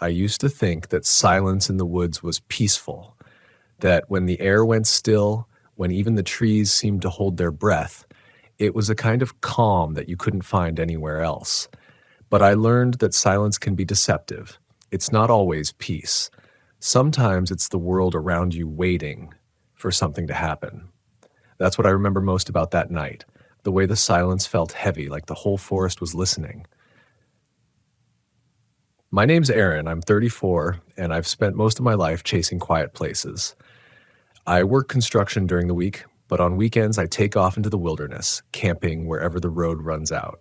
I used to think that silence in the woods was peaceful, that when the air went still, when even the trees seemed to hold their breath, it was a kind of calm that you couldn't find anywhere else. But I learned that silence can be deceptive. It's not always peace. Sometimes it's the world around you waiting for something to happen. That's what I remember most about that night, the way the silence felt heavy, like the whole forest was listening. My name's Aaron. I'm 34, and I've spent most of my life chasing quiet places. I work construction during the week, but on weekends I take off into the wilderness, camping wherever the road runs out.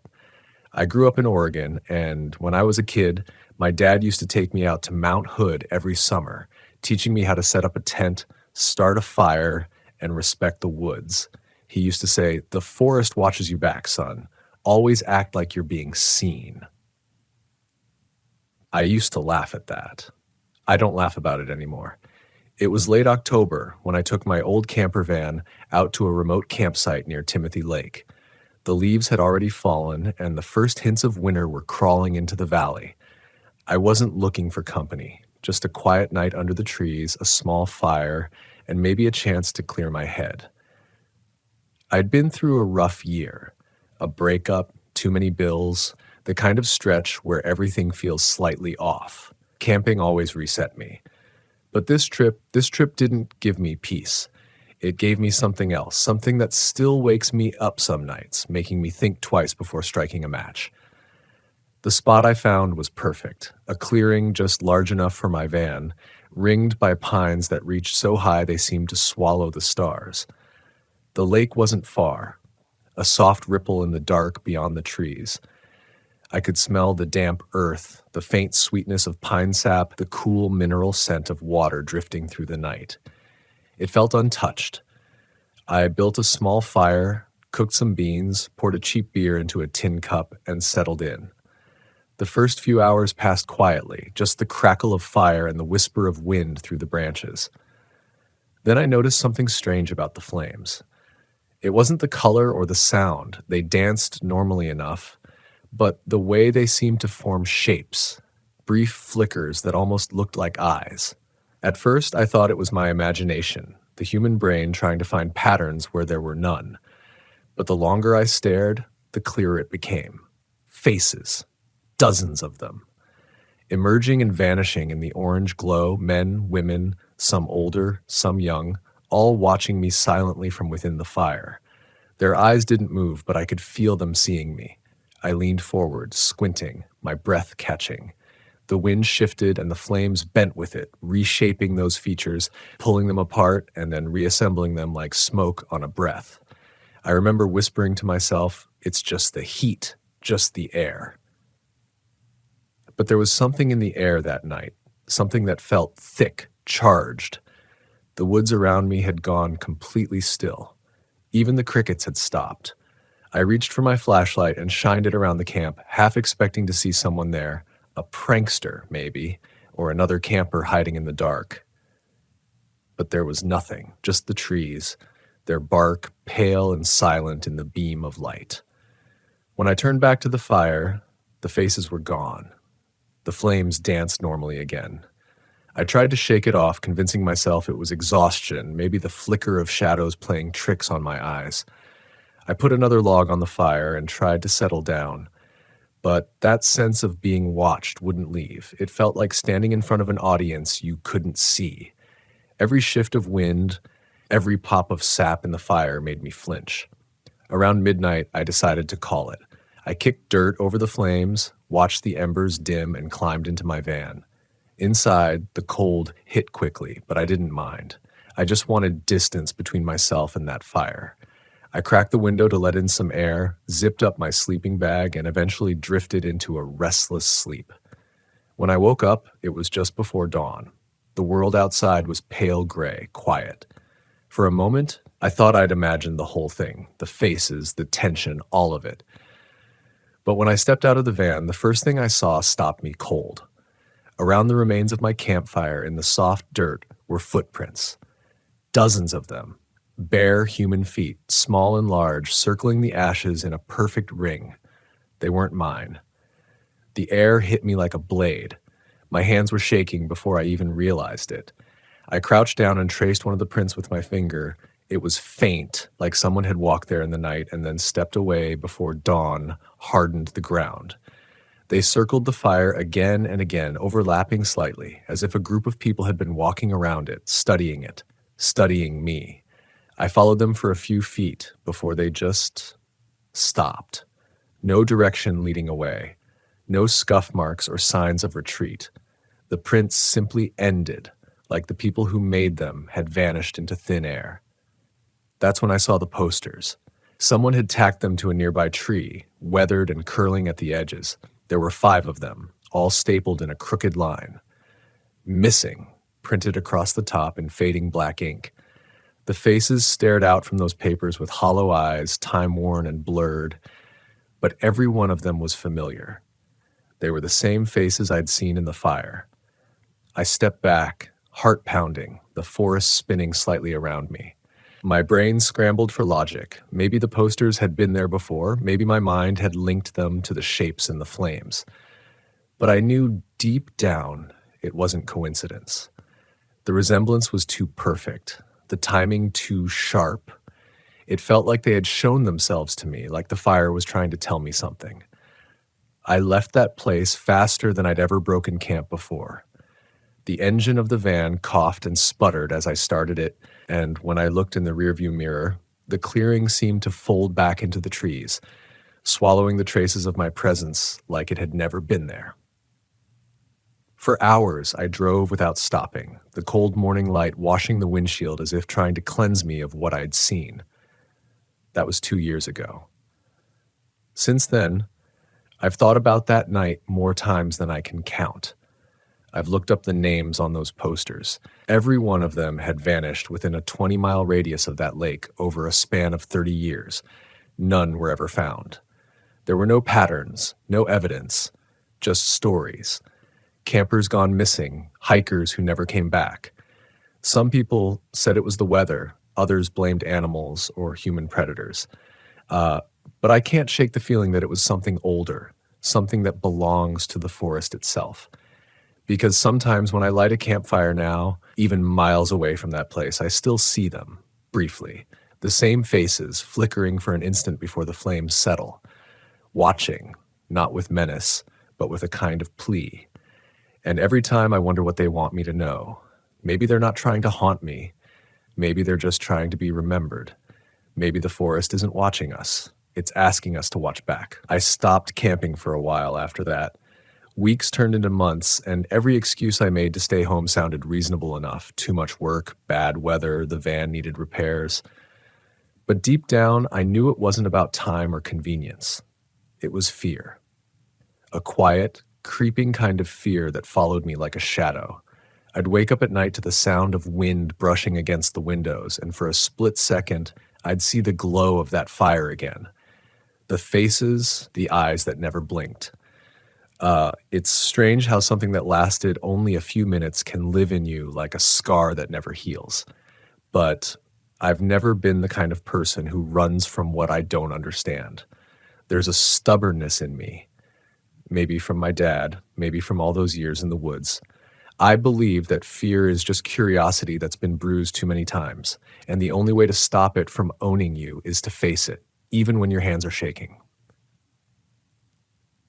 I grew up in Oregon, and when I was a kid, my dad used to take me out to Mount Hood every summer, teaching me how to set up a tent, start a fire, and respect the woods. He used to say, "The forest watches you back, son. Always act like you're being seen." I used to laugh at that. I don't laugh about it anymore. It was late October when I took my old camper van out to a remote campsite near Timothy Lake. The leaves had already fallen, and the first hints of winter were crawling into the valley. I wasn't looking for company, just a quiet night under the trees, a small fire, and maybe a chance to clear my head. I'd been through a rough year, a breakup, too many bills, the kind of stretch where everything feels slightly off. Camping always reset me. But this trip didn't give me peace. It gave me something else, something that still wakes me up some nights, making me think twice before striking a match. The spot I found was perfect, a clearing just large enough for my van, ringed by pines that reached so high they seemed to swallow the stars. The lake wasn't far, a soft ripple in the dark beyond the trees. I could smell the damp earth, the faint sweetness of pine sap, the cool mineral scent of water drifting through the night. It felt untouched. I built a small fire, cooked some beans, poured a cheap beer into a tin cup, and settled in. The first few hours passed quietly, just the crackle of fire and the whisper of wind through the branches. Then I noticed something strange about the flames. It wasn't the color or the sound. They danced normally enough, but the way they seemed to form shapes, brief flickers that almost looked like eyes. At first, I thought it was my imagination, the human brain trying to find patterns where there were none. But the longer I stared, the clearer it became. Faces, dozens of them. Emerging and vanishing in the orange glow, men, women, some older, some young, all watching me silently from within the fire. Their eyes didn't move, but I could feel them seeing me. I leaned forward, squinting, my breath catching. The wind shifted and the flames bent with it, reshaping those features, pulling them apart and then reassembling them like smoke on a breath. I remember whispering to myself, "It's just the heat, just the air." But there was something in the air that night, something that felt thick, charged. The woods around me had gone completely still. Even the crickets had stopped. I reached for my flashlight and shined it around the camp, half expecting to see someone there, a prankster, maybe, or another camper hiding in the dark. But there was nothing, just the trees, their bark pale and silent in the beam of light. When I turned back to the fire, the faces were gone. The flames danced normally again. I tried to shake it off, convincing myself it was exhaustion, maybe the flicker of shadows playing tricks on my eyes. I put another log on the fire and tried to settle down. But that sense of being watched wouldn't leave. It felt like standing in front of an audience you couldn't see. Every shift of wind, every pop of sap in the fire made me flinch. Around midnight, I decided to call it. I kicked dirt over the flames, watched the embers dim, and climbed into my van. Inside, the cold hit quickly, but I didn't mind. I just wanted distance between myself and that fire. I cracked the window to let in some air, zipped up my sleeping bag, and eventually drifted into a restless sleep. When I woke up, it was just before dawn. The world outside was pale gray, quiet. For a moment, I thought I'd imagined the whole thing, the faces, the tension, all of it. But when I stepped out of the van, the first thing I saw stopped me cold. Around the remains of my campfire in the soft dirt were footprints. Dozens of them. Bare human feet, small and large, circling the ashes in a perfect ring. They weren't mine. The air hit me like a blade. My hands were shaking before I even realized it. I crouched down and traced one of the prints with my finger. It was faint, like someone had walked there in the night and then stepped away before dawn hardened the ground. They circled the fire again and again, overlapping slightly, as if a group of people had been walking around it, studying me. I followed them for a few feet before they just stopped. No direction leading away, no scuff marks or signs of retreat. The prints simply ended, like the people who made them had vanished into thin air. That's when I saw the posters. Someone had tacked them to a nearby tree, weathered and curling at the edges. There were 5 of them, all stapled in a crooked line. Missing, printed across the top in fading black ink. The faces stared out from those papers with hollow eyes, time-worn and blurred, but every one of them was familiar. They were the same faces I'd seen in the fire. I stepped back, heart pounding, the forest spinning slightly around me. My brain scrambled for logic. Maybe the posters had been there before. Maybe my mind had linked them to the shapes in the flames. But I knew deep down it wasn't coincidence. The resemblance was too perfect, the timing too sharp. It felt like they had shown themselves to me, like the fire was trying to tell me something. I left that place faster than I'd ever broken camp before. The engine of the van coughed and sputtered as I started it, and when I looked in the rearview mirror, the clearing seemed to fold back into the trees, swallowing the traces of my presence like it had never been there. For hours, I drove without stopping, the cold morning light washing the windshield as if trying to cleanse me of what I'd seen. That was 2 years ago. Since then, I've thought about that night more times than I can count. I've looked up the names on those posters. Every one of them had vanished within a 20-mile radius of that lake over a span of 30 years. None were ever found. There were no patterns, no evidence, just stories. Campers gone missing, hikers who never came back. Some people said it was the weather, others blamed animals or human predators. But I can't shake the feeling that it was something older, something that belongs to the forest itself. Because sometimes when I light a campfire now, even miles away from that place, I still see them, briefly. The same faces flickering for an instant before the flames settle. Watching, not with menace, but with a kind of plea. And every time I wonder what they want me to know. Maybe they're not trying to haunt me. Maybe they're just trying to be remembered. Maybe the forest isn't watching us. It's asking us to watch back. I stopped camping for a while after that. Weeks turned into months, and every excuse I made to stay home sounded reasonable enough. Too much work, bad weather, the van needed repairs. But deep down, I knew it wasn't about time or convenience. It was fear. A quiet, creeping kind of fear that followed me like a shadow. I'd wake up at night to the sound of wind brushing against the windows, and for a split second, I'd see the glow of that fire again. The faces, the eyes that never blinked. It's strange how something that lasted only a few minutes can live in you like a scar that never heals. But I've never been the kind of person who runs from what I don't understand. There's a stubbornness in me, maybe from my dad, maybe from all those years in the woods. I believe that fear is just curiosity that's been bruised too many times, and the only way to stop it from owning you is to face it, even when your hands are shaking.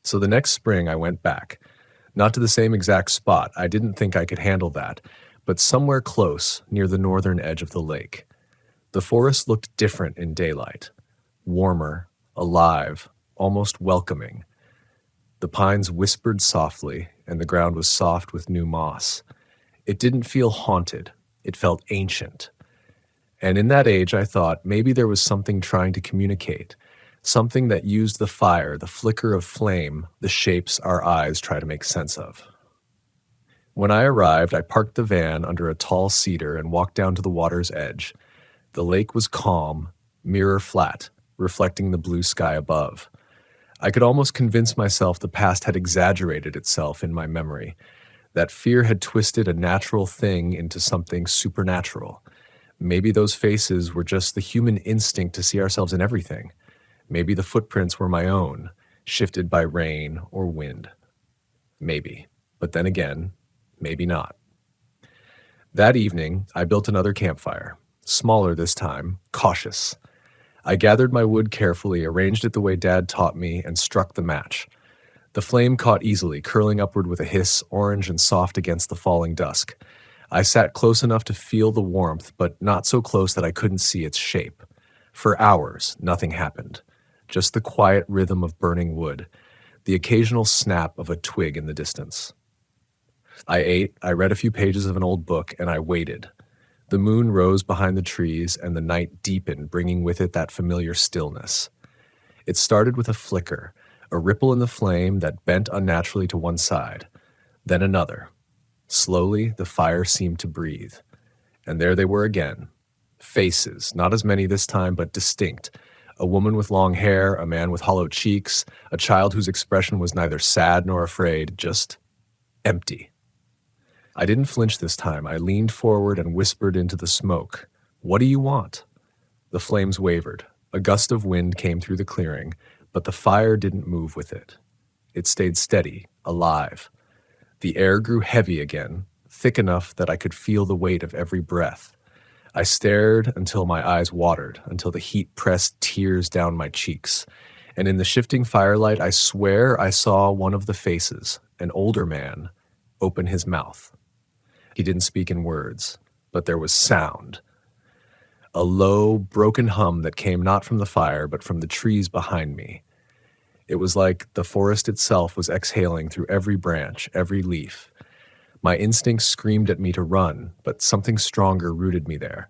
So the next spring I went back, not to the same exact spot, I didn't think I could handle that, but somewhere close near the northern edge of the lake. The forest looked different in daylight, warmer, alive, almost welcoming. The pines whispered softly, and the ground was soft with new moss. It didn't feel haunted, it felt ancient. And in that age I thought maybe there was something trying to communicate, something that used the fire, the flicker of flame, the shapes our eyes try to make sense of. When I arrived, I parked the van under a tall cedar and walked down to the water's edge. The lake was calm, mirror flat, reflecting the blue sky above. I could almost convince myself the past had exaggerated itself in my memory, that fear had twisted a natural thing into something supernatural. Maybe those faces were just the human instinct to see ourselves in everything. Maybe the footprints were my own, shifted by rain or wind. Maybe. But then again, maybe not. That evening, I built another campfire, smaller this time, cautious. I gathered my wood carefully, arranged it the way Dad taught me, and struck the match. The flame caught easily, curling upward with a hiss, orange and soft against the falling dusk. I sat close enough to feel the warmth, but not so close that I couldn't see its shape. For hours, nothing happened. Just the quiet rhythm of burning wood, the occasional snap of a twig in the distance. I ate, I read a few pages of an old book, and I waited. The moon rose behind the trees, and the night deepened, bringing with it that familiar stillness. It started with a flicker, a ripple in the flame that bent unnaturally to one side, then another. Slowly, the fire seemed to breathe. And there they were again. Faces, not as many this time, but distinct. A woman with long hair, a man with hollow cheeks, a child whose expression was neither sad nor afraid, just empty. I didn't flinch this time. I leaned forward and whispered into the smoke, "What do you want?" The flames wavered. A gust of wind came through the clearing, but the fire didn't move with it. It stayed steady, alive. The air grew heavy again, thick enough that I could feel the weight of every breath. I stared until my eyes watered, until the heat pressed tears down my cheeks. And in the shifting firelight, I swear I saw one of the faces, an older man, open his mouth. He didn't speak in words, but there was sound. A low, broken hum that came not from the fire, but from the trees behind me. It was like the forest itself was exhaling through every branch, every leaf. My instincts screamed at me to run, but something stronger rooted me there.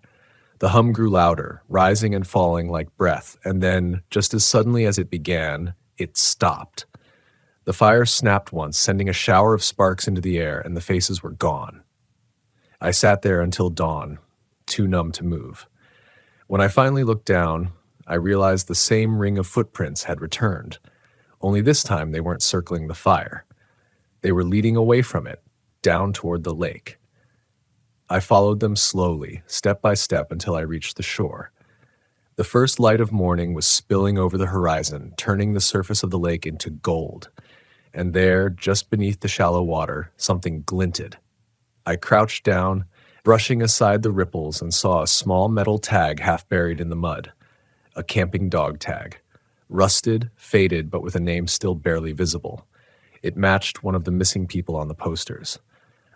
The hum grew louder, rising and falling like breath, and then, just as suddenly as it began, it stopped. The fire snapped once, sending a shower of sparks into the air, and the faces were gone. I sat there until dawn, too numb to move. When I finally looked down, I realized the same ring of footprints had returned. Only this time they weren't circling the fire. They were leading away from it, down toward the lake. I followed them slowly, step by step, until I reached the shore. The first light of morning was spilling over the horizon, turning the surface of the lake into gold. And there, just beneath the shallow water, something glinted. I crouched down, brushing aside the ripples, and saw a small metal tag half buried in the mud. A camping dog tag. Rusted, faded, but with a name still barely visible. It matched one of the missing people on the posters.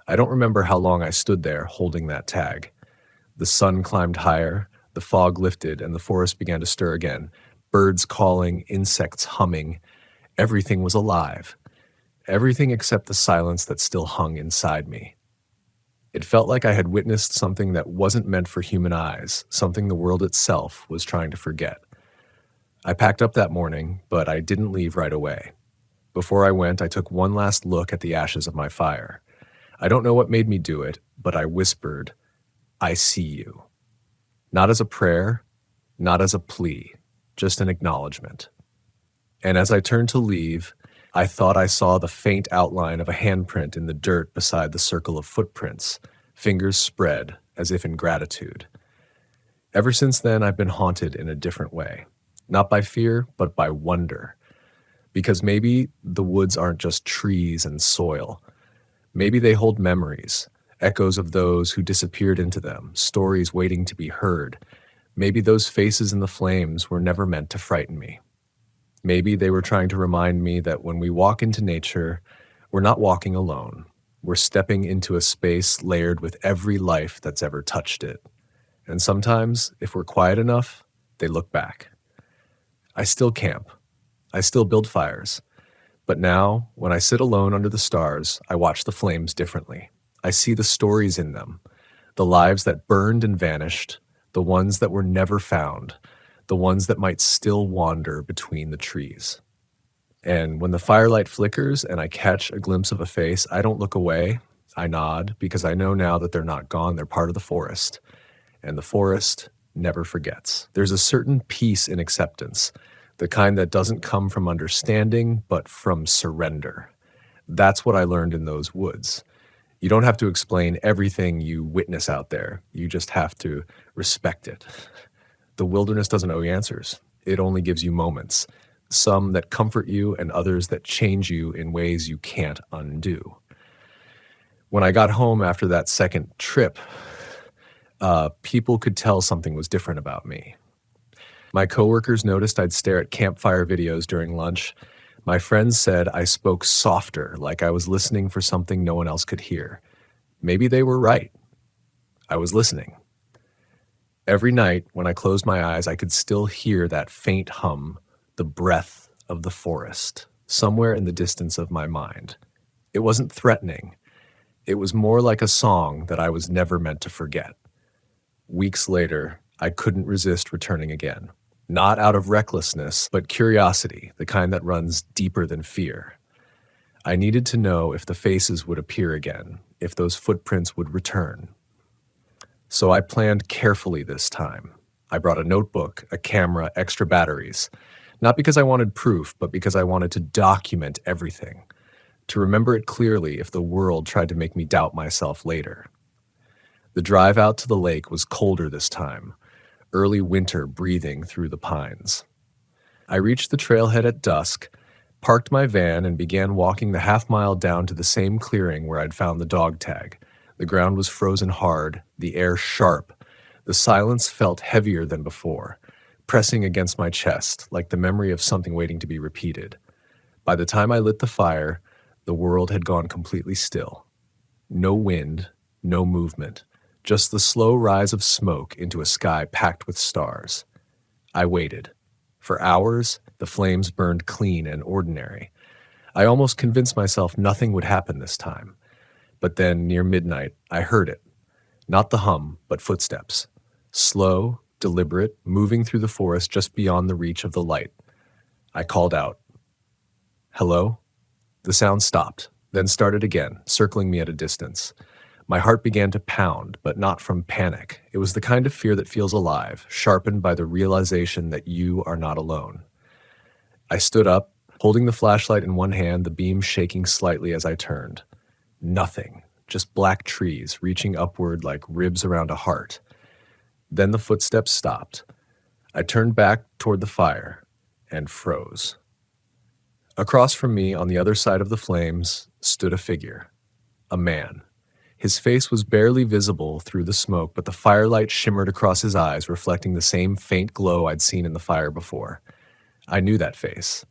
I don't remember how long I stood there, holding that tag. The sun climbed higher, the fog lifted, and the forest began to stir again. Birds calling, insects humming. Everything was alive. Everything except the silence that still hung inside me. It felt like I had witnessed something that wasn't meant for human eyes, something the world itself was trying to forget. I packed up that morning, but I didn't leave right away. Before I went, I took one last look at the ashes of my fire. I don't know what made me do it, but I whispered, "I see you." Not as a prayer, not as a plea, just an acknowledgement. And as I turned to leave, I thought I saw the faint outline of a handprint in the dirt beside the circle of footprints, fingers spread as if in gratitude. Ever since then, I've been haunted in a different way, not by fear, but by wonder. Because maybe the woods aren't just trees and soil. Maybe they hold memories, echoes of those who disappeared into them, stories waiting to be heard. Maybe those faces in the flames were never meant to frighten me. Maybe they were trying to remind me that when we walk into nature, we're not walking alone. We're stepping into a space layered with every life that's ever touched it. And sometimes, if we're quiet enough, they look back. I still camp. I still build fires. But now, when I sit alone under the stars, I watch the flames differently. I see the stories in them, the lives that burned and vanished, the ones that were never found, the ones that might still wander between the trees. And when the firelight flickers and I catch a glimpse of a face, I don't look away. I nod because I know now that they're not gone. They're part of the forest. And the forest never forgets. There's a certain peace in acceptance, the kind that doesn't come from understanding, but from surrender. That's what I learned in those woods. You don't have to explain everything you witness out there. You just have to respect it. The wilderness doesn't owe you answers. It only gives you moments, some that comfort you and others that change you in ways you can't undo. When I got home after that second trip, people could tell something was different about me. My coworkers noticed I'd stare at campfire videos during lunch. My friends said I spoke softer, like I was listening for something no one else could hear. Maybe they were right. I was listening. Every night, when I closed my eyes, I could still hear that faint hum, the breath of the forest, somewhere in the distance of my mind. It wasn't threatening. It was more like a song that I was never meant to forget. Weeks later, I couldn't resist returning again. Not out of recklessness, but curiosity, the kind that runs deeper than fear. I needed to know if the faces would appear again, if those footprints would return. So I planned carefully this time. I brought a notebook, a camera, extra batteries. Not because I wanted proof, but because I wanted to document everything. To remember it clearly if the world tried to make me doubt myself later. The drive out to the lake was colder this time, early winter breathing through the pines. I reached the trailhead at dusk, parked my van, and began walking the half-mile down to the same clearing where I'd found the dog tag. The ground was frozen hard, the air sharp. The silence felt heavier than before, pressing against my chest like the memory of something waiting to be repeated. By the time I lit the fire, the world had gone completely still. No wind, no movement, just the slow rise of smoke into a sky packed with stars. I waited. For hours, the flames burned clean and ordinary. I almost convinced myself nothing would happen this time. But then, near midnight, I heard it. Not the hum, but footsteps. Slow, deliberate, moving through the forest just beyond the reach of the light. I called out. "Hello?" The sound stopped, then started again, circling me at a distance. My heart began to pound, but not from panic. It was the kind of fear that feels alive, sharpened by the realization that you are not alone. I stood up, holding the flashlight in one hand, the beam shaking slightly as I turned. Nothing, just black trees reaching upward like ribs around a heart. Then the footsteps stopped. I turned back toward the fire and froze. Across from me, on the other side of the flames, stood a figure, a man. His face was barely visible through the smoke, but the firelight shimmered across his eyes, reflecting the same faint glow I'd seen in the fire before. I knew that face.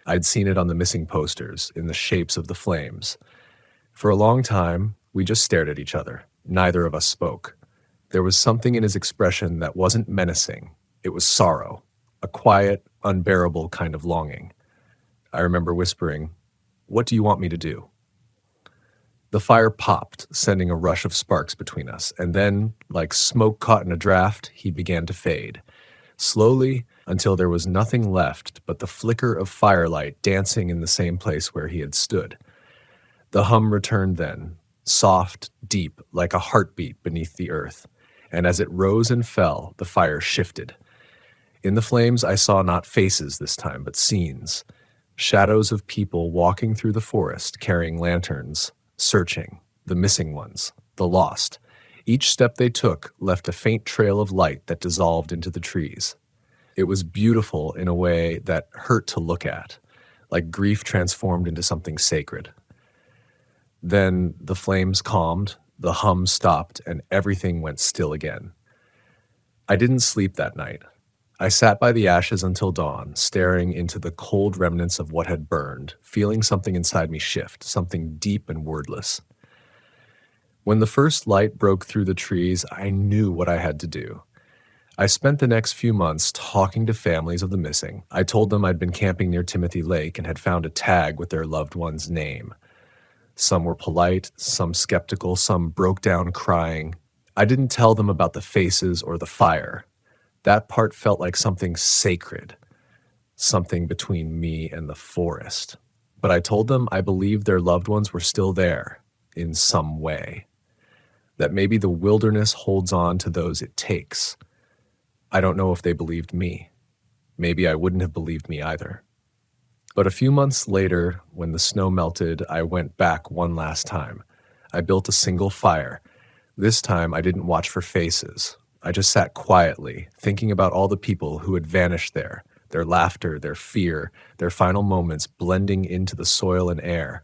I'd seen it on the missing posters, in the shapes of the flames. For a long time, we just stared at each other. Neither of us spoke. There was something in his expression that wasn't menacing. It was sorrow, a quiet, unbearable kind of longing. I remember whispering, "What do you want me to do?" The fire popped, sending a rush of sparks between us, and then, like smoke caught in a draft, he began to fade. Slowly, until there was nothing left but the flicker of firelight dancing in the same place where he had stood. The hum returned then, soft, deep, like a heartbeat beneath the earth, and as it rose and fell, the fire shifted. In the flames, I saw not faces this time, but scenes, shadows of people walking through the forest, carrying lanterns, searching, the missing ones, the lost. Each step they took left a faint trail of light that dissolved into the trees. It was beautiful in a way that hurt to look at, like grief transformed into something sacred. Then the flames calmed, the hum stopped, and everything went still again. I didn't sleep that night. I sat by the ashes until dawn, staring into the cold remnants of what had burned, feeling something inside me shift, something deep and wordless. When the first light broke through the trees, I knew what I had to do. I spent the next few months talking to families of the missing. I told them I'd been camping near Timothy Lake and had found a tag with their loved one's name. Some were polite, some skeptical, some broke down crying. I didn't tell them about the faces or the fire. That part felt like something sacred, something between me and the forest. But I told them I believed their loved ones were still there, in some way. That maybe the wilderness holds on to those it takes. I don't know if they believed me. Maybe I wouldn't have believed me either. But a few months later, when the snow melted, I went back one last time. I built a single fire. This time, I didn't watch for faces. I just sat quietly, thinking about all the people who had vanished there, their laughter, their fear, their final moments blending into the soil and air.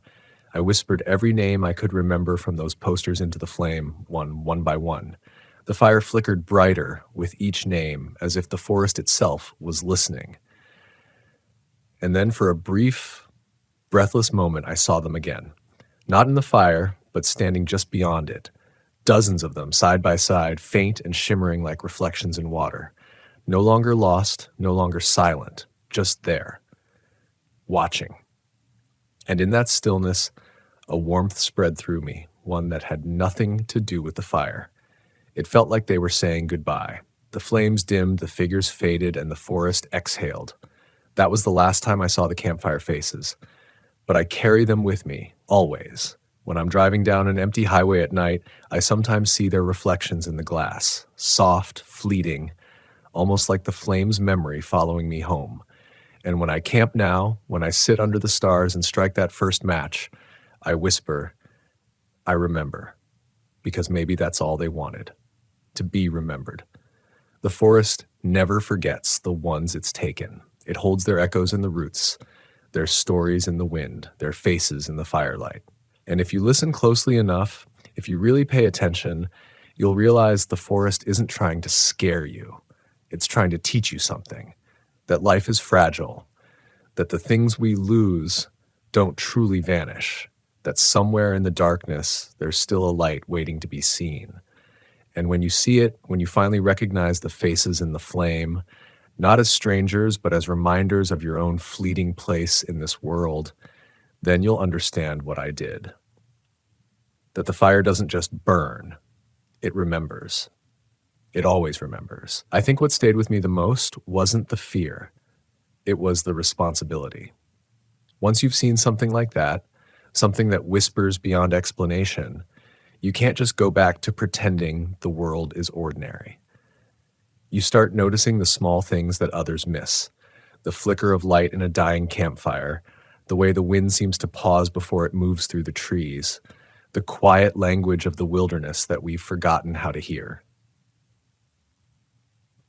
I whispered every name I could remember from those posters into the flame, one by one. The fire flickered brighter with each name, as if the forest itself was listening. And then for a brief, breathless moment, I saw them again. Not in the fire, but standing just beyond it. Dozens of them, side by side, faint and shimmering like reflections in water. No longer lost, no longer silent, just there, watching. And in that stillness, a warmth spread through me, one that had nothing to do with the fire. It felt like they were saying goodbye. The flames dimmed, the figures faded, and the forest exhaled. That was the last time I saw the campfire faces. But I carry them with me, always. When I'm driving down an empty highway at night, I sometimes see their reflections in the glass, soft, fleeting, almost like the flame's memory following me home. And when I camp now, when I sit under the stars and strike that first match, I whisper, I remember, because maybe that's all they wanted, to be remembered. The forest never forgets the ones it's taken. It holds their echoes in the roots, their stories in the wind, their faces in the firelight. And if you listen closely enough, if you really pay attention, you'll realize the forest isn't trying to scare you. It's trying to teach you something, that life is fragile, that the things we lose don't truly vanish, that somewhere in the darkness, there's still a light waiting to be seen. And when you see it, when you finally recognize the faces in the flame, not as strangers, but as reminders of your own fleeting place in this world, then you'll understand what I did. That the fire doesn't just burn, it remembers. It always remembers. I think what stayed with me the most wasn't the fear, it was the responsibility. Once you've seen something like that, something that whispers beyond explanation, you can't just go back to pretending the world is ordinary. You start noticing the small things that others miss, the flicker of light in a dying campfire, the way the wind seems to pause before it moves through the trees, the quiet language of the wilderness that we've forgotten how to hear.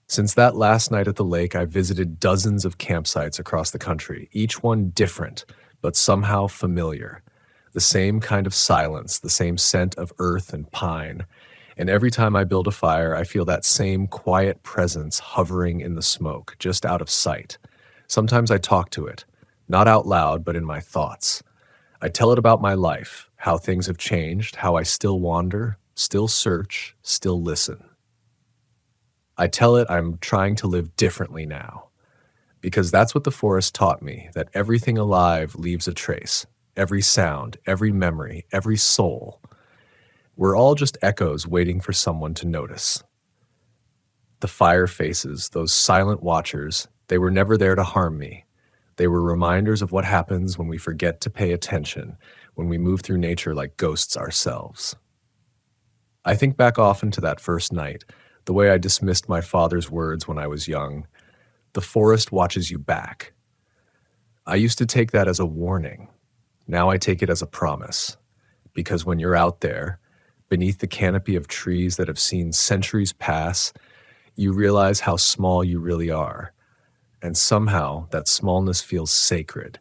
Since that last night at the lake, I've visited dozens of campsites across the country, each one different, but somehow familiar. The same kind of silence, the same scent of earth and pine. And every time I build a fire, I feel that same quiet presence hovering in the smoke, just out of sight. Sometimes I talk to it, not out loud, but in my thoughts. I tell it about my life, how things have changed, how I still wander, still search, still listen. I tell it I'm trying to live differently now, because that's what the forest taught me, that everything alive leaves a trace. Every sound, every memory, every soul. We're all just echoes waiting for someone to notice. The fire faces, those silent watchers, they were never there to harm me. They were reminders of what happens when we forget to pay attention, when we move through nature like ghosts ourselves. I think back often to that first night, the way I dismissed my father's words when I was young. The forest watches you back. I used to take that as a warning. Now I take it as a promise, because when you're out there, beneath the canopy of trees that have seen centuries pass, you realize how small you really are, and somehow that smallness feels sacred.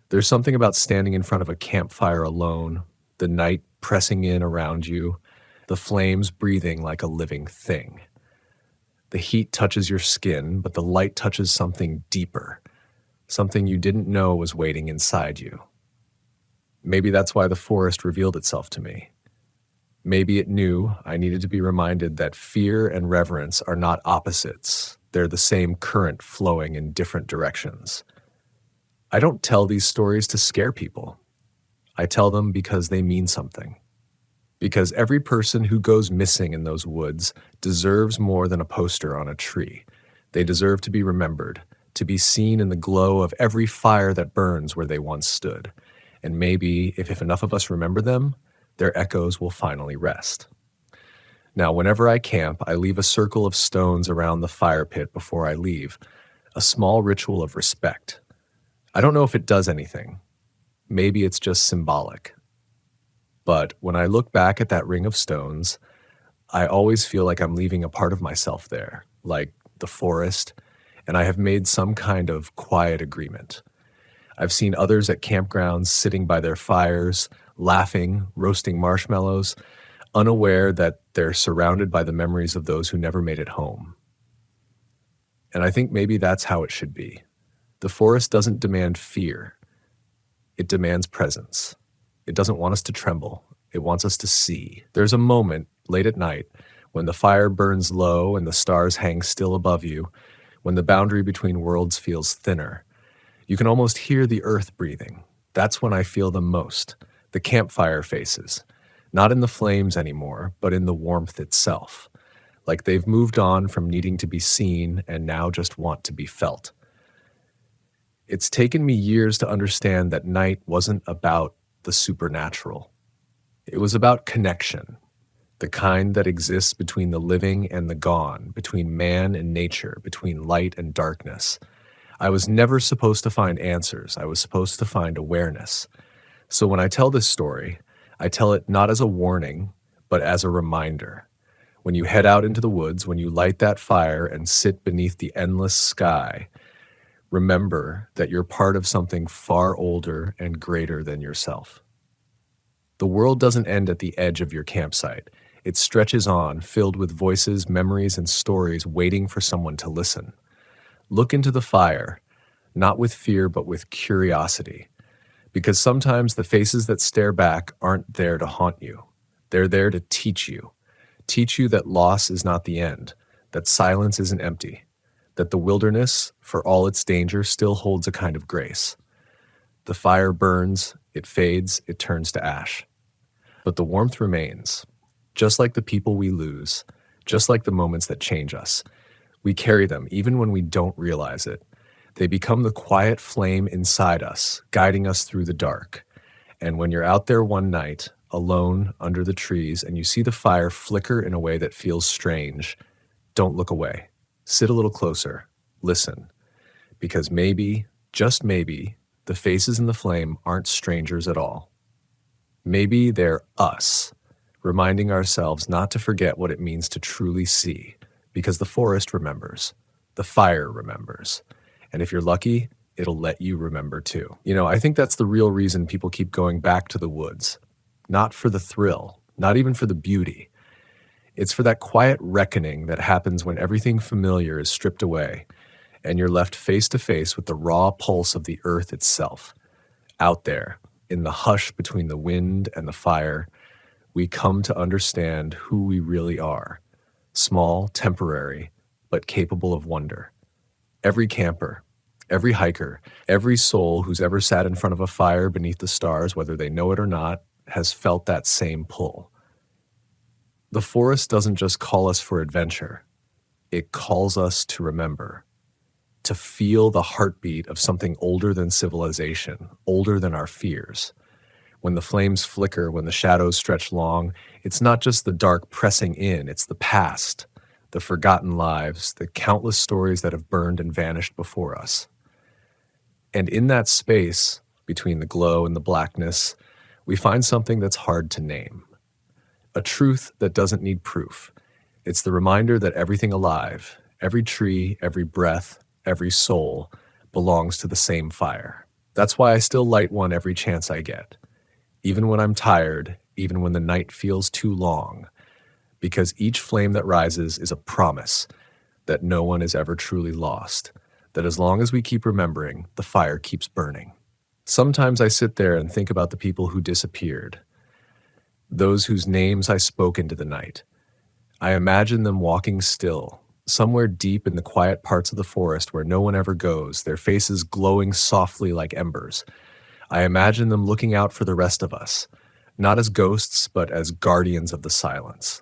There's something about standing in front of a campfire alone, the night pressing in around you, the flames breathing like a living thing. The heat touches your skin, but the light touches something deeper, something you didn't know was waiting inside you. Maybe that's why the forest revealed itself to me. Maybe it knew I needed to be reminded that fear and reverence are not opposites. They're the same current flowing in different directions. I don't tell these stories to scare people. I tell them because they mean something. Because every person who goes missing in those woods deserves more than a poster on a tree. They deserve to be remembered, to be seen in the glow of every fire that burns where they once stood. And maybe, if enough of us remember them, their echoes will finally rest. Now, whenever I camp, I leave a circle of stones around the fire pit before I leave, a small ritual of respect. I don't know if it does anything. Maybe it's just symbolic. But when I look back at that ring of stones, I always feel like I'm leaving a part of myself there, like the forest, and I have made some kind of quiet agreement. I've seen others at campgrounds sitting by their fires, laughing, roasting marshmallows, unaware that they're surrounded by the memories of those who never made it home. And I think maybe that's how it should be. The forest doesn't demand fear. It demands presence. It doesn't want us to tremble. It wants us to see. There's a moment late at night when the fire burns low and the stars hang still above you, when the boundary between worlds feels thinner. You can almost hear the earth breathing. That's when I feel the most. The campfire faces. Not in the flames anymore, but in the warmth itself. Like they've moved on from needing to be seen and now just want to be felt. It's taken me years to understand that night wasn't about the supernatural. It was about connection, the kind that exists between the living and the gone, between man and nature, between light and darkness. I was never supposed to find answers. I was supposed to find awareness. So when I tell this story, I tell it not as a warning, but as a reminder. When you head out into the woods, when you light that fire and sit beneath the endless sky, remember that you're part of something far older and greater than yourself. The world doesn't end at the edge of your campsite. It stretches on, filled with voices, memories, and stories waiting for someone to listen. Look into the fire, not with fear, but with curiosity. Because sometimes the faces that stare back aren't there to haunt you. They're there to teach you. Teach you that loss is not the end, that silence isn't empty, that the wilderness, for all its danger, still holds a kind of grace. The fire burns, it fades, it turns to ash. But the warmth remains, just like the people we lose, just like the moments that change us. We carry them even when we don't realize it. They become the quiet flame inside us, guiding us through the dark. And when you're out there one night, alone under the trees, and you see the fire flicker in a way that feels strange, don't look away. Sit a little closer. Listen. Because maybe, just maybe, the faces in the flame aren't strangers at all. Maybe they're us, reminding ourselves not to forget what it means to truly see, because the forest remembers, the fire remembers, and if you're lucky, it'll let you remember too. I think that's the real reason people keep going back to the woods. Not for the thrill, not even for the beauty. It's for that quiet reckoning that happens when everything familiar is stripped away, and you're left face to face with the raw pulse of the earth itself. Out there, in the hush between the wind and the fire, we come to understand who we really are. Small, temporary, but capable of wonder. Every camper, every hiker, every soul who's ever sat in front of a fire beneath the stars, whether they know it or not, has felt that same pull. The forest doesn't just call us for adventure. It calls us to remember, to feel the heartbeat of something older than civilization, older than our fears. When the flames flicker, when the shadows stretch long, it's not just the dark pressing in, it's the past, the forgotten lives, the countless stories that have burned and vanished before us. And in that space, between the glow and the blackness, we find something that's hard to name. A truth that doesn't need proof. It's the reminder that everything alive, every tree, every breath, every soul, belongs to the same fire. That's why I still light one every chance I get. Even when I'm tired, even when the night feels too long, because each flame that rises is a promise that no one is ever truly lost, that as long as we keep remembering, the fire keeps burning. Sometimes I sit there and think about the people who disappeared, those whose names I spoke into the night. I imagine them walking still, somewhere deep in the quiet parts of the forest where no one ever goes, their faces glowing softly like embers. I imagine them looking out for the rest of us, not as ghosts, but as guardians of the silence.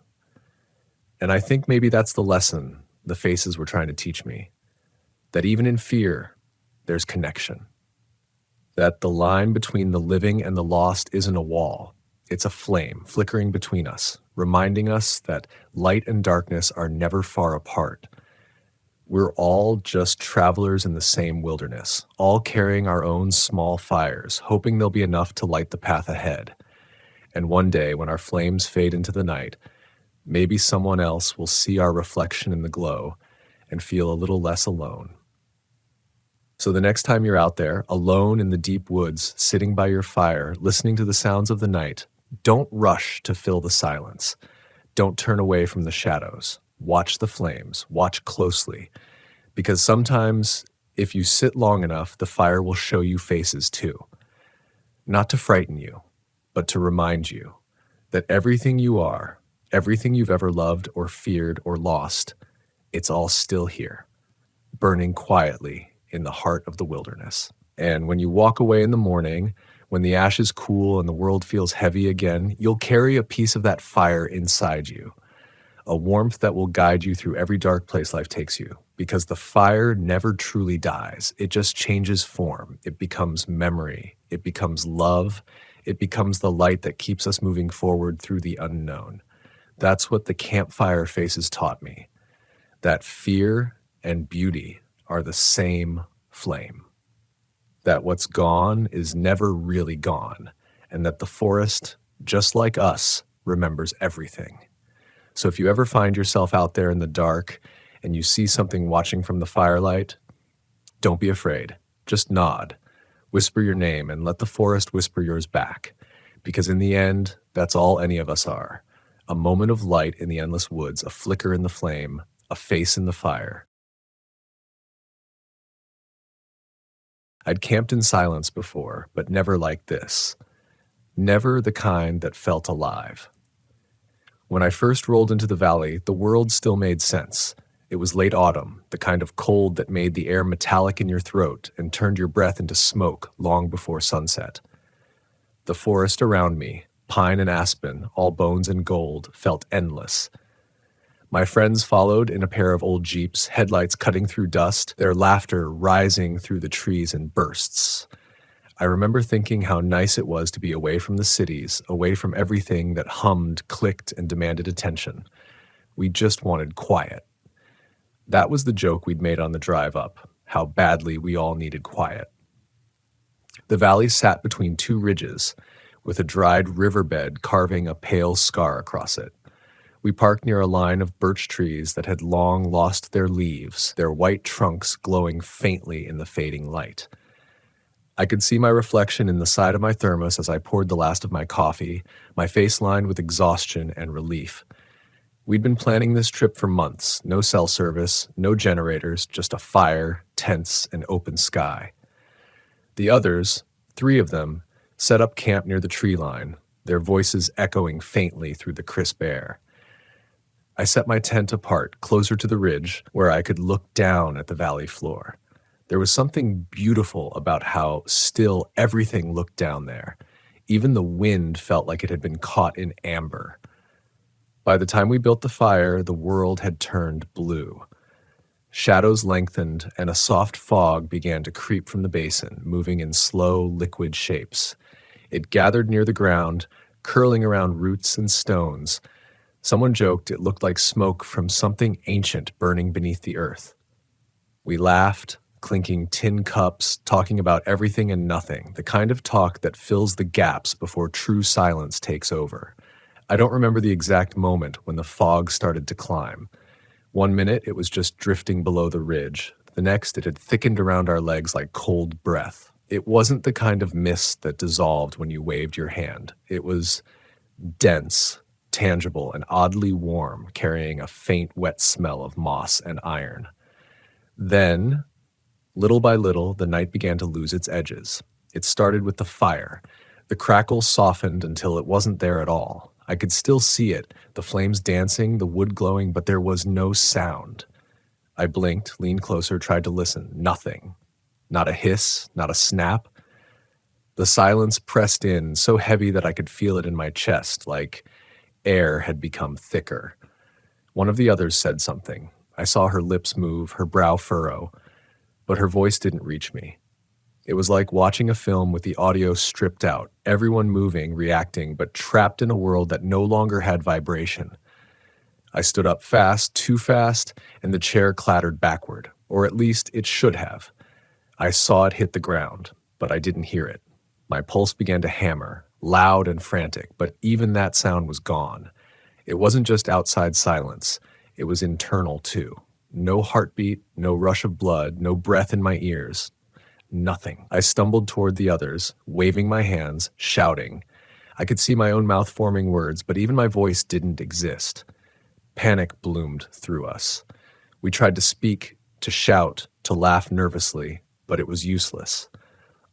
And I think maybe that's the lesson the faces were trying to teach me, that even in fear, there's connection. That the line between the living and the lost isn't a wall, it's a flame flickering between us, reminding us that light and darkness are never far apart. We're all just travelers in the same wilderness, all carrying our own small fires, hoping there'll be enough to light the path ahead. And one day, when our flames fade into the night, maybe someone else will see our reflection in the glow and feel a little less alone. So the next time you're out there, alone in the deep woods, sitting by your fire, listening to the sounds of the night, don't rush to fill the silence. Don't turn away from the shadows. Watch the flames. Watch closely. Because sometimes, if you sit long enough, the fire will show you faces too. Not to frighten you, but to remind you that everything you are, everything you've ever loved or feared or lost, it's all still here, burning quietly in the heart of the wilderness. And when you walk away in the morning, when the ashes cool and the world feels heavy again, you'll carry a piece of that fire inside you, a warmth that will guide you through every dark place life takes you, because the fire never truly dies. It just changes form. It becomes memory. It becomes love. It becomes the light that keeps us moving forward through the unknown. That's what the campfire faces taught me, that fear and beauty are the same flame, that what's gone is never really gone, and that the forest, just like us, remembers everything. So if you ever find yourself out there in the dark and you see something watching from the firelight, don't be afraid. Just nod, whisper your name, and let the forest whisper yours back. Because in the end, that's all any of us are. A moment of light in the endless woods, a flicker in the flame, a face in the fire. I'd camped in silence before, but never like this. Never the kind that felt alive. When I first rolled into the valley, the world still made sense. It was late autumn, the kind of cold that made the air metallic in your throat and turned your breath into smoke long before sunset. The forest around me, pine and aspen, all bones and gold, felt endless. My friends followed in a pair of old Jeeps, headlights cutting through dust, their laughter rising through the trees in bursts. I remember thinking how nice it was to be away from the cities, away from everything that hummed, clicked, and demanded attention. We just wanted quiet. That was the joke we'd made on the drive up, how badly we all needed quiet. The valley sat between two ridges, with a dried riverbed carving a pale scar across it. We parked near a line of birch trees that had long lost their leaves, their white trunks glowing faintly in the fading light. I could see my reflection in the side of my thermos as I poured the last of my coffee, my face lined with exhaustion and relief. We'd been planning this trip for months, no cell service, no generators, just a fire, tents, and open sky. The others, 3 of them, set up camp near the tree line, their voices echoing faintly through the crisp air. I set my tent apart, closer to the ridge, where I could look down at the valley floor. There was something beautiful about how still everything looked down there. Even the wind felt like it had been caught in amber. By the time we built the fire, the world had turned blue. Shadows lengthened, and a soft fog began to creep from the basin, moving in slow, liquid shapes. It gathered near the ground, curling around roots and stones. Someone joked it looked like smoke from something ancient burning beneath the earth. We laughed, clinking tin cups, talking about everything and nothing, the kind of talk that fills the gaps before true silence takes over. I don't remember the exact moment when the fog started to climb. One minute it was just drifting below the ridge. The next it had thickened around our legs like cold breath. It wasn't the kind of mist that dissolved when you waved your hand. It was dense, tangible, and oddly warm, carrying a faint, wet smell of moss and iron. Then, little by little, the night began to lose its edges. It started with the fire. The crackle softened until it wasn't there at all. I could still see it, the flames dancing, the wood glowing, but there was no sound. I blinked, leaned closer, tried to listen. Nothing. Not a hiss, not a snap. The silence pressed in, so heavy that I could feel it in my chest, like air had become thicker. One of the others said something. I saw her lips move, her brow furrow, but her voice didn't reach me. It was like watching a film with the audio stripped out, everyone moving, reacting, but trapped in a world that no longer had vibration. I stood up fast, too fast, and the chair clattered backward, or at least it should have. I saw it hit the ground, but I didn't hear it. My pulse began to hammer, loud and frantic, but even that sound was gone. It wasn't just outside silence, it was internal too. No heartbeat, no rush of blood, no breath in my ears. Nothing. I stumbled toward the others, waving my hands, shouting. I could see my own mouth forming words, but even my voice didn't exist. Panic bloomed through us. We tried to speak, to shout, to laugh nervously, but it was useless.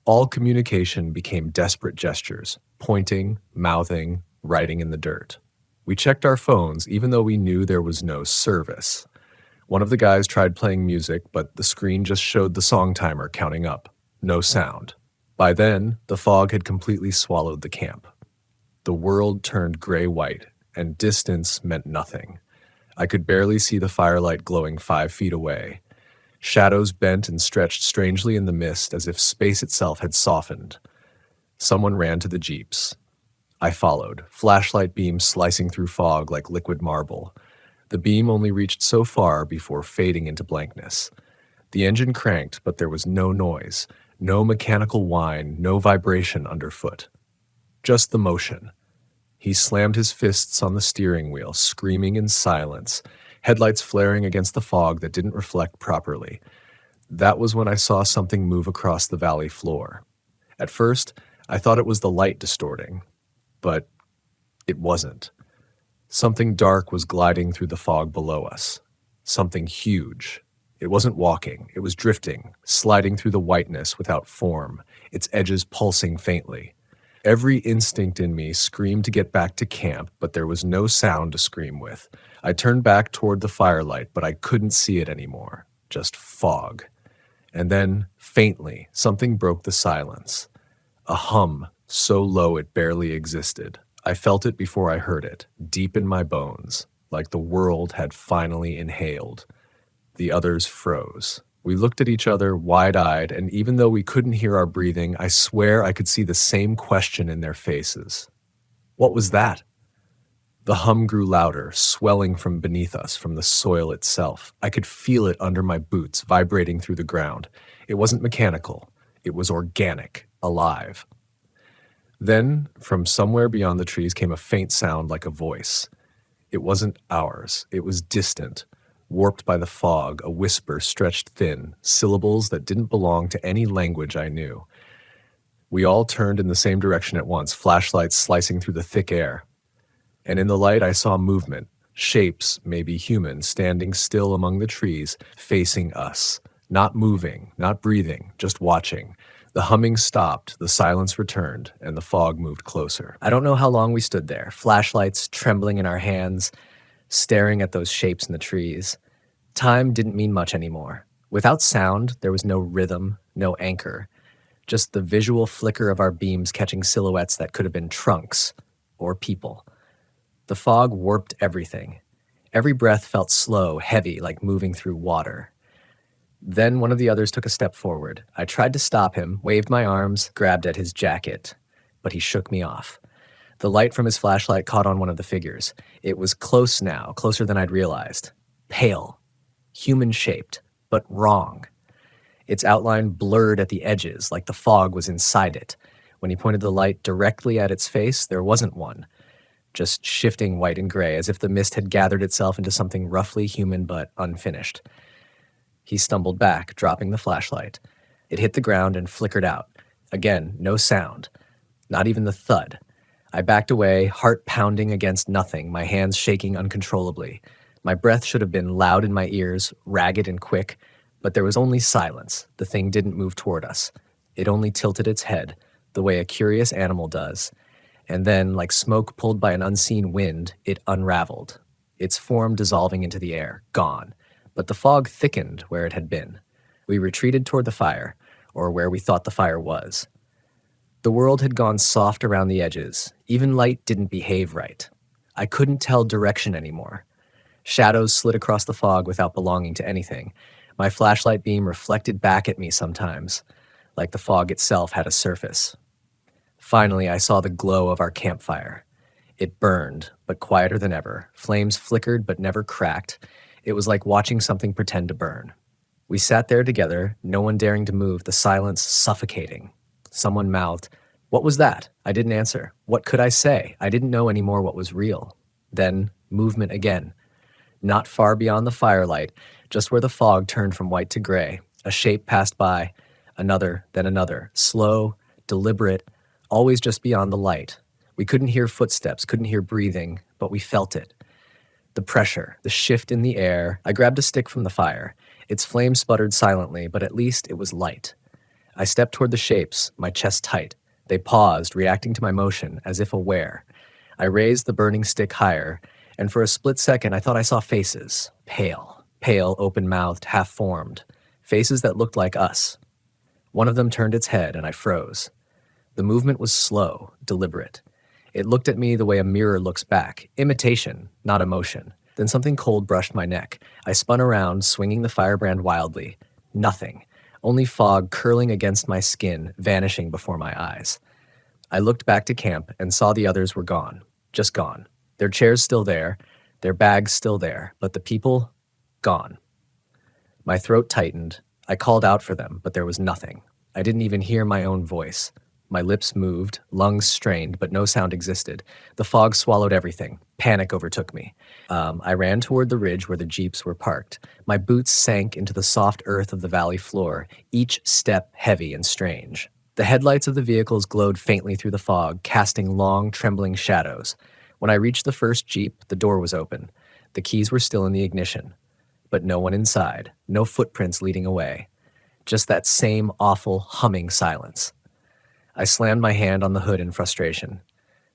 All communication became desperate gestures, pointing, mouthing, writing in the dirt. We checked our phones, even though we knew there was no service. One of the guys tried playing music, but the screen just showed the song timer counting up. No sound. By then, the fog had completely swallowed the camp. The world turned gray-white, and distance meant nothing. I could barely see the firelight glowing 5 feet away. Shadows bent and stretched strangely in the mist as if space itself had softened. Someone ran to the jeeps. I followed, flashlight beams slicing through fog like liquid marble. The beam only reached so far before fading into blankness. The engine cranked, but there was no noise, no mechanical whine, no vibration underfoot. Just the motion. He slammed his fists on the steering wheel, screaming in silence, headlights flaring against the fog that didn't reflect properly. That was when I saw something move across the valley floor. At first, I thought it was the light distorting, but it wasn't. Something dark was gliding through the fog below us. Something huge. It wasn't walking, it was drifting, sliding through the whiteness without form, its edges pulsing faintly. Every instinct in me screamed to get back to camp, but there was no sound to scream with. I turned back toward the firelight, but I couldn't see it anymore. Just fog. And then, faintly, something broke the silence. A hum, so low it barely existed. I felt it before I heard it, deep in my bones, like the world had finally inhaled. The others froze. We looked at each other, wide-eyed, and even though we couldn't hear our breathing, I swear I could see the same question in their faces. What was that? The hum grew louder, swelling from beneath us, from the soil itself. I could feel it under my boots, vibrating through the ground. It wasn't mechanical. It was organic, alive. Then, from somewhere beyond the trees came a faint sound like a voice. It wasn't ours. It was distant. Warped by the fog, a whisper stretched thin, syllables that didn't belong to any language I knew. We all turned in the same direction at once, flashlights slicing through the thick air. And in the light I saw movement, shapes, maybe human, standing still among the trees, facing us. Not moving, not breathing, just watching. The humming stopped, the silence returned, and the fog moved closer. I don't know how long we stood there, flashlights trembling in our hands, staring at those shapes in the trees. Time didn't mean much anymore. Without sound, there was no rhythm, no anchor. Just the visual flicker of our beams catching silhouettes that could have been trunks or people. The fog warped everything. Every breath felt slow, heavy, like moving through water. Then one of the others took a step forward. I tried to stop him, waved my arms, grabbed at his jacket, but he shook me off. The light from his flashlight caught on one of the figures. It was close now, closer than I'd realized. Pale, human-shaped, but wrong. Its outline blurred at the edges, like the fog was inside it. When he pointed the light directly at its face, there wasn't one. Just shifting white and gray, as if the mist had gathered itself into something roughly human but unfinished. He stumbled back, dropping the flashlight. It hit the ground and flickered out. Again, no sound. Not even the thud. I backed away, heart pounding against nothing, my hands shaking uncontrollably. My breath should have been loud in my ears, ragged and quick, but there was only silence. The thing didn't move toward us. It only tilted its head, the way a curious animal does. And then, like smoke pulled by an unseen wind, it unraveled, its form dissolving into the air, gone. But the fog thickened where it had been. We retreated toward the fire, or where we thought the fire was. The world had gone soft around the edges. Even light didn't behave right. I couldn't tell direction anymore. Shadows slid across the fog without belonging to anything. My flashlight beam reflected back at me sometimes, like the fog itself had a surface. Finally, I saw the glow of our campfire. It burned, but quieter than ever. Flames flickered, but never cracked. It was like watching something pretend to burn. We sat there together, no one daring to move, the silence suffocating. Someone mouthed, "What was that?" I didn't answer. What could I say? I didn't know anymore what was real. Then, movement again. Not far beyond the firelight, just where the fog turned from white to gray, a shape passed by, Another, then another, slow, deliberate, always just beyond the light. We couldn't hear footsteps, couldn't hear breathing, but we felt it. The pressure, the shift in the air. I grabbed a stick from the fire. Its flame sputtered silently, but at least it was light. I stepped toward the shapes, my chest tight. They paused, reacting to my motion, as if aware. I raised the burning stick higher, and for a split second I thought I saw faces, pale, open-mouthed, half-formed, faces that looked like us. One of them turned its head, and I froze. The movement was slow, deliberate. It looked at me the way a mirror looks back, imitation, not emotion. Then something cold brushed my neck. I spun around, swinging the firebrand wildly. Nothing. Only fog curling against my skin, vanishing before my eyes. I looked back to camp and saw the others were gone. Just gone. Their chairs still there, their bags still there, but the people, gone. My throat tightened. I called out for them, but there was nothing. I didn't even hear my own voice. My lips moved, lungs strained, but no sound existed. The fog swallowed everything. Panic overtook me. I ran toward the ridge where the jeeps were parked. My boots sank into the soft earth of the valley floor, each step heavy and strange. The headlights of the vehicles glowed faintly through the fog, casting long, trembling shadows. When I reached the first jeep, the door was open. The keys were still in the ignition. But no one inside, no footprints leading away. Just that same awful, humming silence. I slammed my hand on the hood in frustration.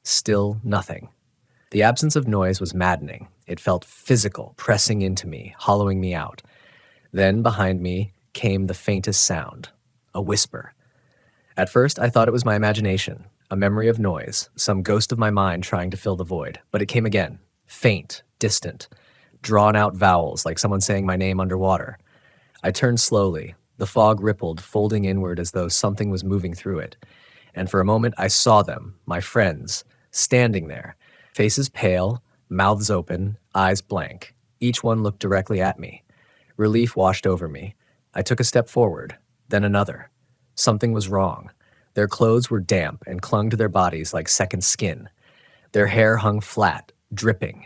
Still nothing. The absence of noise was maddening. It felt physical, pressing into me, hollowing me out. Then, behind me, came the faintest sound. A whisper. At first, I thought it was my imagination, a memory of noise, some ghost of my mind trying to fill the void. But it came again. Faint, distant. Drawn-out vowels, like someone saying my name underwater. I turned slowly. The fog rippled, folding inward as though something was moving through it. And for a moment I saw them, my friends, standing there, faces pale, mouths open, eyes blank. Each one looked directly at me. Relief washed over me. I took a step forward, then another. Something was wrong. Their clothes were damp and clung to their bodies like second skin. Their hair hung flat, dripping.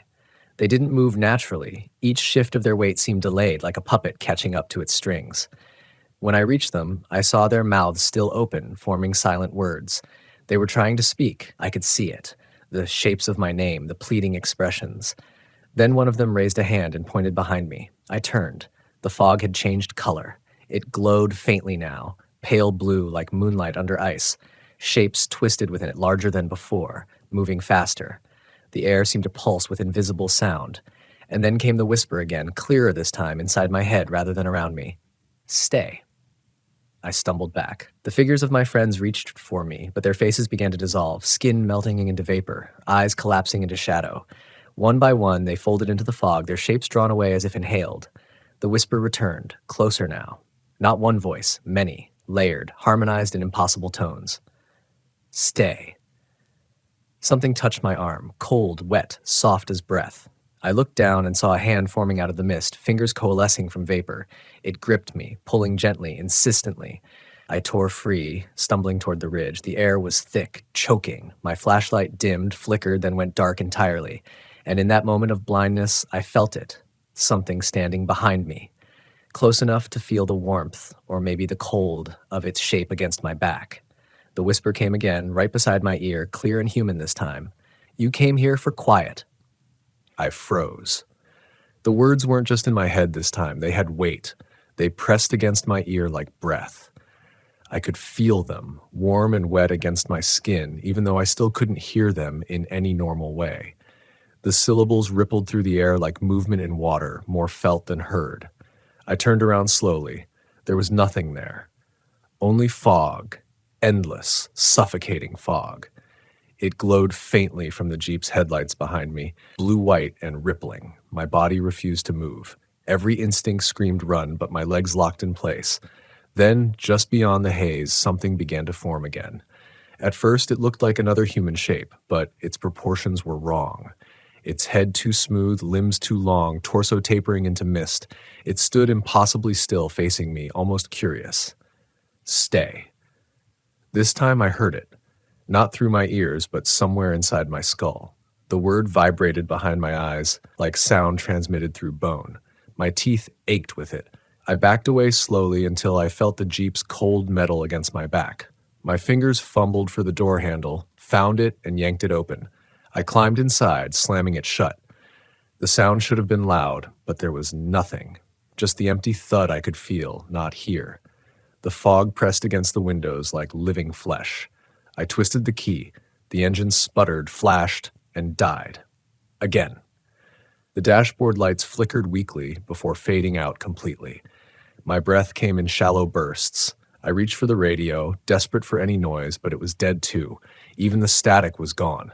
They didn't move naturally. Each shift of their weight seemed delayed, like a puppet catching up to its strings. When I reached them, I saw their mouths still open, forming silent words. They were trying to speak. I could see it. The shapes of my name, the pleading expressions. Then one of them raised a hand and pointed behind me. I turned. The fog had changed color. It glowed faintly now, pale blue like moonlight under ice. Shapes twisted within it, larger than before, moving faster. The air seemed to pulse with invisible sound. And then came the whisper again, clearer this time, inside my head rather than around me. Stay. I stumbled back. The figures of my friends reached for me, but their faces began to dissolve, skin melting into vapor, eyes collapsing into shadow. One by one, they folded into the fog, their shapes drawn away as if inhaled. The whisper returned, closer now. Not one voice, many, layered, harmonized in impossible tones. Stay. Something touched my arm, cold, wet, soft as breath. I looked down and saw a hand forming out of the mist, fingers coalescing from vapor. It gripped me, pulling gently, insistently. I tore free, stumbling toward the ridge. The air was thick, choking. My flashlight dimmed, flickered, then went dark entirely. And in that moment of blindness, I felt it. Something standing behind me. Close enough to feel the warmth, or maybe the cold, of its shape against my back. The whisper came again, right beside my ear, clear and human this time. You came here for quiet. I froze. The words weren't just in my head this time. They had weight. They pressed against my ear like breath. I could feel them, warm and wet against my skin, even though I still couldn't hear them in any normal way. The syllables rippled through the air like movement in water, more felt than heard. I turned around slowly. There was nothing there. Only fog, endless, suffocating fog. It glowed faintly from the Jeep's headlights behind me, blue-white and rippling. My body refused to move. Every instinct screamed run, but my legs locked in place. Then, just beyond the haze, something began to form again. At first, it looked like another human shape, but its proportions were wrong. Its head too smooth, limbs too long, torso tapering into mist. It stood impossibly still, facing me, almost curious. Stay. This time I heard it. Not through my ears, but somewhere inside my skull. The word vibrated behind my eyes, like sound transmitted through bone. My teeth ached with it. I backed away slowly until I felt the Jeep's cold metal against my back. My fingers fumbled for the door handle, found it, and yanked it open. I climbed inside, slamming it shut. The sound should have been loud, but there was nothing. Just the empty thud I could feel, not hear. The fog pressed against the windows like living flesh. I twisted the key. The engine sputtered, flashed, and died. Again. The dashboard lights flickered weakly before fading out completely. My breath came in shallow bursts. I reached for the radio, desperate for any noise, but it was dead too. Even the static was gone.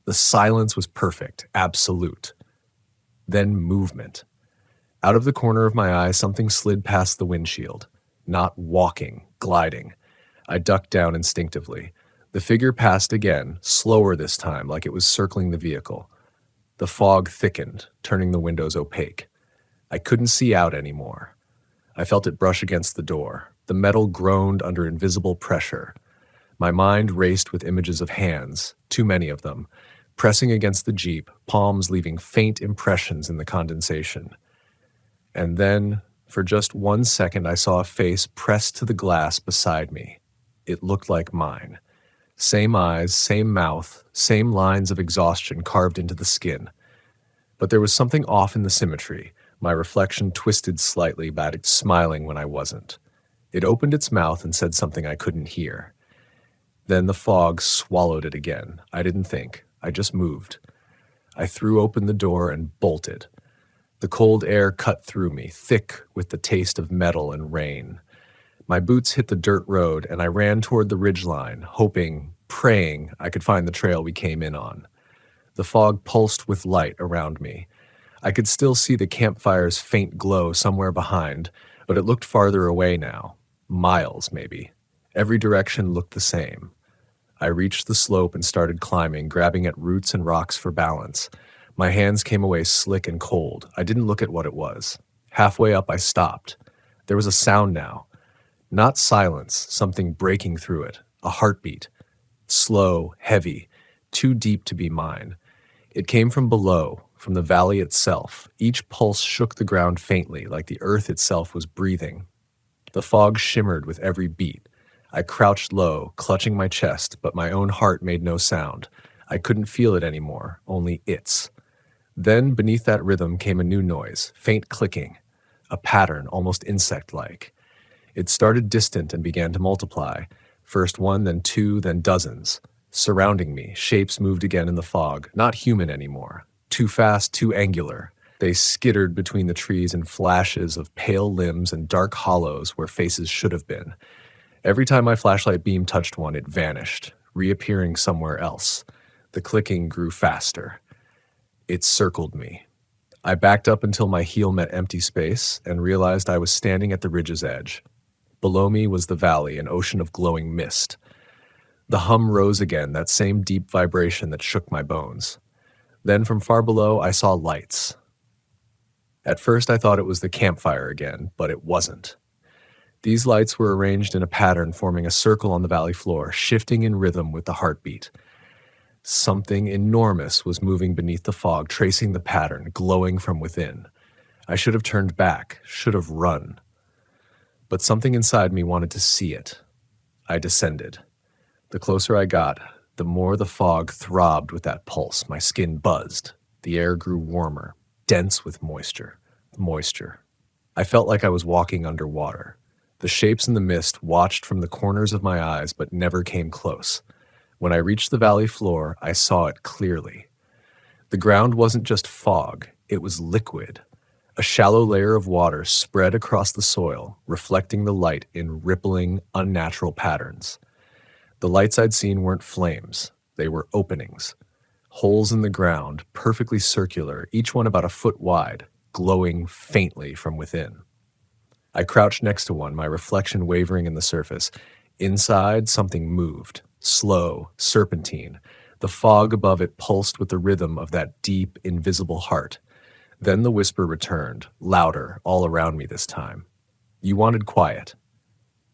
The silence was perfect, absolute. Then movement. Out of the corner of my eye, something slid past the windshield. Not walking, gliding. I ducked down instinctively. The figure passed again, slower this time, like it was circling the vehicle. The fog thickened, turning the windows opaque. I couldn't see out anymore. I felt it brush against the door. The metal groaned under invisible pressure. My mind raced with images of hands, too many of them, pressing against the Jeep, palms leaving faint impressions in the condensation. And then, for just 1 second, I saw a face pressed to the glass beside me. It looked like mine. Same eyes, same mouth, same lines of exhaustion carved into the skin. But there was something off in the symmetry. My reflection twisted slightly, but smiling when I wasn't. It opened its mouth and said something I couldn't hear. Then the fog swallowed it again. I didn't think. I just moved. I threw open the door and bolted. The cold air cut through me, thick with the taste of metal and rain. My boots hit the dirt road, and I ran toward the ridgeline, hoping, praying I could find the trail we came in on. The fog pulsed with light around me. I could still see the campfire's faint glow somewhere behind, but it looked farther away now. Miles, maybe. Every direction looked the same. I reached the slope and started climbing, grabbing at roots and rocks for balance. My hands came away slick and cold. I didn't look at what it was. Halfway up, I stopped. There was a sound now. Not silence, something breaking through it. A heartbeat. Slow, heavy, too deep to be mine. It came from below, from the valley itself. Each pulse shook the ground faintly, like the earth itself was breathing. The fog shimmered with every beat. I crouched low, clutching my chest, but my own heart made no sound. I couldn't feel it anymore, only its. Then, beneath that rhythm came a new noise, faint clicking, a pattern almost insect-like. It started distant and began to multiply, first one, then two, then dozens. Surrounding me, shapes moved again in the fog, not human anymore, too fast, too angular. They skittered between the trees in flashes of pale limbs and dark hollows where faces should have been. Every time my flashlight beam touched one, it vanished, reappearing somewhere else. The clicking grew faster. It circled me. I backed up until my heel met empty space and realized I was standing at the ridge's edge. Below me was the valley, an ocean of glowing mist. The hum rose again, that same deep vibration that shook my bones. Then from far below, I saw lights. At first, I thought it was the campfire again, but it wasn't. These lights were arranged in a pattern forming a circle on the valley floor, shifting in rhythm with the heartbeat. Something enormous was moving beneath the fog, tracing the pattern, glowing from within. I should have turned back, should have run. But something inside me wanted to see it. I descended. The closer I got, the more the fog throbbed with that pulse. My skin buzzed. The air grew warmer, dense with moisture. Moisture. I felt like I was walking underwater. The shapes in the mist watched from the corners of my eyes but never came close. When I reached the valley floor, I saw it clearly. The ground wasn't just fog, it was liquid. A shallow layer of water spread across the soil, reflecting the light in rippling, unnatural patterns. The lights I'd seen weren't flames, they were openings. Holes in the ground, perfectly circular, each one about a foot wide, glowing faintly from within. I crouched next to one, my reflection wavering in the surface. Inside, something moved, slow, serpentine. The fog above it pulsed with the rhythm of that deep, invisible heart. Then the whisper returned, louder, all around me this time. You wanted quiet.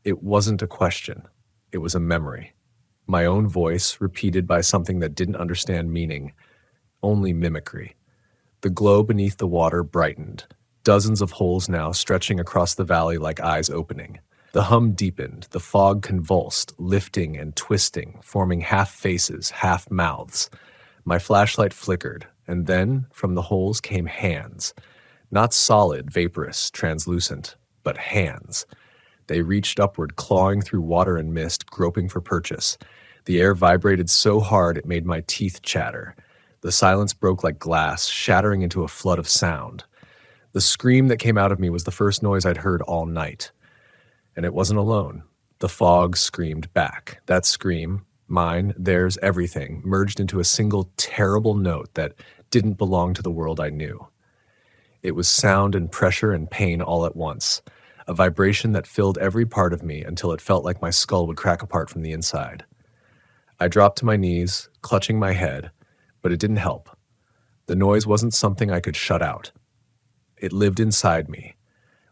It wasn't a question. It was a memory. My own voice, repeated by something that didn't understand meaning. Only mimicry. The glow beneath the water brightened. dozens of holes now stretching across the valley like eyes opening. The hum deepened, the fog convulsed, lifting and twisting, forming half faces, half mouths. My flashlight flickered, and then, from the holes came hands. Not solid, vaporous, translucent, but hands. They reached upward, clawing through water and mist, groping for purchase. The air vibrated so hard it made my teeth chatter. The silence broke like glass, shattering into a flood of sound. The scream that came out of me was the first noise I'd heard all night. And it wasn't alone. The fog screamed back. That scream, mine, theirs, everything, merged into a single terrible note that didn't belong to the world I knew. It was sound and pressure and pain all at once, a vibration that filled every part of me until it felt like my skull would crack apart from the inside. I dropped to my knees, clutching my head, but it didn't help. The noise wasn't something I could shut out. It lived inside me.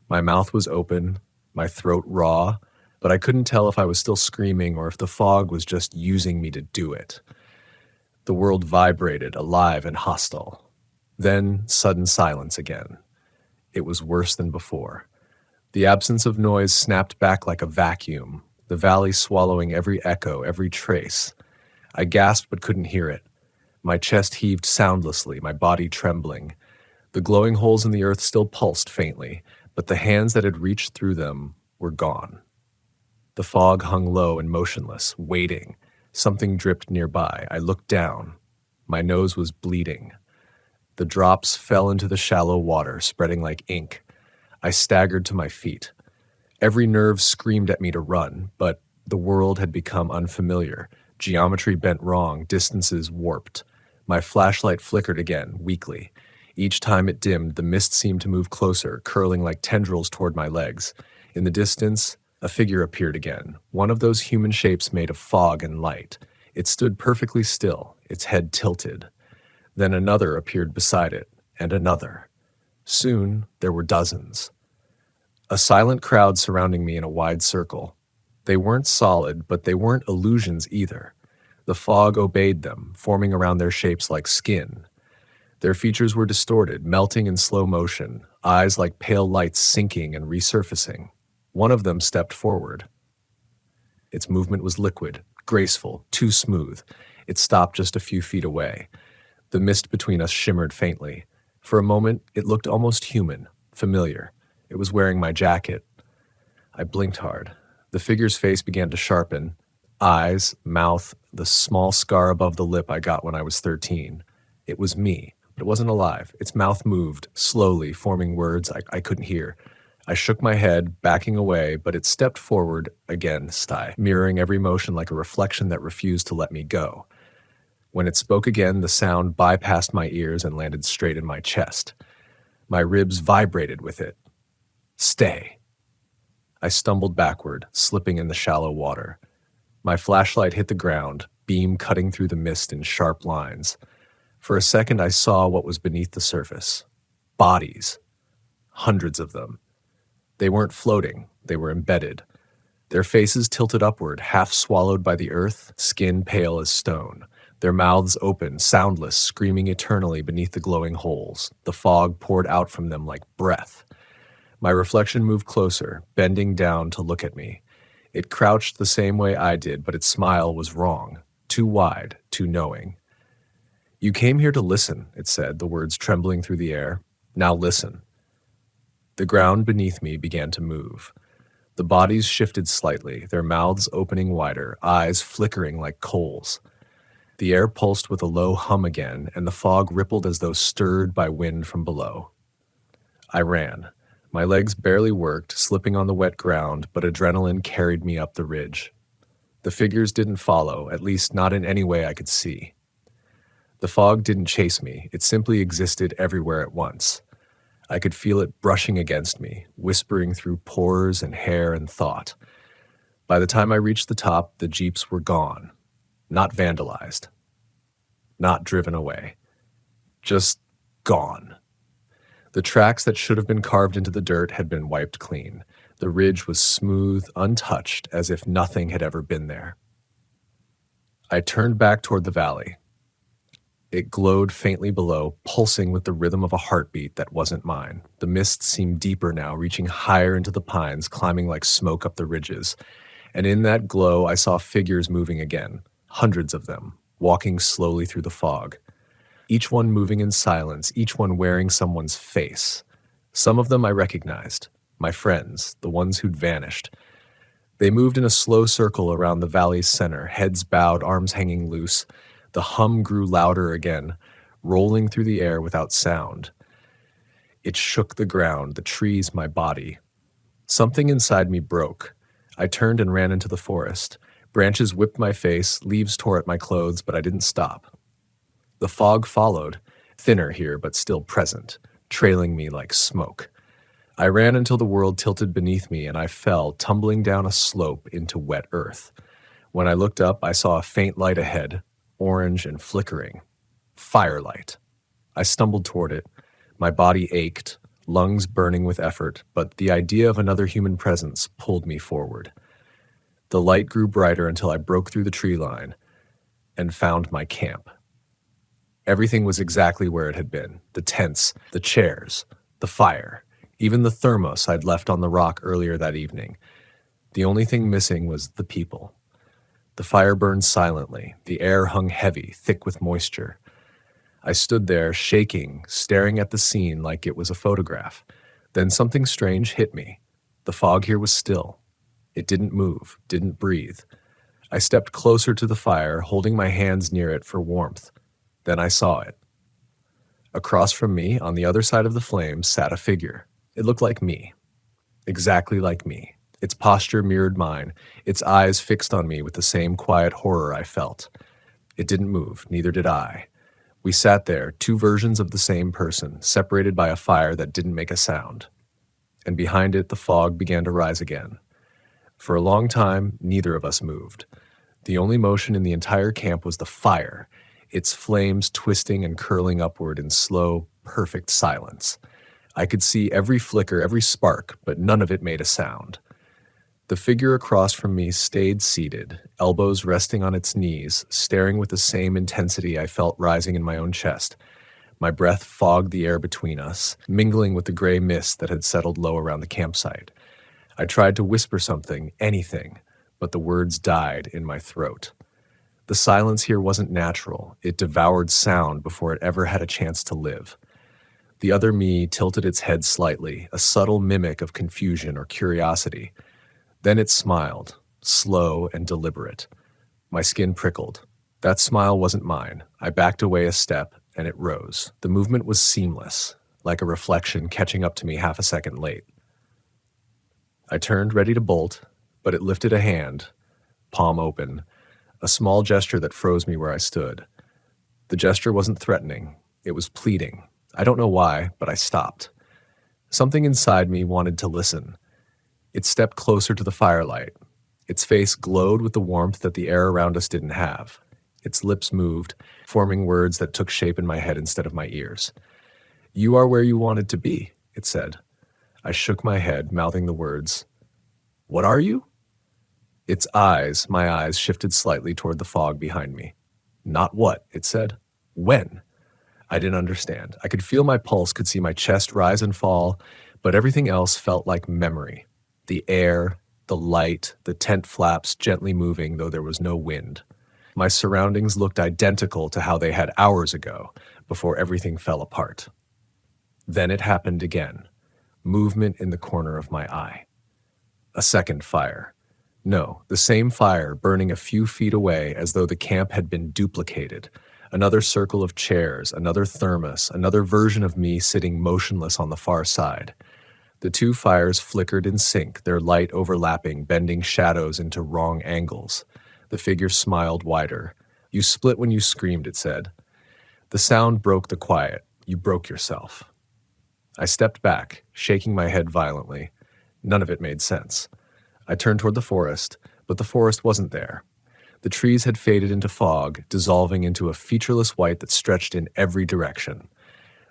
My mouth was open, my throat raw, but I couldn't tell if I was still screaming or if the fog was just using me to do it. The world vibrated, alive and hostile. Then, sudden silence again. It was worse than before. The absence of noise snapped back like a vacuum, the valley swallowing every echo, every trace. I gasped but couldn't hear it. My chest heaved soundlessly, my body trembling. The glowing holes in the earth still pulsed faintly, but the hands that had reached through them were gone. The fog hung low and motionless, waiting. Something dripped nearby. I looked down. My nose was bleeding. The drops fell into the shallow water, spreading like ink. I staggered to my feet. Every nerve screamed at me to run, but the world had become unfamiliar. Geometry bent wrong, distances warped. My flashlight flickered again, weakly. Each time it dimmed, the mist seemed to move closer, curling like tendrils toward my legs. In the distance, a figure appeared again, one of those human shapes made of fog and light. It stood perfectly still, its head tilted. Then another appeared beside it, and another. Soon, there were dozens. A silent crowd surrounding me in a wide circle. They weren't solid, but they weren't illusions either. The fog obeyed them, forming around their shapes like skin. Their features were distorted, melting in slow motion, eyes like pale lights sinking and resurfacing. One of them stepped forward. Its movement was liquid, graceful, too smooth. It stopped just a few feet away. The mist between us shimmered faintly. For a moment, it looked almost human, familiar. It was wearing my jacket. I blinked hard. The figure's face began to sharpen. Eyes, mouth, the small scar above the lip I got when I was 13. It was me. It wasn't alive. Its mouth moved, slowly, forming words I couldn't hear. I shook my head, backing away, but it stepped forward again, mirroring every motion like a reflection that refused to let me go. When it spoke again, the sound bypassed my ears and landed straight in my chest. My ribs vibrated with it. Stay. I stumbled backward, slipping in the shallow water. My flashlight hit the ground, beam cutting through the mist in sharp lines. For a second, I saw what was beneath the surface. Bodies. Hundreds of them. They weren't floating. They were embedded. Their faces tilted upward, half swallowed by the earth, skin pale as stone. Their mouths open, soundless, screaming eternally beneath the glowing holes. The fog poured out from them like breath. My reflection moved closer, bending down to look at me. It crouched the same way I did, but its smile was wrong. Too wide, too knowing. You came here to listen, it said, the words trembling through the air. Now listen. The ground beneath me began to move. The bodies shifted slightly, their mouths opening wider, eyes flickering like coals. The air pulsed with a low hum again, and the fog rippled as though stirred by wind from below. I ran. My legs barely worked, slipping on the wet ground, but adrenaline carried me up the ridge. The figures didn't follow, at least not in any way I could see. The fog didn't chase me, it simply existed everywhere at once. I could feel it brushing against me, whispering through pores and hair and thought. By the time I reached the top, the jeeps were gone. Not vandalized. Not driven away. Just gone. The tracks that should have been carved into the dirt had been wiped clean. The ridge was smooth, untouched, as if nothing had ever been there. I turned back toward the valley. It glowed faintly below, pulsing with the rhythm of a heartbeat that wasn't mine. The mist seemed deeper now, reaching higher into the pines, climbing like smoke up the ridges. And in that glow, I saw figures moving again, hundreds of them, walking slowly through the fog. Each one moving in silence, each one wearing someone's face. Some of them I recognized, my friends, the ones who'd vanished. They moved in a slow circle around the valley's center, heads bowed, arms hanging loose. The hum grew louder again, rolling through the air without sound. It shook the ground, the trees, my body. Something inside me broke. I turned and ran into the forest. Branches whipped my face, leaves tore at my clothes, but I didn't stop. The fog followed, thinner here but still present, trailing me like smoke. I ran until the world tilted beneath me and I fell, tumbling down a slope into wet earth. When I looked up, I saw a faint light ahead, orange and flickering. Firelight. I stumbled toward it. My body ached, lungs burning with effort, but the idea of another human presence pulled me forward. The light grew brighter until I broke through the tree line and found my camp. Everything was exactly where it had been. The tents, the chairs, the fire, even the thermos I'd left on the rock earlier that evening. The only thing missing was the people. The fire burned silently. The air hung heavy, thick with moisture. I stood there, shaking, staring at the scene like it was a photograph. Then something strange hit me. The fog here was still. It didn't move, didn't breathe. I stepped closer to the fire, holding my hands near it for warmth. Then I saw it. Across from me, on the other side of the flames, sat a figure. It looked like me. Exactly like me. Its posture mirrored mine, its eyes fixed on me with the same quiet horror I felt. It didn't move, neither did I. We sat there, two versions of the same person, separated by a fire that didn't make a sound. And behind it, the fog began to rise again. For a long time, neither of us moved. The only motion in the entire camp was the fire, its flames twisting and curling upward in slow, perfect silence. I could see every flicker, every spark, but none of it made a sound. The figure across from me stayed seated, elbows resting on its knees, staring with the same intensity I felt rising in my own chest. My breath fogged the air between us, mingling with the gray mist that had settled low around the campsite. I tried to whisper something, anything, but the words died in my throat. The silence here wasn't natural. It devoured sound before it ever had a chance to live. The other me tilted its head slightly, a subtle mimic of confusion or curiosity. Then it smiled, slow and deliberate. My skin prickled. That smile wasn't mine. I backed away a step, and it rose. The movement was seamless, like a reflection catching up to me half a second late. I turned, ready to bolt, but it lifted a hand, palm open, a small gesture that froze me where I stood. The gesture wasn't threatening. It was pleading. I don't know why, but I stopped. Something inside me wanted to listen. It stepped closer to the firelight. Its face glowed with the warmth that the air around us didn't have. Its lips moved, forming words that took shape in my head instead of my ears. "You are where you wanted to be," it said. I shook my head, mouthing the words. "What are you?" Its eyes, my eyes, shifted slightly toward the fog behind me. "Not what," it said. "When?" I didn't understand. I could feel my pulse, could see my chest rise and fall, but everything else felt like memory. The air, the light, the tent flaps gently moving, though there was no wind. My surroundings looked identical to how they had hours ago, before everything fell apart. Then it happened again. Movement in the corner of my eye. A second fire. No, the same fire burning a few feet away as though the camp had been duplicated. Another circle of chairs, another thermos, another version of me sitting motionless on the far side. The two fires flickered in sync, their light overlapping, bending shadows into wrong angles. The figure smiled wider. "You split when you screamed," it said. The sound broke the quiet. "You broke yourself." I stepped back, shaking my head violently. None of it made sense. I turned toward the forest, but the forest wasn't there. The trees had faded into fog, dissolving into a featureless white that stretched in every direction.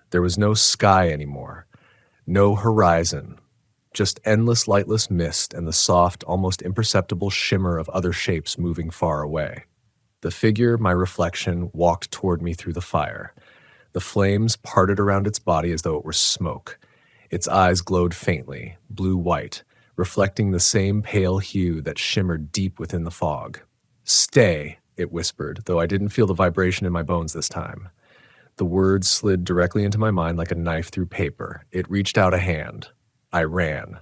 There was no sky anymore. No horizon, just endless lightless mist and the soft, almost imperceptible shimmer of other shapes moving far away. The figure, my reflection, walked toward me through the fire. The flames parted around its body as though it were smoke. Its eyes glowed faintly, blue-white, reflecting the same pale hue that shimmered deep within the fog. "Stay," it whispered, though I didn't feel the vibration in my bones this time. The words slid directly into my mind like a knife through paper. It reached out a hand. I ran.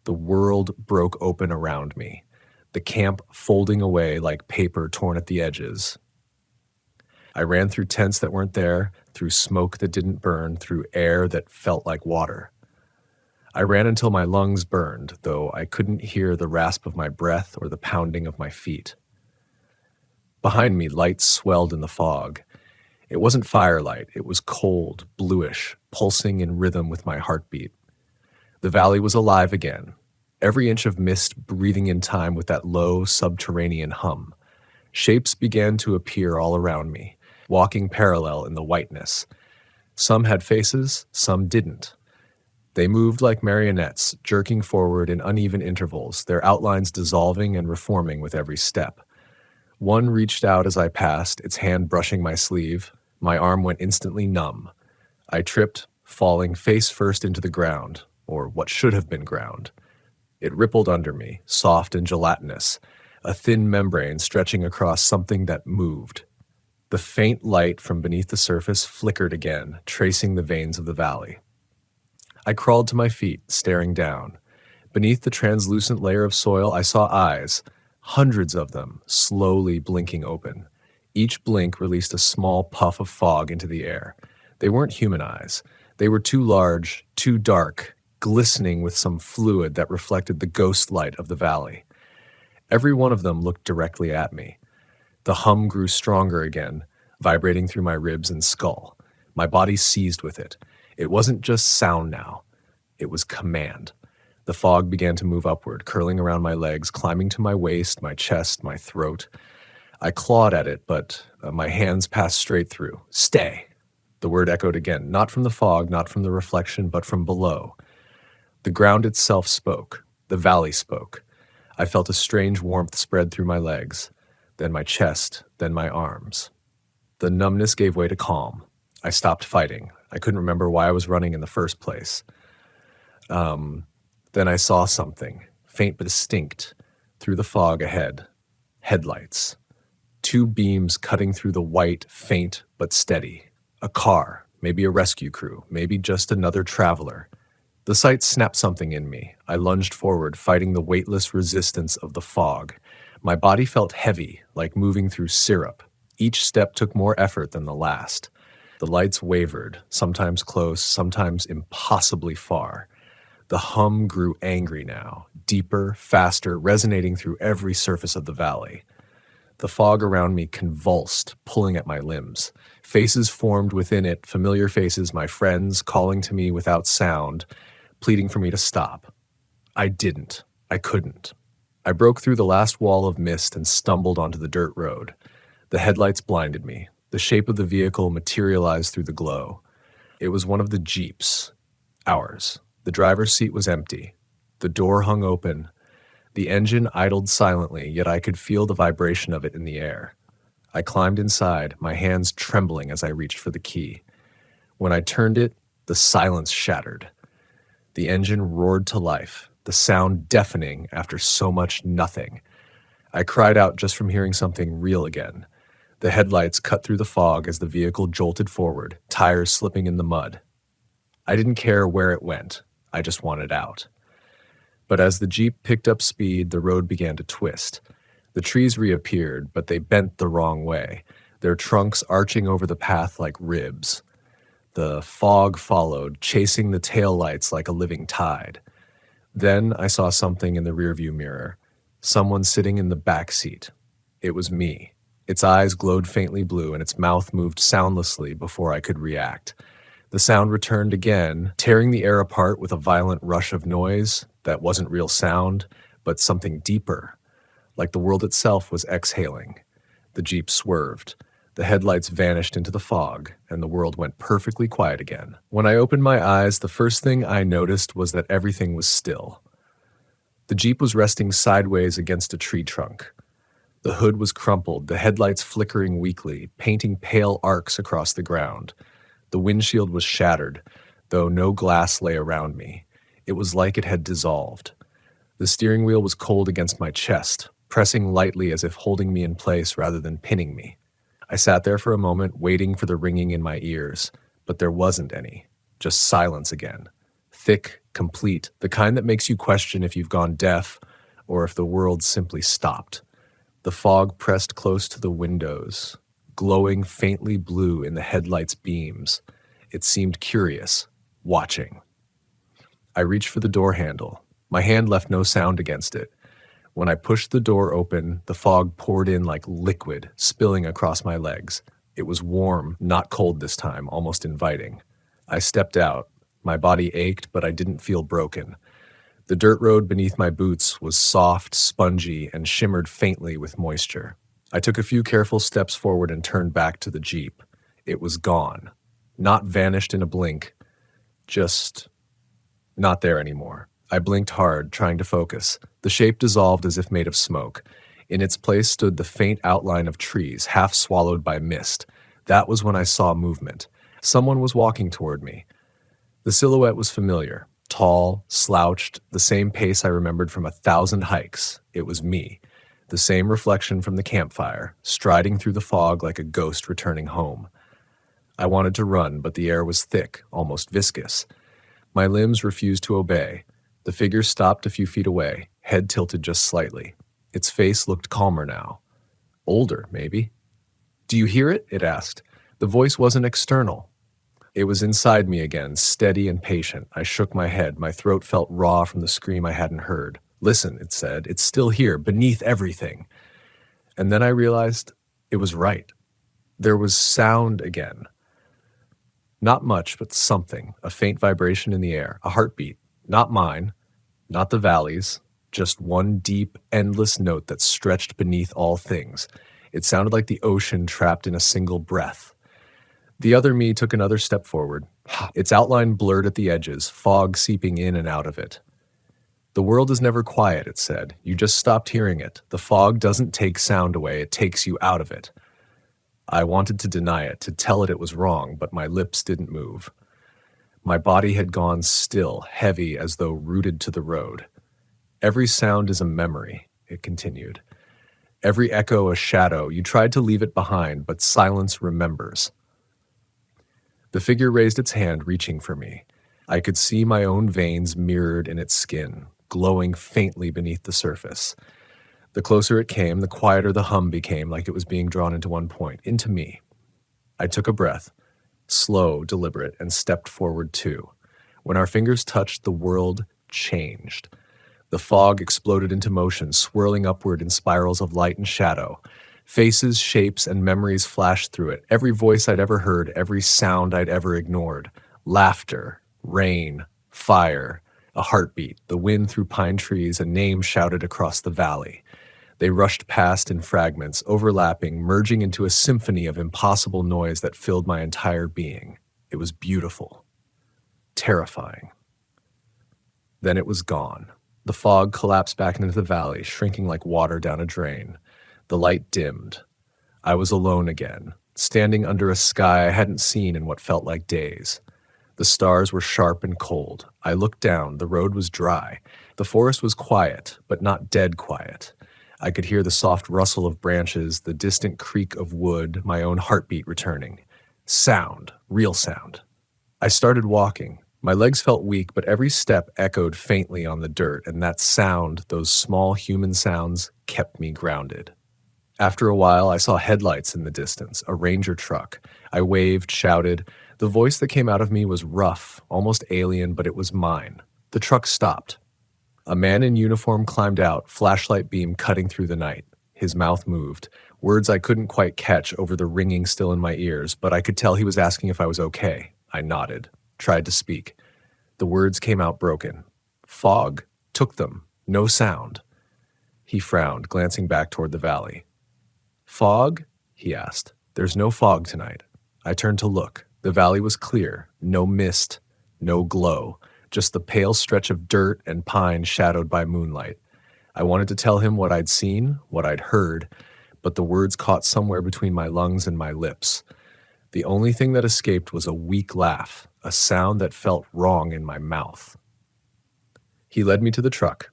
The world broke open around me, the camp folding away like paper torn at the edges. I ran through tents that weren't there, through smoke that didn't burn, through air that felt like water. I ran until my lungs burned, though I couldn't hear the rasp of my breath or the pounding of my feet. Behind me, lights swelled in the fog. It wasn't firelight, it was cold, bluish, pulsing in rhythm with my heartbeat. The valley was alive again, every inch of mist breathing in time with that low, subterranean hum. Shapes began to appear all around me, walking parallel in the whiteness. Some had faces, some didn't. They moved like marionettes, jerking forward in uneven intervals, their outlines dissolving and reforming with every step. One reached out as I passed, its hand brushing my sleeve. My arm went instantly numb. I tripped, falling face first into the ground, or what should have been ground. It rippled under me, soft and gelatinous, a thin membrane stretching across something that moved. The faint light from beneath the surface flickered again, tracing the veins of the valley. I crawled to my feet, staring down. Beneath the translucent layer of soil, I saw eyes, hundreds of them, slowly blinking open. Each blink released a small puff of fog into the air. They weren't human eyes. They were too large, too dark, glistening with some fluid that reflected the ghost light of the valley. Every one of them looked directly at me. The hum grew stronger again, vibrating through my ribs and skull. My body seized with it. It wasn't just sound now. It was command. The fog began to move upward, curling around my legs, climbing to my waist, my chest, my throat. I clawed at it, but my hands passed straight through. "Stay!" The word echoed again, not from the fog, not from the reflection, but from below. The ground itself spoke. The valley spoke. I felt a strange warmth spread through my legs, then my chest, then my arms. The numbness gave way to calm. I stopped fighting. I couldn't remember why I was running in the first place. Then I saw something, faint but distinct, through the fog ahead. Headlights. Two beams cutting through the white, faint but steady. A car, maybe a rescue crew, maybe just another traveler. The sight snapped something in me. I lunged forward, fighting the weightless resistance of the fog. My body felt heavy, like moving through syrup. Each step took more effort than the last. The lights wavered, sometimes close, sometimes impossibly far. The hum grew angry now, deeper, faster, resonating through every surface of the valley. The fog around me convulsed, pulling at my limbs. Faces formed within it, familiar faces, my friends, calling to me without sound, pleading for me to stop. I didn't. I couldn't. I broke through the last wall of mist and stumbled onto the dirt road. The headlights blinded me. The shape of the vehicle materialized through the glow. It was one of the Jeeps. Ours. The driver's seat was empty. The door hung open. The engine idled silently, yet I could feel the vibration of it in the air. I climbed inside, my hands trembling as I reached for the key. When I turned it, the silence shattered. The engine roared to life, the sound deafening after so much nothing. I cried out just from hearing something real again. The headlights cut through the fog as the vehicle jolted forward, tires slipping in the mud. I didn't care where it went. I just wanted out. But as the Jeep picked up speed, the road began to twist. The trees reappeared, but they bent the wrong way, their trunks arching over the path like ribs. The fog followed, chasing the taillights like a living tide. Then I saw something in the rearview mirror. Someone sitting in the back seat. It was me. Its eyes glowed faintly blue, and its mouth moved soundlessly before I could react. The sound returned again, tearing the air apart with a violent rush of noise that wasn't real sound, but something deeper, like the world itself was exhaling. The Jeep swerved. The headlights vanished into the fog, and the world went perfectly quiet again. When I opened my eyes, the first thing I noticed was that everything was still. The Jeep was resting sideways against a tree trunk. The hood was crumpled, the headlights flickering weakly, painting pale arcs across the ground. The windshield was shattered, though no glass lay around me. It was like it had dissolved. The steering wheel was cold against my chest, pressing lightly as if holding me in place rather than pinning me. I sat there for a moment, waiting for the ringing in my ears, but there wasn't any. Just silence again. Thick, complete, the kind that makes you question if you've gone deaf or if the world simply stopped. The fog pressed close to the windows, glowing faintly blue in the headlights' beams. It seemed curious, watching. I reached for the door handle. My hand left no sound against it. When I pushed the door open, the fog poured in like liquid, spilling across my legs. It was warm, not cold this time, almost inviting. I stepped out. My body ached, but I didn't feel broken. The dirt road beneath my boots was soft, spongy, and shimmered faintly with moisture. I took a few careful steps forward and turned back to the Jeep. It was gone. Not vanished in a blink. Just not there anymore. I blinked hard, trying to focus. The shape dissolved as if made of smoke. In its place stood the faint outline of trees, half swallowed by mist. That was when I saw movement. Someone was walking toward me. The silhouette was familiar. Tall, slouched, the same pace I remembered from 1,000 hikes. It was me. The same reflection from the campfire, striding through the fog like a ghost returning home. I wanted to run, but the air was thick, almost viscous. My limbs refused to obey. The figure stopped a few feet away, head tilted just slightly. Its face looked calmer now. Older, maybe. "Do you hear it?" it asked. The voice wasn't external. It was inside me again, steady and patient. I shook my head. My throat felt raw from the scream I hadn't heard. "Listen," it said. "It's still here, beneath everything." And then I realized it was right. There was sound again. Not much, but something. A faint vibration in the air. A heartbeat. Not mine. Not the valley's. Just one deep, endless note that stretched beneath all things. It sounded like the ocean trapped in a single breath. The other me took another step forward. Its outline blurred at the edges, fog seeping in and out of it. "The world is never quiet," it said. "You just stopped hearing it. The fog doesn't take sound away, it takes you out of it." I wanted to deny it, to tell it was wrong, but my lips didn't move. My body had gone still, heavy as though rooted to the road. "Every sound is a memory," it continued. "Every echo a shadow. You tried to leave it behind, but silence remembers." The figure raised its hand, reaching for me. I could see my own veins mirrored in its skin, glowing faintly beneath the surface. The closer it came, the quieter the hum became, like it was being drawn into one point, into me. I took a breath, slow, deliberate, and stepped forward too. When our fingers touched, the world changed. The fog exploded into motion, swirling upward in spirals of light and shadow. Faces, shapes, and memories flashed through it. Every voice I'd ever heard, every sound I'd ever ignored. Laughter, rain, fire, a heartbeat, the wind through pine trees, a name shouted across the valley. They rushed past in fragments, overlapping, merging into a symphony of impossible noise that filled my entire being. It was beautiful. Terrifying. Then it was gone. The fog collapsed back into the valley, shrinking like water down a drain. The light dimmed. I was alone again, standing under a sky I hadn't seen in what felt like days. The stars were sharp and cold. I looked down. The road was dry. The forest was quiet, but not dead quiet. I could hear the soft rustle of branches, the distant creak of wood, my own heartbeat returning. Sound, real sound. I started walking. My legs felt weak, but every step echoed faintly on the dirt, and that sound, those small human sounds, kept me grounded. After a while, I saw headlights in the distance, a ranger truck. I waved, shouted. The voice that came out of me was rough, almost alien, but it was mine. The truck stopped. A man in uniform climbed out, flashlight beam cutting through the night. His mouth moved. Words I couldn't quite catch over the ringing still in my ears, but I could tell he was asking if I was okay. I nodded, tried to speak. The words came out broken. Fog took them. No sound. He frowned, glancing back toward the valley. "Fog?" he asked. "There's no fog tonight." I turned to look. The valley was clear. No mist. No glow. Just the pale stretch of dirt and pine shadowed by moonlight. I wanted to tell him what I'd seen, what I'd heard, but the words caught somewhere between my lungs and my lips. The only thing that escaped was a weak laugh, a sound that felt wrong in my mouth. He led me to the truck.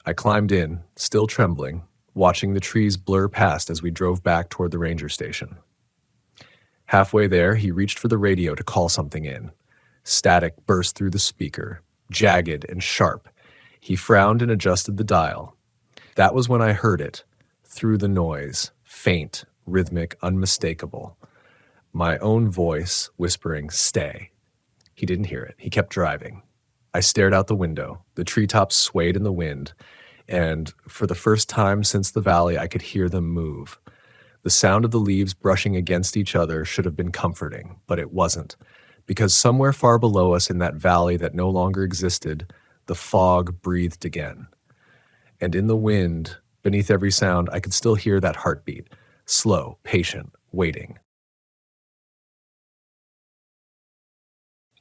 I climbed in, still trembling, watching the trees blur past as we drove back toward the ranger station. Halfway there, he reached for the radio to call something in. Static burst through the speaker, jagged and sharp. He frowned and adjusted the dial. That was when I heard it, through the noise, faint, rhythmic, unmistakable. My own voice whispering, "Stay." He didn't hear it. He kept driving. I stared out the window. The treetops swayed in the wind, and for the first time since the valley, I could hear them move. The sound of the leaves brushing against each other should have been comforting, but it wasn't, because somewhere far below us in that valley that no longer existed, the fog breathed again. And in the wind, beneath every sound, I could still hear that heartbeat, slow, patient, waiting.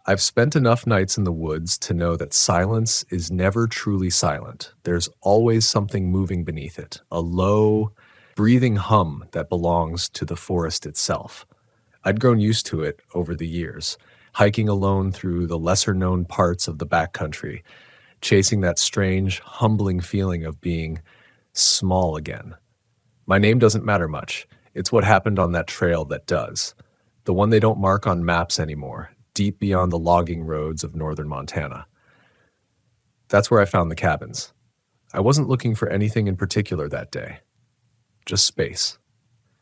I've spent enough nights in the woods to know that silence is never truly silent. There's always something moving beneath it, a low, breathing hum that belongs to the forest itself. I'd grown used to it over the years, hiking alone through the lesser-known parts of the backcountry, chasing that strange, humbling feeling of being small again. My name doesn't matter much. It's what happened on that trail that does. The one they don't mark on maps anymore, deep beyond the logging roads of northern Montana. That's where I found the cabins. I wasn't looking for anything in particular that day. Just space.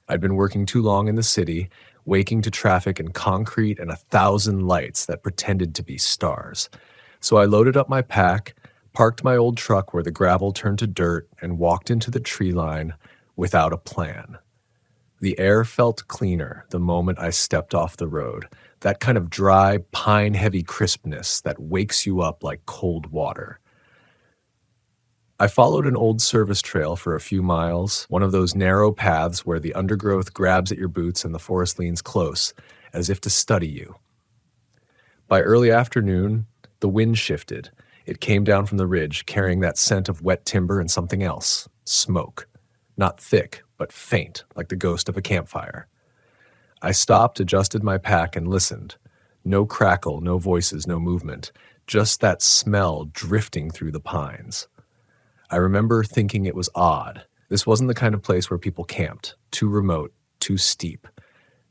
I'd been working too long in the city, waking to traffic and concrete and 1,000 lights that pretended to be stars. So I loaded up my pack, parked my old truck where the gravel turned to dirt, and walked into the tree line without a plan. The air felt cleaner the moment I stepped off the road, that kind of dry, pine-heavy crispness that wakes you up like cold water. I followed an old service trail for a few miles, one of those narrow paths where the undergrowth grabs at your boots and the forest leans close, as if to study you. By early afternoon, the wind shifted. It came down from the ridge, carrying that scent of wet timber and something else, smoke. Not thick, but faint, like the ghost of a campfire. I stopped, adjusted my pack, and listened. No crackle, no voices, no movement, just that smell drifting through the pines. I remember thinking it was odd. This wasn't the kind of place where people camped. Too remote, too steep,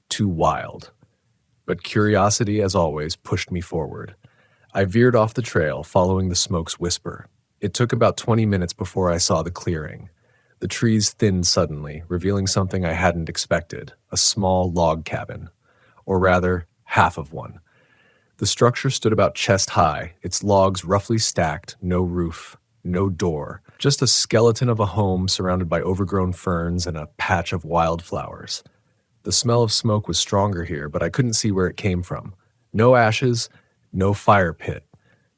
too wild. But curiosity, as always, pushed me forward. I veered off the trail, following the smoke's whisper. It took about 20 minutes before I saw the clearing. The trees thinned suddenly, revealing something I hadn't expected, a small log cabin. Or rather, half of one. The structure stood about chest high, its logs roughly stacked, no roof, no door, just a skeleton of a home surrounded by overgrown ferns and a patch of wildflowers. The smell of smoke was stronger here, but I couldn't see where it came from. No ashes, no fire pit,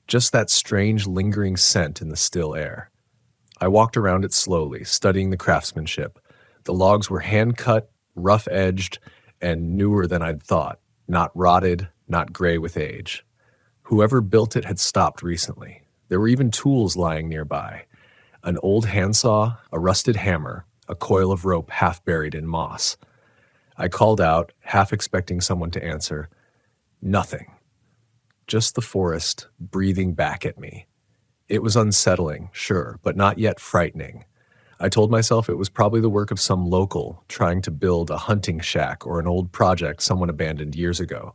just that strange lingering scent in the still air. I walked around it slowly, studying the craftsmanship. The logs were hand-cut, rough-edged, and newer than I'd thought, not rotted, not gray with age. Whoever built it had stopped recently. There were even tools lying nearby. An old handsaw, a rusted hammer, a coil of rope half buried in moss. I called out, half expecting someone to answer. Nothing. Just the forest breathing back at me. It was unsettling, sure, but not yet frightening. I told myself it was probably the work of some local trying to build a hunting shack or an old project someone abandoned years ago.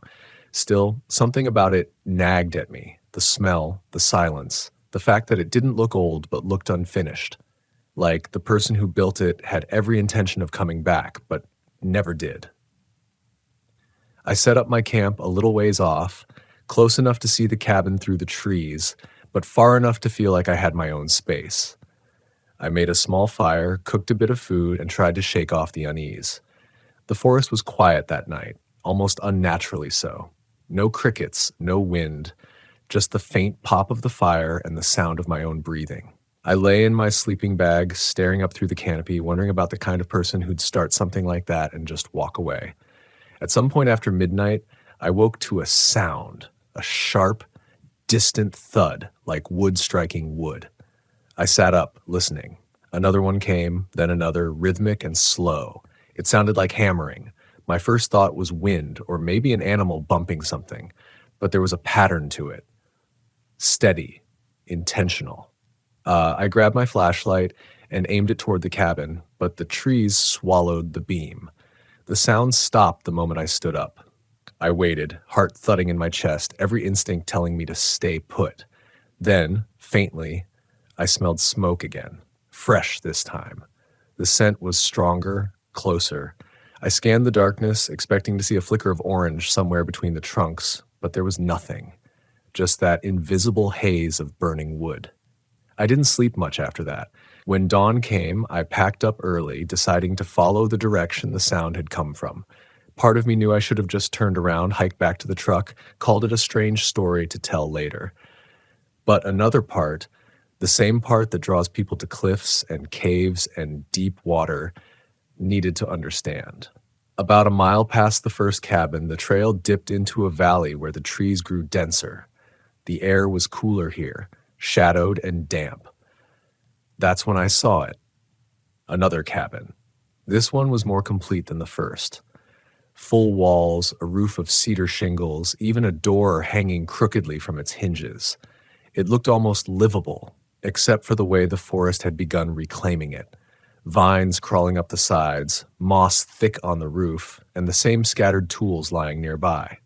Still, something about it nagged at me. The smell, the silence, the fact that it didn't look old but looked unfinished. Like the person who built it had every intention of coming back, but never did. I set up my camp a little ways off, close enough to see the cabin through the trees, but far enough to feel like I had my own space. I made a small fire, cooked a bit of food, and tried to shake off the unease. The forest was quiet that night, almost unnaturally so. No crickets, no wind, just the faint pop of the fire and the sound of my own breathing. I lay in my sleeping bag, staring up through the canopy, wondering about the kind of person who'd start something like that and just walk away. At some point after midnight, I woke to a sound, a sharp, distant thud like wood striking wood. I sat up, listening. Another one came, then another, rhythmic and slow. It sounded like hammering. My first thought was wind or maybe an animal bumping something, but there was a pattern to it. Steady, intentional. I grabbed my flashlight and aimed it toward the cabin, but the trees swallowed the beam. The sound stopped the moment I stood up. I waited, heart thudding in my chest, every instinct telling me to stay put. Then, faintly, I smelled smoke again, fresh this time. The scent was stronger, closer. I scanned the darkness, expecting to see a flicker of orange somewhere between the trunks, but there was nothing. Just that invisible haze of burning wood. I didn't sleep much after that. When dawn came, I packed up early, deciding to follow the direction the sound had come from. Part of me knew I should have just turned around, hiked back to the truck, called it a strange story to tell later. But another part, the same part that draws people to cliffs and caves and deep water, needed to understand. About a mile past the first cabin, the trail dipped into a valley where the trees grew denser. The air was cooler here, shadowed and damp. That's when I saw it. Another cabin. This one was more complete than the first. Full walls, a roof of cedar shingles, even a door hanging crookedly from its hinges. It looked almost livable, except for the way the forest had begun reclaiming it. Vines crawling up the sides, moss thick on the roof, and the same scattered tools lying nearby.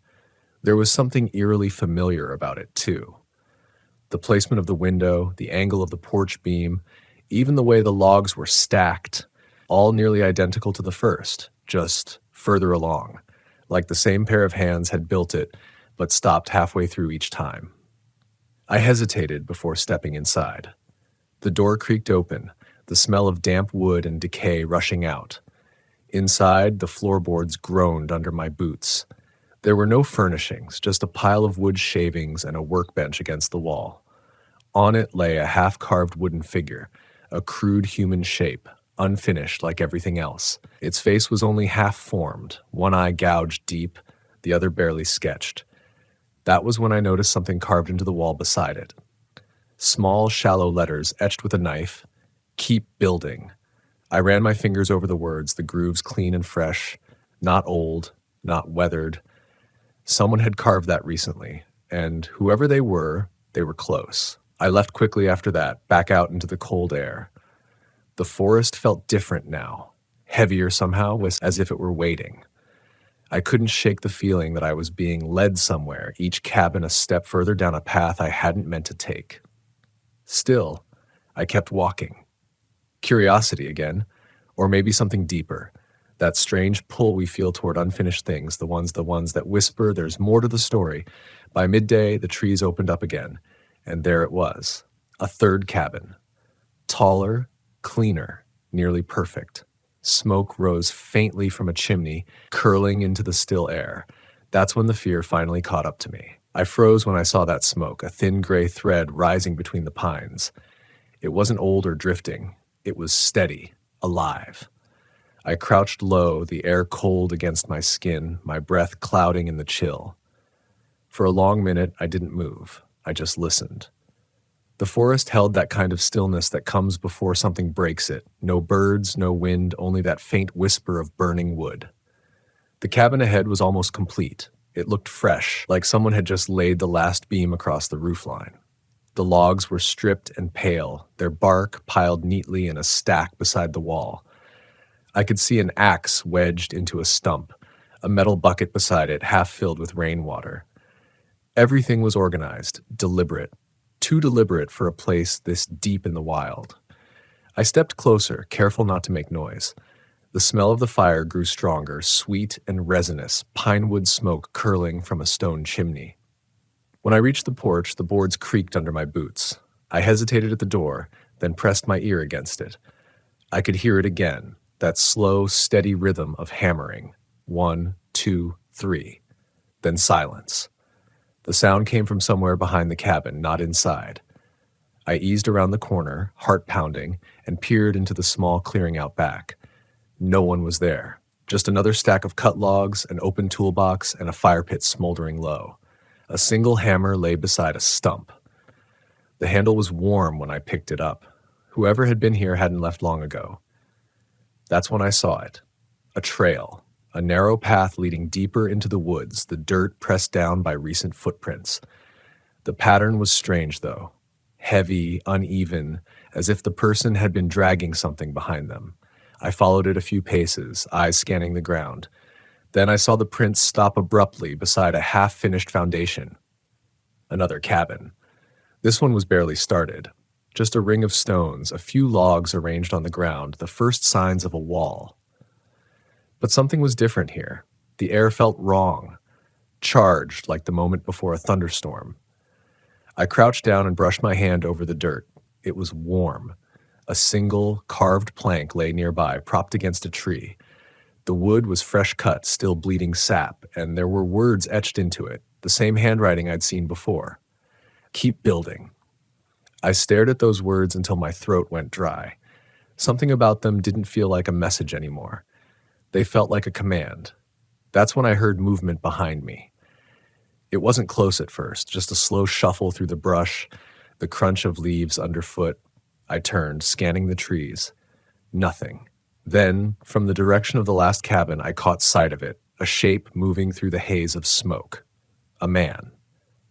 There was something eerily familiar about it, too. The placement of the window, the angle of the porch beam, even the way the logs were stacked, all nearly identical to the first, just further along, like the same pair of hands had built it, but stopped halfway through each time. I hesitated before stepping inside. The door creaked open, the smell of damp wood and decay rushing out. Inside, the floorboards groaned under my boots. There were no furnishings, just a pile of wood shavings and a workbench against the wall. On it lay a half-carved wooden figure, a crude human shape, unfinished like everything else. Its face was only half-formed, one eye gouged deep, the other barely sketched. That was when I noticed something carved into the wall beside it. Small, shallow letters etched with a knife, "Keep building." I ran my fingers over the words, the grooves clean and fresh, not old, not weathered. Someone had carved that recently, and whoever they were close. I left quickly after that, back out into the cold air. The forest felt different now, heavier somehow, as if it were waiting. I couldn't shake the feeling that I was being led somewhere, each cabin a step further down a path I hadn't meant to take. Still, I kept walking. Curiosity again, or maybe something deeper. That strange pull we feel toward unfinished things, the ones that whisper there's more to the story. By midday, the trees opened up again, and there it was, a third cabin. Taller, cleaner, nearly perfect. Smoke rose faintly from a chimney, curling into the still air. That's when the fear finally caught up to me. I froze when I saw that smoke, a thin gray thread rising between the pines. It wasn't old or drifting. It was steady, alive. I crouched low, the air cold against my skin, my breath clouding in the chill. For a long minute, I didn't move. I just listened. The forest held that kind of stillness that comes before something breaks it. No birds, no wind, only that faint whisper of burning wood. The cabin ahead was almost complete. It looked fresh, like someone had just laid the last beam across the roofline. The logs were stripped and pale, their bark piled neatly in a stack beside the wall. I could see an axe wedged into a stump, a metal bucket beside it half filled with rainwater. Everything was organized, deliberate, too deliberate for a place this deep in the wild. I stepped closer, careful not to make noise. The smell of the fire grew stronger, sweet and resinous, pine wood smoke curling from a stone chimney. When I reached the porch, the boards creaked under my boots. I hesitated at the door, then pressed my ear against it. I could hear it again, that slow, steady rhythm of hammering. 1, 2, 3. Then silence. The sound came from somewhere behind the cabin, not inside. I eased around the corner, heart pounding, and peered into the small clearing out back. No one was there. Just another stack of cut logs, an open toolbox, and a fire pit smoldering low. A single hammer lay beside a stump. The handle was warm when I picked it up. Whoever had been here hadn't left long ago. That's when I saw it. A trail, a narrow path leading deeper into the woods, the dirt pressed down by recent footprints. The pattern was strange, though. Heavy, uneven, as if the person had been dragging something behind them. I followed it a few paces, eyes scanning the ground. Then I saw the prints stop abruptly beside a half-finished foundation. Another cabin. This one was barely started. Just a ring of stones, a few logs arranged on the ground, the first signs of a wall. But something was different here. The air felt wrong, charged like the moment before a thunderstorm. I crouched down and brushed my hand over the dirt. It was warm. A single, carved plank lay nearby, propped against a tree. The wood was fresh cut, still bleeding sap, and there were words etched into it, the same handwriting I'd seen before. Keep building. I stared at those words until my throat went dry. Something about them didn't feel like a message anymore. They felt like a command. That's when I heard movement behind me. It wasn't close at first, just a slow shuffle through the brush, the crunch of leaves underfoot. I turned, scanning the trees. Nothing. Then, from the direction of the last cabin, I caught sight of it, a shape moving through the haze of smoke. A man.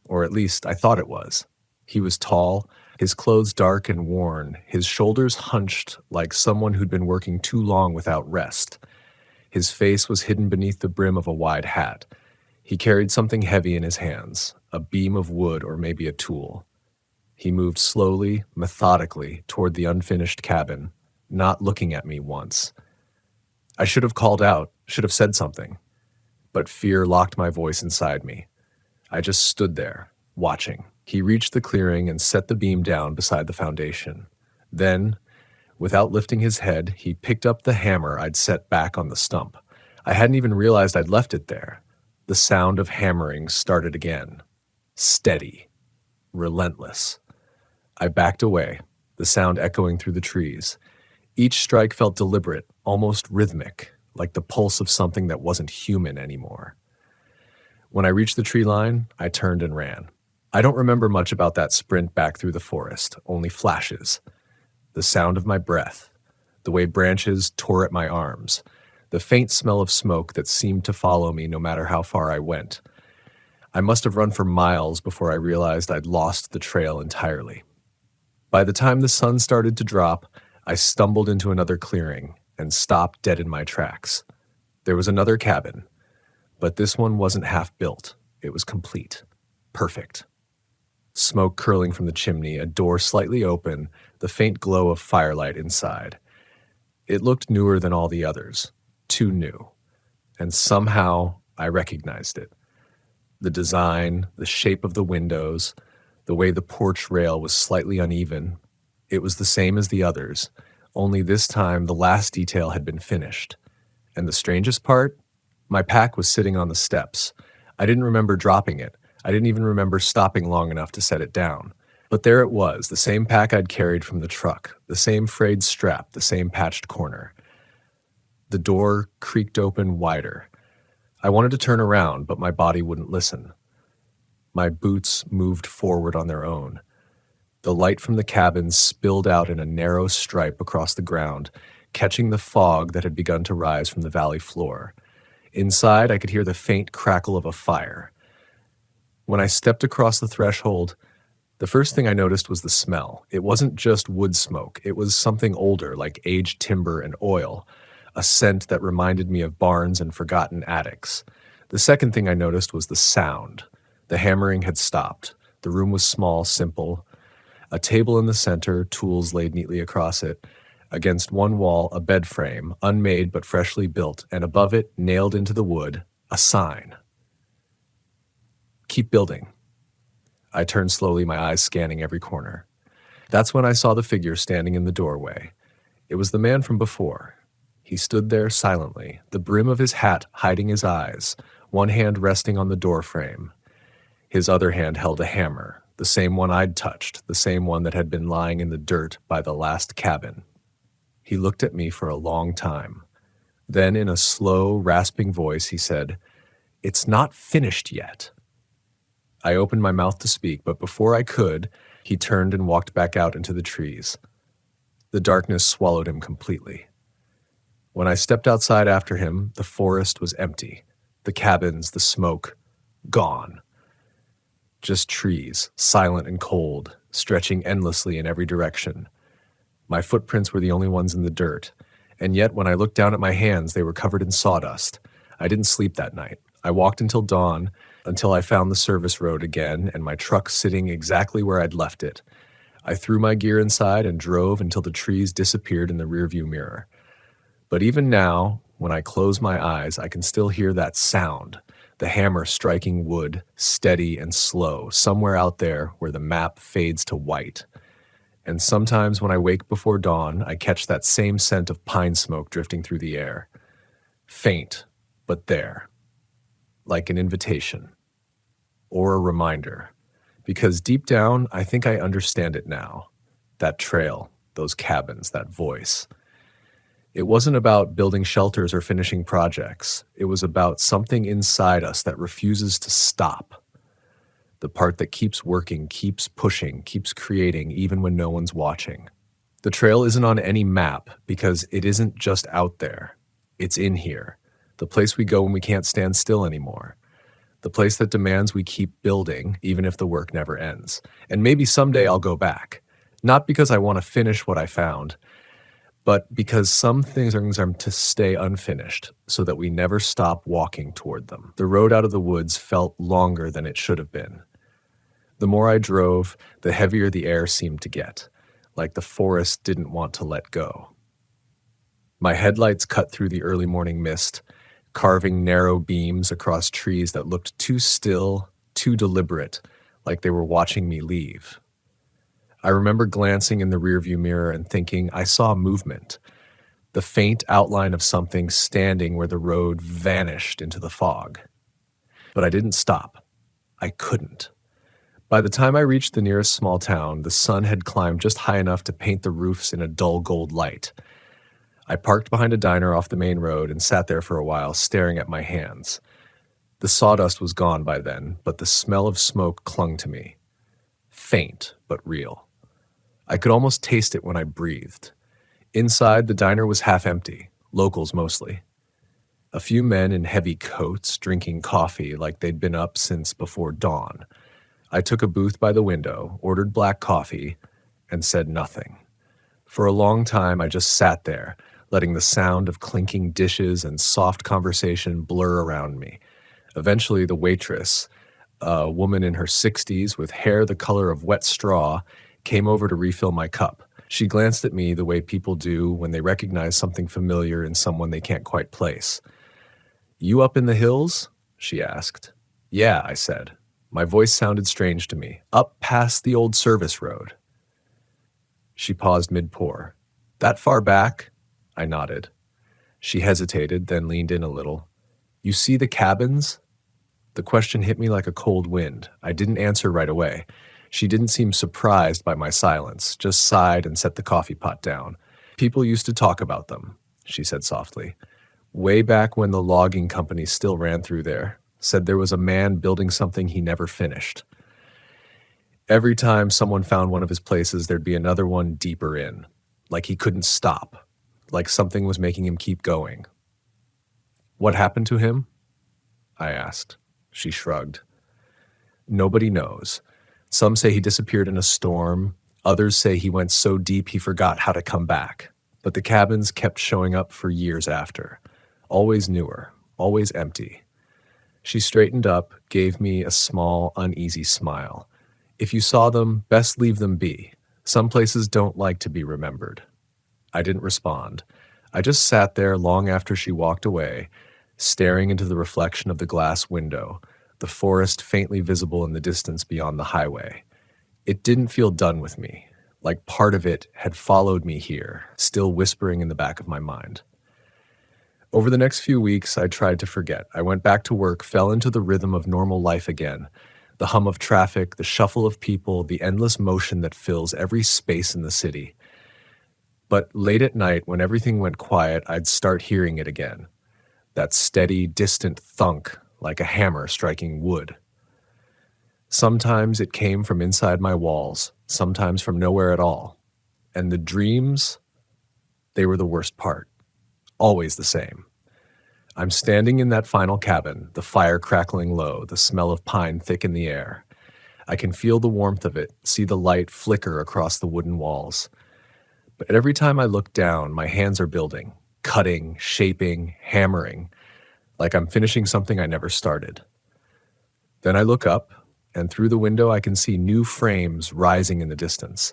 Or at least I thought it was. He was tall, his clothes dark and worn, his shoulders hunched like someone who'd been working too long without rest. His face was hidden beneath the brim of a wide hat. He carried something heavy in his hands, a beam of wood or maybe a tool. He moved slowly, methodically, toward the unfinished cabin, not looking at me once. I should have called out, should have said something. But fear locked my voice inside me. I just stood there, watching. He reached the clearing and set the beam down beside the foundation. Then, without lifting his head, he picked up the hammer I'd set back on the stump. I hadn't even realized I'd left it there. The sound of hammering started again. Steady. Relentless. I backed away, the sound echoing through the trees. Each strike felt deliberate, almost rhythmic, like the pulse of something that wasn't human anymore. When I reached the tree line, I turned and ran. I don't remember much about that sprint back through the forest, only flashes. The sound of my breath, the way branches tore at my arms, the faint smell of smoke that seemed to follow me no matter how far I went. I must have run for miles before I realized I'd lost the trail entirely. By the time the sun started to drop, I stumbled into another clearing and stopped dead in my tracks. There was another cabin, but this one wasn't half built. It was complete. Perfect. Smoke curling from the chimney, a door slightly open, the faint glow of firelight inside. It looked newer than all the others. Too new. And somehow I recognized it. The design, the shape of the windows, the way the porch rail was slightly uneven. It was the same as the others, only this time the last detail had been finished. And the strangest part? My pack was sitting on the steps. I didn't remember dropping it. I didn't even remember stopping long enough to set it down. But there it was, the same pack I'd carried from the truck, the same frayed strap, the same patched corner. The door creaked open wider. I wanted to turn around, but my body wouldn't listen. My boots moved forward on their own. The light from the cabin spilled out in a narrow stripe across the ground, catching the fog that had begun to rise from the valley floor. Inside, I could hear the faint crackle of a fire. When I stepped across the threshold, the first thing I noticed was the smell. It wasn't just wood smoke. It was something older, like aged timber and oil, a scent that reminded me of barns and forgotten attics. The second thing I noticed was the sound. The hammering had stopped. The room was small, simple. A table in the center, tools laid neatly across it. Against one wall, a bed frame, unmade but freshly built, and above it, nailed into the wood, a sign. Keep building. I turned slowly, my eyes scanning every corner. That's when I saw the figure standing in the doorway. It was the man from before. He stood there silently, the brim of his hat hiding his eyes, one hand resting on the door frame. His other hand held a hammer, the same one I'd touched, the same one that had been lying in the dirt by the last cabin. He looked at me for a long time. Then, in a slow, rasping voice, he said, "It's not finished yet." I opened my mouth to speak, but before I could, he turned and walked back out into the trees. The darkness swallowed him completely. When I stepped outside after him, the forest was empty. The cabins, the smoke, gone. Just trees, silent and cold, stretching endlessly in every direction. My footprints were the only ones in the dirt, and yet when I looked down at my hands, they were covered in sawdust. I didn't sleep that night. I walked until dawn, until I found the service road again and my truck sitting exactly where I'd left it. I threw my gear inside and drove until the trees disappeared in the rearview mirror. But even now, when I close my eyes, I can still hear that sound, the hammer striking wood, steady and slow, somewhere out there where the map fades to white. And sometimes when I wake before dawn, I catch that same scent of pine smoke drifting through the air. Faint, but there. Like an invitation. Or a reminder. Because deep down, I think I understand it now. That trail, those cabins, that voice. It wasn't about building shelters or finishing projects. It was about something inside us that refuses to stop. The part that keeps working, keeps pushing, keeps creating, even when no one's watching. The trail isn't on any map because it isn't just out there. It's in here. The place we go when we can't stand still anymore. The place that demands we keep building, even if the work never ends. And maybe someday I'll go back. Not because I want to finish what I found, but because some things are to stay unfinished so that we never stop walking toward them. The road out of the woods felt longer than it should have been. The more I drove, the heavier the air seemed to get, like the forest didn't want to let go. My headlights cut through the early morning mist, carving narrow beams across trees that looked too still, too deliberate, like they were watching me leave. I remember glancing in the rearview mirror and thinking I saw movement, the faint outline of something standing where the road vanished into the fog. But I didn't stop. I couldn't. By the time I reached the nearest small town, the sun had climbed just high enough to paint the roofs in a dull gold light. I parked behind a diner off the main road and sat there for a while, staring at my hands. The sawdust was gone by then, but the smell of smoke clung to me. Faint, but real. I could almost taste it when I breathed. Inside, the diner was half empty, locals mostly. A few men in heavy coats drinking coffee like they'd been up since before dawn. I took a booth by the window, ordered black coffee, and said nothing. For a long time, I just sat there, letting the sound of clinking dishes and soft conversation blur around me. Eventually, the waitress, a woman in her 60s with hair the color of wet straw, came over to refill my cup. She glanced at me the way people do when they recognize something familiar in someone they can't quite place. "You up in the hills?" she asked. "Yeah," I said. My voice sounded strange to me. "Up past the old service road." She paused mid-pour. "That far back?" I nodded. She hesitated, then leaned in a little. "You see the cabins?" The question hit me like a cold wind. I didn't answer right away. She didn't seem surprised by my silence, just sighed and set the coffee pot down. "People used to talk about them," she said softly. "Way back when the logging company still ran through there. Said there was a man building something he never finished. Every time someone found one of his places, there'd be another one deeper in. Like he couldn't stop. Like something was making him keep going." "What happened to him?" I asked. She shrugged. "Nobody knows. Some say he disappeared in a storm. Others say he went so deep he forgot how to come back. But the cabins kept showing up for years after. Always newer. Always empty." She straightened up, gave me a small, uneasy smile. "If you saw them, best leave them be. Some places don't like to be remembered." I didn't respond. I just sat there long after she walked away, staring into the reflection of the glass window, the forest faintly visible in the distance beyond the highway. It didn't feel done with me, like part of it had followed me here, still whispering in the back of my mind. Over the next few weeks, I tried to forget. I went back to work, fell into the rhythm of normal life again. The hum of traffic, the shuffle of people, the endless motion that fills every space in the city. But late at night, when everything went quiet, I'd start hearing it again. That steady, distant thunk, like a hammer striking wood. Sometimes it came from inside my walls, sometimes from nowhere at all. And the dreams, They were the worst part. Always the same. I'm standing in that final cabin, the fire crackling low, the smell of pine thick in the air. I can feel the warmth of it, see the light flicker across the wooden walls. But every time I look down, my hands are building, cutting, shaping, hammering, like I'm finishing something I never started. Then I look up, and through the window I can see new frames rising in the distance.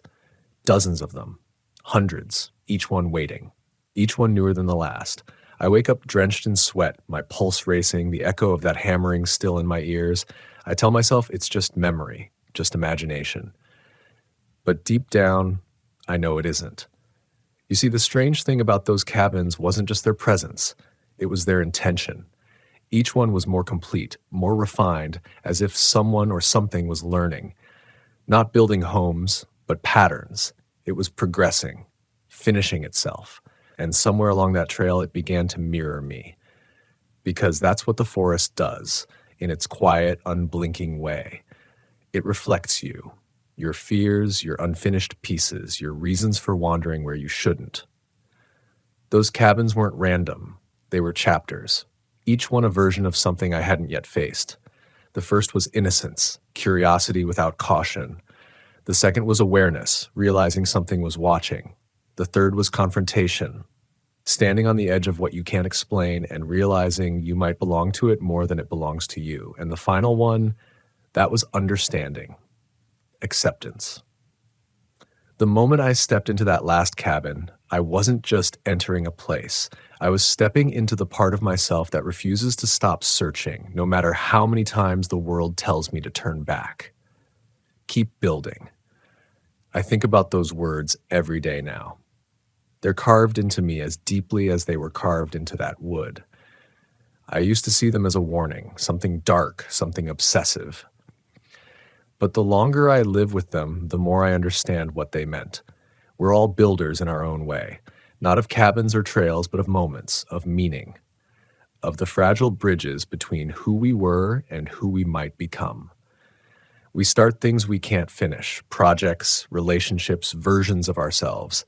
Dozens of them, hundreds, each one waiting, each one newer than the last. I wake up drenched in sweat, my pulse racing, the echo of that hammering still in my ears. I tell myself it's just memory, just imagination. But deep down, I know it isn't. You see, the strange thing about those cabins wasn't just their presence, it was their intention. Each one was more complete, more refined, as if someone or something was learning. Not building homes, but patterns. It was progressing, finishing itself. And somewhere along that trail, it began to mirror me. Because that's what the forest does, in its quiet, unblinking way. It reflects you, your fears, your unfinished pieces, your reasons for wandering where you shouldn't. Those cabins weren't random. They were chapters, each one a version of something I hadn't yet faced. The first was innocence, curiosity without caution. The second was awareness, realizing something was watching. The third was confrontation, standing on the edge of what you can't explain and realizing you might belong to it more than it belongs to you. And the final one, that was understanding, acceptance. The moment I stepped into that last cabin, I wasn't just entering a place. I was stepping into the part of myself that refuses to stop searching, no matter how many times the world tells me to turn back. Keep building. I think about those words every day now. They're carved into me as deeply as they were carved into that wood. I used to see them as a warning, something dark, something obsessive. But the longer I live with them, the more I understand what they meant. We're all builders in our own way, not of cabins or trails, but of moments, of meaning, of the fragile bridges between who we were and who we might become. We start things we can't finish, projects, relationships, versions of ourselves.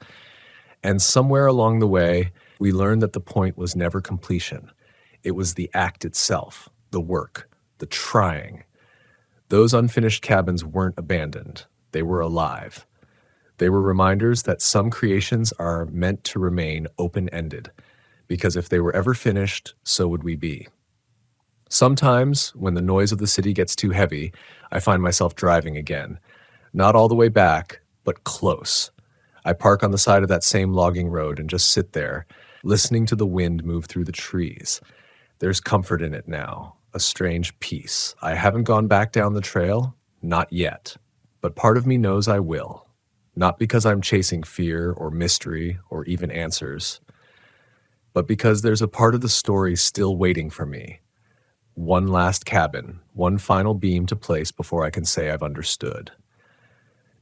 And somewhere along the way, we learn that the point was never completion. It was the act itself, the work, the trying. Those unfinished cabins weren't abandoned. They were alive. They were reminders that some creations are meant to remain open-ended, because if they were ever finished, so would we be. Sometimes, when the noise of the city gets too heavy, I find myself driving again. Not all the way back, but close. I park on the side of that same logging road and just sit there, listening to the wind move through the trees. There's comfort in it now, a strange peace. I haven't gone back down the trail, not yet, but part of me knows I will. Not because I'm chasing fear or mystery or even answers, but because there's a part of the story still waiting for me. One last cabin, one final beam to place before I can say I've understood.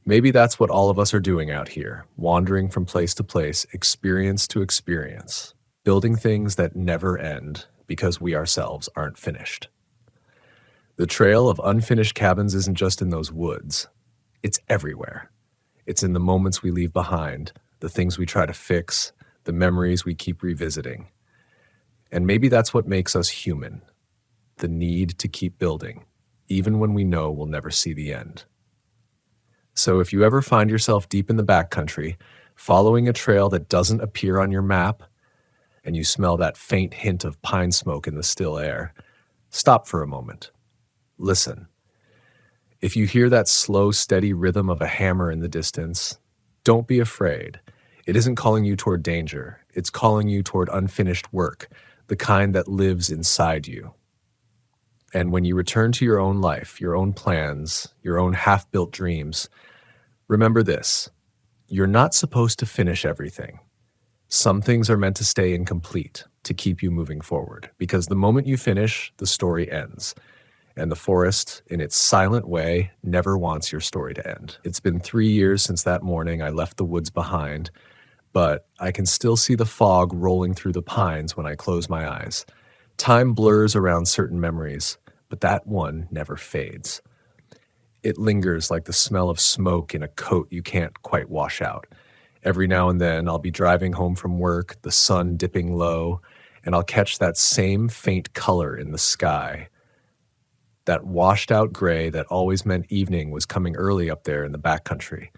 Maybe that's what all of us are doing out here, wandering from place to place, experience to experience, building things that never end because we ourselves aren't finished. The trail of unfinished cabins isn't just in those woods. It's everywhere. It's in the moments we leave behind, the things we try to fix, the memories we keep revisiting. And maybe that's what makes us human, the need to keep building, even when we know we'll never see the end. So if you ever find yourself deep in the backcountry, following a trail that doesn't appear on your map, and you smell that faint hint of pine smoke in the still air, stop for a moment. Listen. If you hear that slow, steady rhythm of a hammer in the distance, don't be afraid. It isn't calling you toward danger. It's calling you toward unfinished work, the kind that lives inside you. And when you return to your own life, your own plans, your own half-built dreams, remember this: you're not supposed to finish everything. Some things are meant to stay incomplete, to keep you moving forward, because the moment you finish, the story ends. And the forest, in its silent way, never wants your story to end. It's been 3 years since that morning I left the woods behind, but I can still see the fog rolling through the pines when I close my eyes. Time blurs around certain memories, but that one never fades. It lingers like the smell of smoke in a coat you can't quite wash out. Every now and then, I'll be driving home from work, the sun dipping low, and I'll catch that same faint color in the sky, that washed out gray that always meant evening was coming early up there in the backcountry.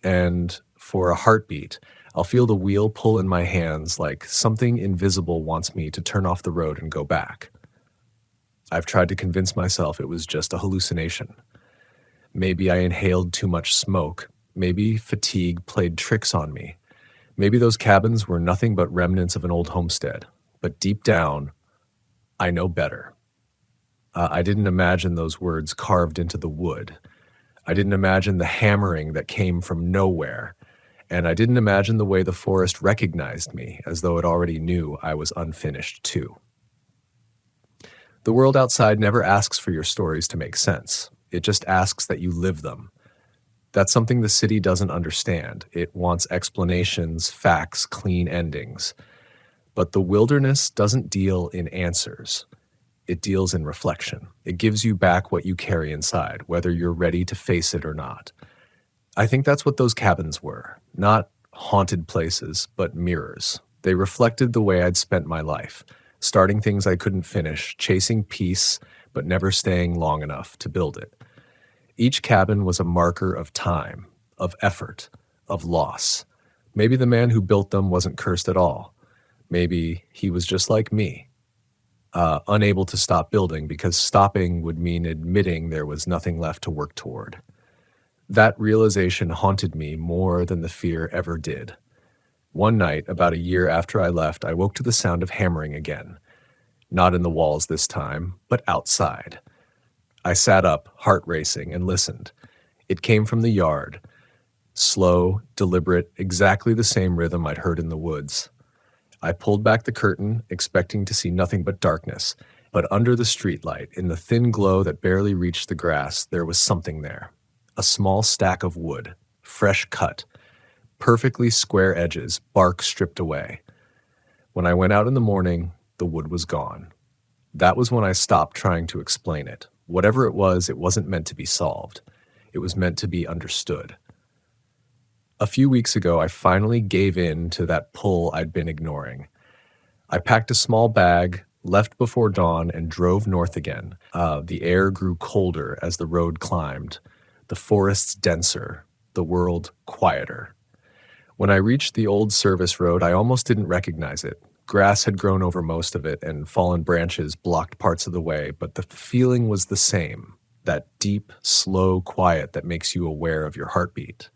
And for a heartbeat, I'll feel the wheel pull in my hands like something invisible wants me to turn off the road and go back. I've tried to convince myself it was just a hallucination. Maybe I inhaled too much smoke. Maybe fatigue played tricks on me. Maybe those cabins were nothing but remnants of an old homestead. But deep down, I know better. I didn't imagine those words carved into the wood. I didn't imagine the hammering that came from nowhere. And I didn't imagine the way the forest recognized me, as though it already knew I was unfinished too. The world outside never asks for your stories to make sense. It just asks that you live them. That's something the city doesn't understand. It wants explanations, facts, clean endings. But the wilderness doesn't deal in answers. It deals in reflection. It gives you back what you carry inside, whether you're ready to face it or not. I think that's what those cabins were. Not haunted places, but mirrors. They reflected the way I'd spent my life, starting things I couldn't finish, chasing peace, but never staying long enough to build it. Each cabin was a marker of time, of effort, of loss. Maybe the man who built them wasn't cursed at all. Maybe he was just like me, unable to stop building because stopping would mean admitting there was nothing left to work toward. That realization haunted me more than the fear ever did. One night, about a year after I left, I woke to the sound of hammering again. Not in the walls this time, but outside. I sat up, heart racing, and listened. It came from the yard. Slow, deliberate, exactly the same rhythm I'd heard in the woods. I pulled back the curtain, expecting to see nothing but darkness, but under the streetlight, in the thin glow that barely reached the grass, there was something there. A small stack of wood, fresh cut, perfectly square edges, bark stripped away. When I went out in the morning, the wood was gone. That was when I stopped trying to explain it. Whatever it wasn't meant to be solved. It was meant to be understood. A few weeks ago, I finally gave in to that pull I'd been ignoring. I packed a small bag, left before dawn, and drove north again. The air grew colder as the road climbed, the forests denser, the world quieter. When I reached the old service road, I almost didn't recognize it. Grass had grown over most of it, and fallen branches blocked parts of the way, but the feeling was the same, that deep, slow quiet that makes you aware of your heartbeat.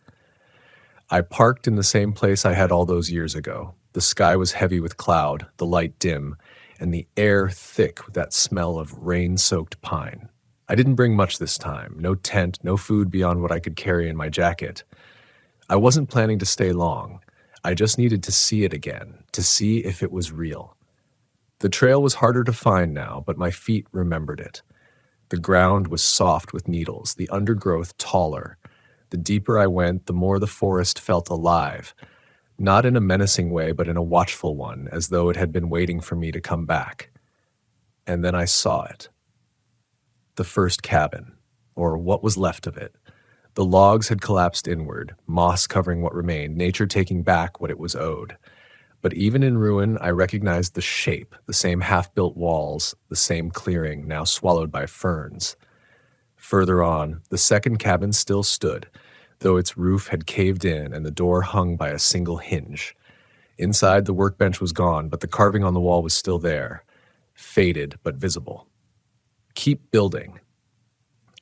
I parked in the same place I had all those years ago. The sky was heavy with cloud, the light dim, and the air thick with that smell of rain-soaked pine. I didn't bring much this time, no tent, no food beyond what I could carry in my jacket. I wasn't planning to stay long. I just needed to see it again, to see if it was real. The trail was harder to find now, but my feet remembered it. The ground was soft with needles, the undergrowth taller. The deeper I went, the more the forest felt alive, not in a menacing way, but in a watchful one, as though it had been waiting for me to come back. And then I saw it. The first cabin, or what was left of it. The logs had collapsed inward, moss covering what remained, nature taking back what it was owed. But even in ruin, I recognized the shape, the same half-built walls, the same clearing, now swallowed by ferns. Further on, the second cabin still stood, though its roof had caved in and the door hung by a single hinge. Inside, the workbench was gone, but the carving on the wall was still there, faded but visible. Keep building.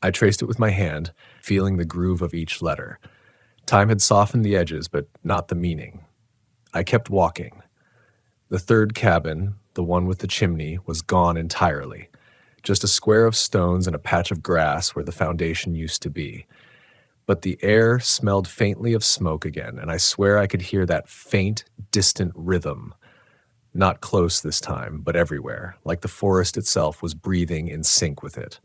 I traced it with my hand, feeling the groove of each letter. Time had softened the edges, but not the meaning. I kept walking. The third cabin, the one with the chimney, was gone entirely. Just a square of stones and a patch of grass where the foundation used to be. But the air smelled faintly of smoke again, and I swear I could hear that faint, distant rhythm. Not close this time, but everywhere, like the forest itself was breathing in sync with it.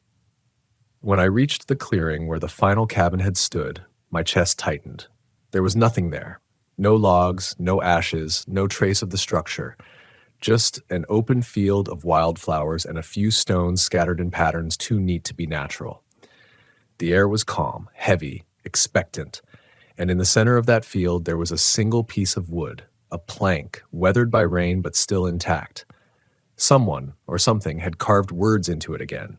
When I reached the clearing where the final cabin had stood, my chest tightened. There was nothing there. No logs, no ashes, no trace of the structure. Just an open field of wildflowers and a few stones scattered in patterns too neat to be natural. The air was calm, heavy, expectant. And in the center of that field, there was a single piece of wood, a plank, weathered by rain but still intact. Someone or something had carved words into it again,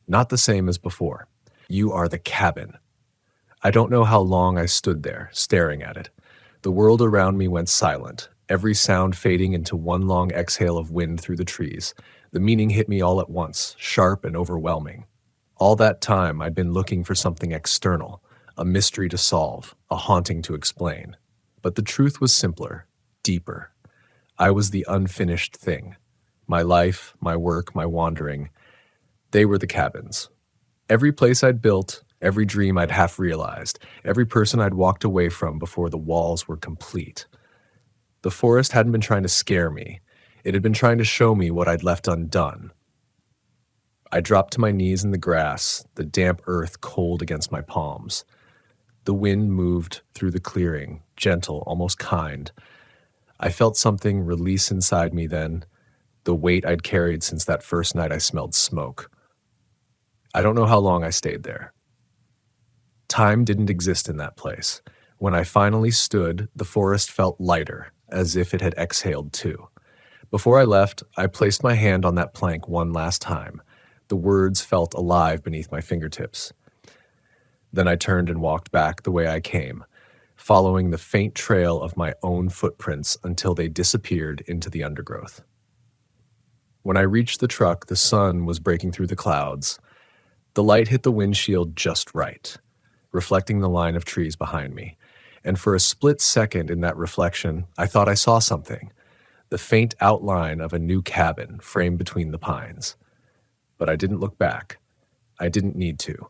not the same as before. "You are the cabin." I don't know how long I stood there, staring at it. The world around me went silent, every sound fading into one long exhale of wind through the trees. The meaning hit me all at once, sharp and overwhelming. All that time, I'd been looking for something external, a mystery to solve, a haunting to explain. But the truth was simpler, deeper. I was the unfinished thing. My life, my work, my wandering, they were the cabins. Every place I'd built, every dream I'd half realized, every person I'd walked away from before the walls were complete. The forest hadn't been trying to scare me. It had been trying to show me what I'd left undone. I dropped to my knees in the grass, the damp earth cold against my palms. The wind moved through the clearing, gentle, almost kind. I felt something release inside me then, the weight I'd carried since that first night I smelled smoke. I don't know how long I stayed there. Time didn't exist in that place. When I finally stood, the forest felt lighter, as if it had exhaled too. Before I left, I placed my hand on that plank one last time. The words felt alive beneath my fingertips. Then I turned and walked back the way I came, following the faint trail of my own footprints until they disappeared into the undergrowth. When I reached the truck, the sun was breaking through the clouds. The light hit the windshield just right, reflecting the line of trees behind me. And for a split second in that reflection, I thought I saw something, the faint outline of a new cabin framed between the pines. But I didn't look back. I didn't need to.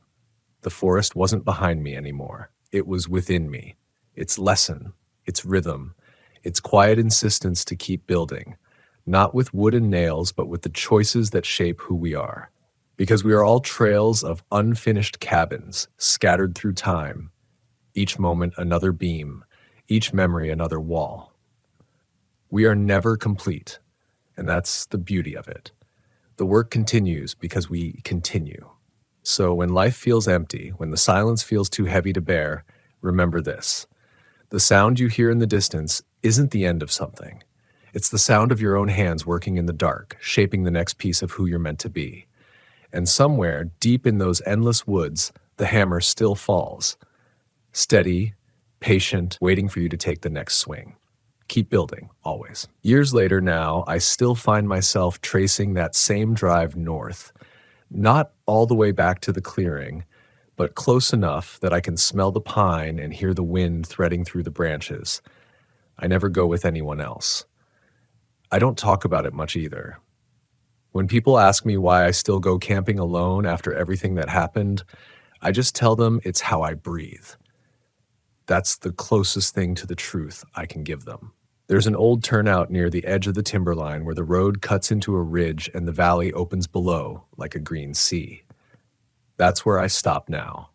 The forest wasn't behind me anymore. It was within me. Its lesson, its rhythm, its quiet insistence to keep building, not with wood and nails, but with the choices that shape who we are. Because we are all trails of unfinished cabins scattered through time, each moment another beam, each memory another wall. We are never complete, and that's the beauty of it. The work continues because we continue. So when life feels empty, when the silence feels too heavy to bear, remember this. The sound you hear in the distance isn't the end of something. It's the sound of your own hands working in the dark, shaping the next piece of who you're meant to be. And somewhere, deep in those endless woods, the hammer still falls. Steady, patient, waiting for you to take the next swing. Keep building, always. Years later now, I still find myself tracing that same drive north. Not all the way back to the clearing, but close enough that I can smell the pine and hear the wind threading through the branches. I never go with anyone else. I don't talk about it much either. When people ask me why I still go camping alone after everything that happened, I just tell them it's how I breathe. That's the closest thing to the truth I can give them. There's an old turnout near the edge of the timberline where the road cuts into a ridge and the valley opens below like a green sea. That's where I stop now.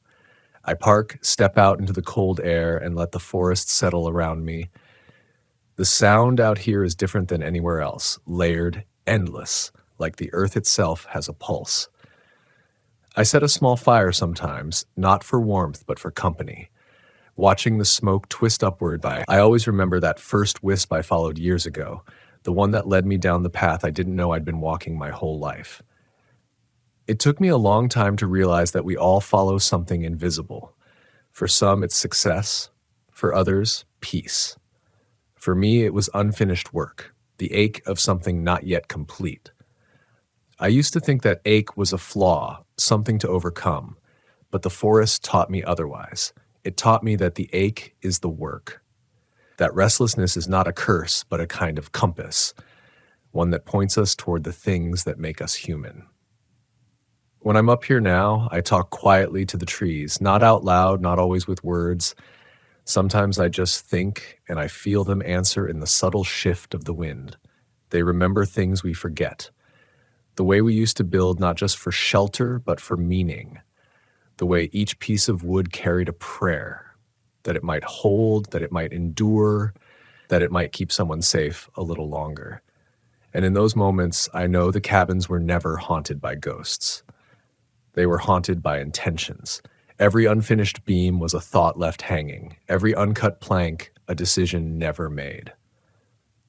I park, step out into the cold air, and let the forest settle around me. The sound out here is different than anywhere else, layered, endless, like the earth itself has a pulse. I set a small fire sometimes, not for warmth but for company. Watching the smoke twist upward, I always remember that first wisp I followed years ago, the one that led me down the path I didn't know I'd been walking my whole life. It took me a long time to realize that we all follow something invisible. For some, it's success. For others, peace. For me, it was unfinished work, the ache of something not yet complete. I used to think that ache was a flaw, something to overcome, but the forest taught me otherwise. It taught me that the ache is the work. That restlessness is not a curse, but a kind of compass, one that points us toward the things that make us human. When I'm up here now, I talk quietly to the trees, not out loud, not always with words. Sometimes I just think, and I feel them answer in the subtle shift of the wind. They remember things we forget. The way we used to build not just for shelter, but for meaning. The way each piece of wood carried a prayer, that it might hold, that it might endure, that it might keep someone safe a little longer. And in those moments, I know the cabins were never haunted by ghosts. They were haunted by intentions, Every unfinished beam was a thought left hanging, every uncut plank a decision never made.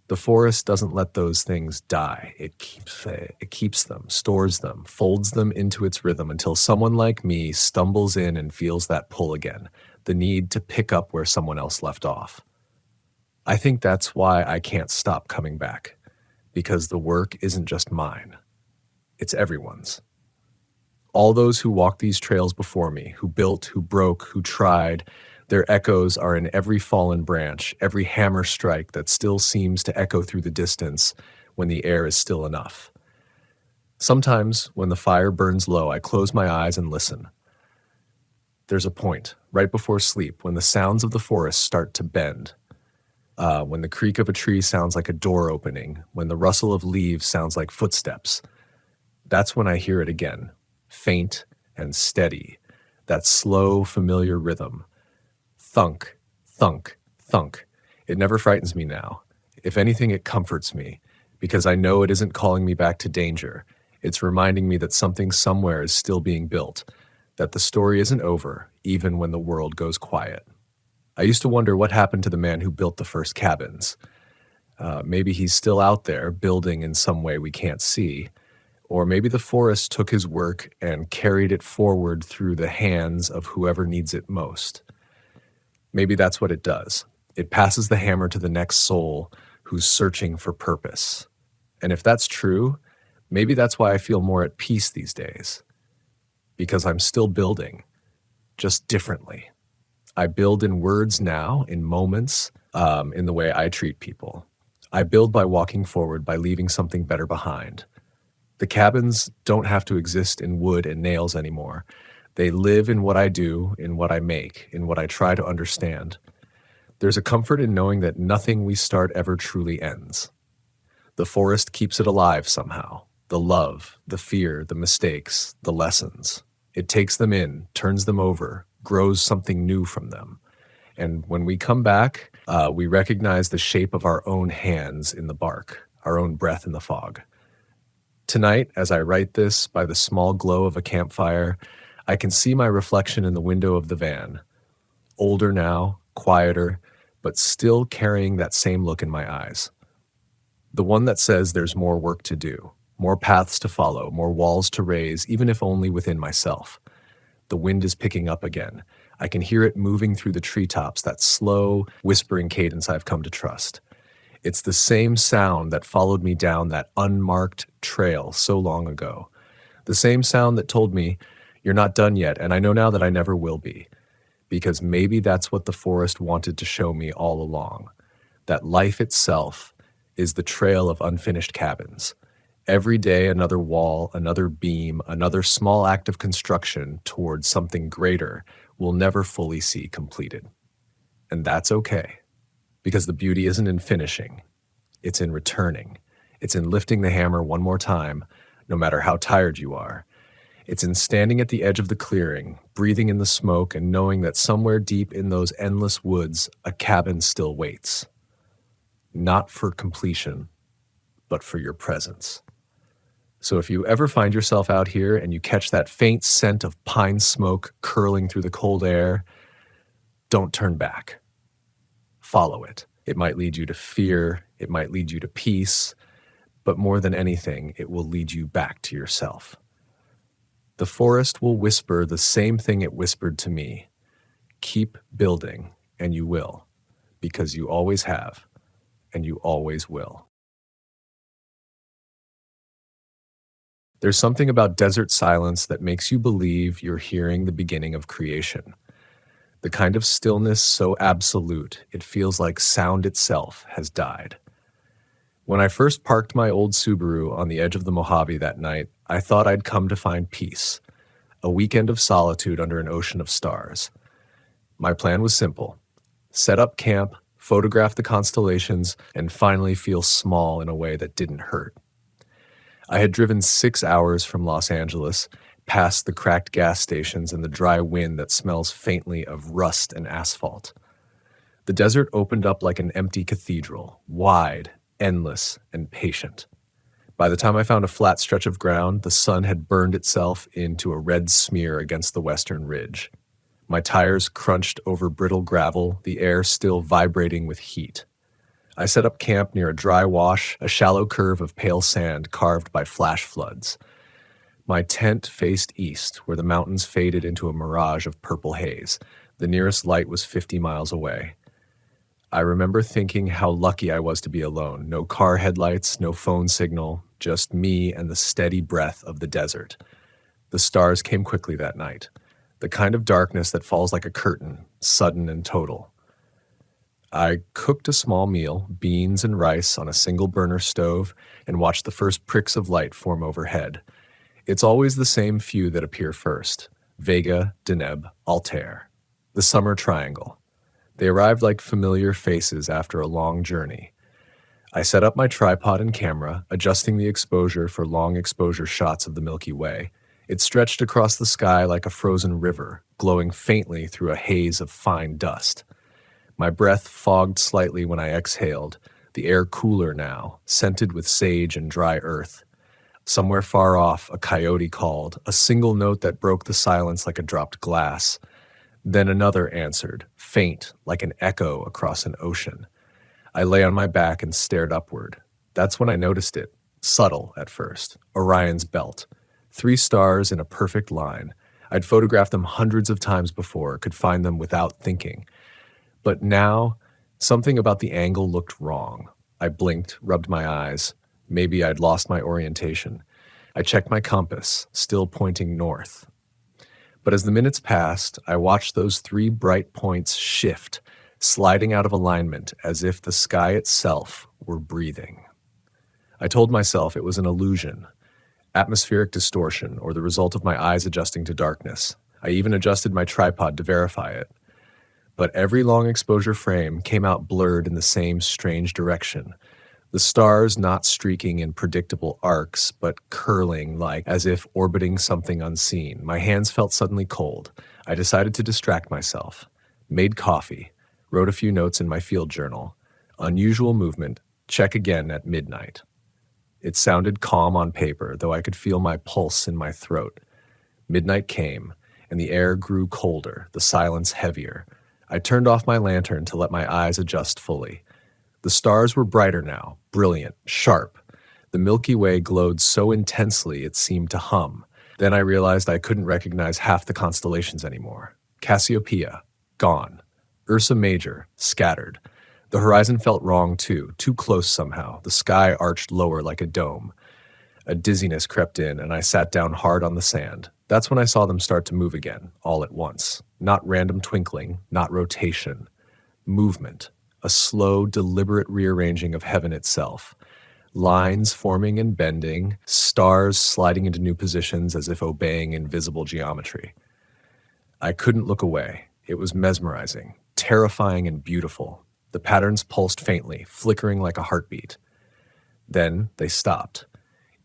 The forest doesn't let those things die. It keeps them, stores them, folds them into its rhythm until someone like me stumbles in and feels that pull again, the need to pick up where someone else left off. I think that's why I can't stop coming back, because the work isn't just mine. It's everyone's. All those who walked these trails before me, who built, who broke, who tried, their echoes are in every fallen branch, every hammer strike that still seems to echo through the distance when the air is still enough. Sometimes, when the fire burns low, I close my eyes and listen. There's a point, right before sleep, when the sounds of the forest start to bend. When the creak of a tree sounds like a door opening, when the rustle of leaves sounds like footsteps. That's when I hear it again, faint and steady, that slow, familiar rhythm. Thunk, thunk, thunk. It never frightens me now. If anything, it comforts me, because I know it isn't calling me back to danger. It's reminding me that something somewhere is still being built, that the story isn't over, even when the world goes quiet. I used to wonder what happened to the man who built the first cabins. Maybe he's still out there, building in some way we can't see. Or maybe the forest took his work and carried it forward through the hands of whoever needs it most. Maybe that's what it does. It passes the hammer to the next soul who's searching for purpose. And if that's true, maybe that's why I feel more at peace these days. Because I'm still building, just differently. I build in words now, in moments, in the way I treat people. I build by walking forward, by leaving something better behind. The cabins don't have to exist in wood and nails anymore. They live in what I do, in what I make, in what I try to understand. There's a comfort in knowing that nothing we start ever truly ends. The forest keeps it alive somehow. The love, the fear, the mistakes, the lessons. It takes them in, turns them over, grows something new from them. And when we come back, we recognize the shape of our own hands in the bark, our own breath in the fog. Tonight, as I write this by the small glow of a campfire, I can see my reflection in the window of the van. Older now, quieter, but still carrying that same look in my eyes. The one that says there's more work to do, more paths to follow, more walls to raise, even if only within myself. The wind is picking up again. I can hear it moving through the treetops, that slow, whispering cadence I've come to trust. It's the same sound that followed me down that unmarked trail so long ago. The same sound that told me, "You're not done yet, and I know now that I never will be." Because maybe that's what the forest wanted to show me all along. That life itself is the trail of unfinished cabins. Every day another wall, another beam, another small act of construction towards something greater we'll never fully see completed. And that's okay. Because the beauty isn't in finishing, it's in returning. It's in lifting the hammer one more time, no matter how tired you are. It's in standing at the edge of the clearing, breathing in the smoke, and knowing that somewhere deep in those endless woods, a cabin still waits. Not for completion, but for your presence. So if you ever find yourself out here and you catch that faint scent of pine smoke curling through the cold air, don't turn back. Follow it. It might lead you to fear, it might lead you to peace, but more than anything, it will lead you back to yourself. The forest will whisper the same thing it whispered to me. Keep building, and you will, because you always have, and you always will. There's something about desert silence that makes you believe you're hearing the beginning of creation. The kind of stillness so absolute, it feels like sound itself has died. When I first parked my old Subaru on the edge of the Mojave that night, I thought I'd come to find peace, a weekend of solitude under an ocean of stars. My plan was simple: set up camp, photograph the constellations, and finally feel small in a way that didn't hurt. I had driven 6 hours from Los Angeles, past the cracked gas stations and the dry wind that smells faintly of rust and asphalt. The desert opened up like an empty cathedral, wide, endless, and patient. By the time I found a flat stretch of ground, the sun had burned itself into a red smear against the western ridge. My tires crunched over brittle gravel, the air still vibrating with heat. I set up camp near a dry wash, a shallow curve of pale sand carved by flash floods. My tent faced east, where the mountains faded into a mirage of purple haze. The nearest light was 50 miles away. I remember thinking how lucky I was to be alone. No car headlights, no phone signal, just me and the steady breath of the desert. The stars came quickly that night. The kind of darkness that falls like a curtain, sudden and total. I cooked a small meal, beans and rice on a single burner stove, and watched the first pricks of light form overhead. It's always the same few that appear first: Vega, Deneb, Altair. The summer triangle. They arrived like familiar faces after a long journey. I set up my tripod and camera, adjusting the exposure for long exposure shots of the Milky Way. It stretched across the sky like a frozen river, glowing faintly through a haze of fine dust. My breath fogged slightly when I exhaled, the air cooler now, scented with sage and dry earth. Somewhere far off, a coyote called, a single note that broke the silence like a dropped glass. Then another answered, faint, like an echo across an ocean. I lay on my back and stared upward. That's when I noticed it, subtle at first, Orion's belt. 3 stars in a perfect line. I'd photographed them hundreds of times before, could find them without thinking. But now, something about the angle looked wrong. I blinked, rubbed my eyes. Maybe I'd lost my orientation. I checked my compass, still pointing north. But as the minutes passed, I watched those 3 bright points shift, sliding out of alignment as if the sky itself were breathing. I told myself it was an illusion, atmospheric distortion, or the result of my eyes adjusting to darkness. I even adjusted my tripod to verify it. But every long exposure frame came out blurred in the same strange direction. The stars not streaking in predictable arcs, but curling like as if orbiting something unseen. My hands felt suddenly cold. I decided to distract myself. Made coffee. Wrote a few notes in my field journal. Unusual movement. Check again at midnight. It sounded calm on paper, though I could feel my pulse in my throat. Midnight came, and the air grew colder, the silence heavier. I turned off my lantern to let my eyes adjust fully. The stars were brighter now, brilliant, sharp. The Milky Way glowed so intensely it seemed to hum. Then I realized I couldn't recognize half the constellations anymore. Cassiopeia, gone. Ursa Major, scattered. The horizon felt wrong too close somehow. The sky arched lower like a dome. A dizziness crept in, and I sat down hard on the sand. That's when I saw them start to move again, all at once. Not random twinkling, not rotation. Movement. A slow, deliberate rearranging of heaven itself. Lines forming and bending, stars sliding into new positions as if obeying invisible geometry. I couldn't look away. It was mesmerizing, terrifying and beautiful. The patterns pulsed faintly, flickering like a heartbeat. Then they stopped.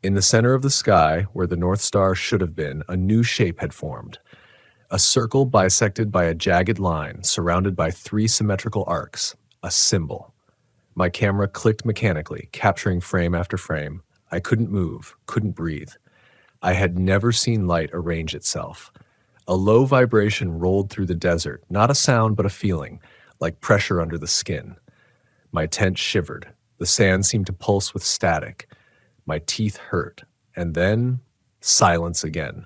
In the center of the sky, where the North Star should have been, a new shape had formed. A circle bisected by a jagged line, surrounded by 3 symmetrical arcs. A symbol. My camera clicked mechanically, capturing frame after frame. I couldn't move, couldn't breathe. I had never seen light arrange itself. A low vibration rolled through the desert, not a sound but a feeling, like pressure under the skin. My tent shivered. The sand seemed to pulse with static. My teeth hurt. And then, silence again.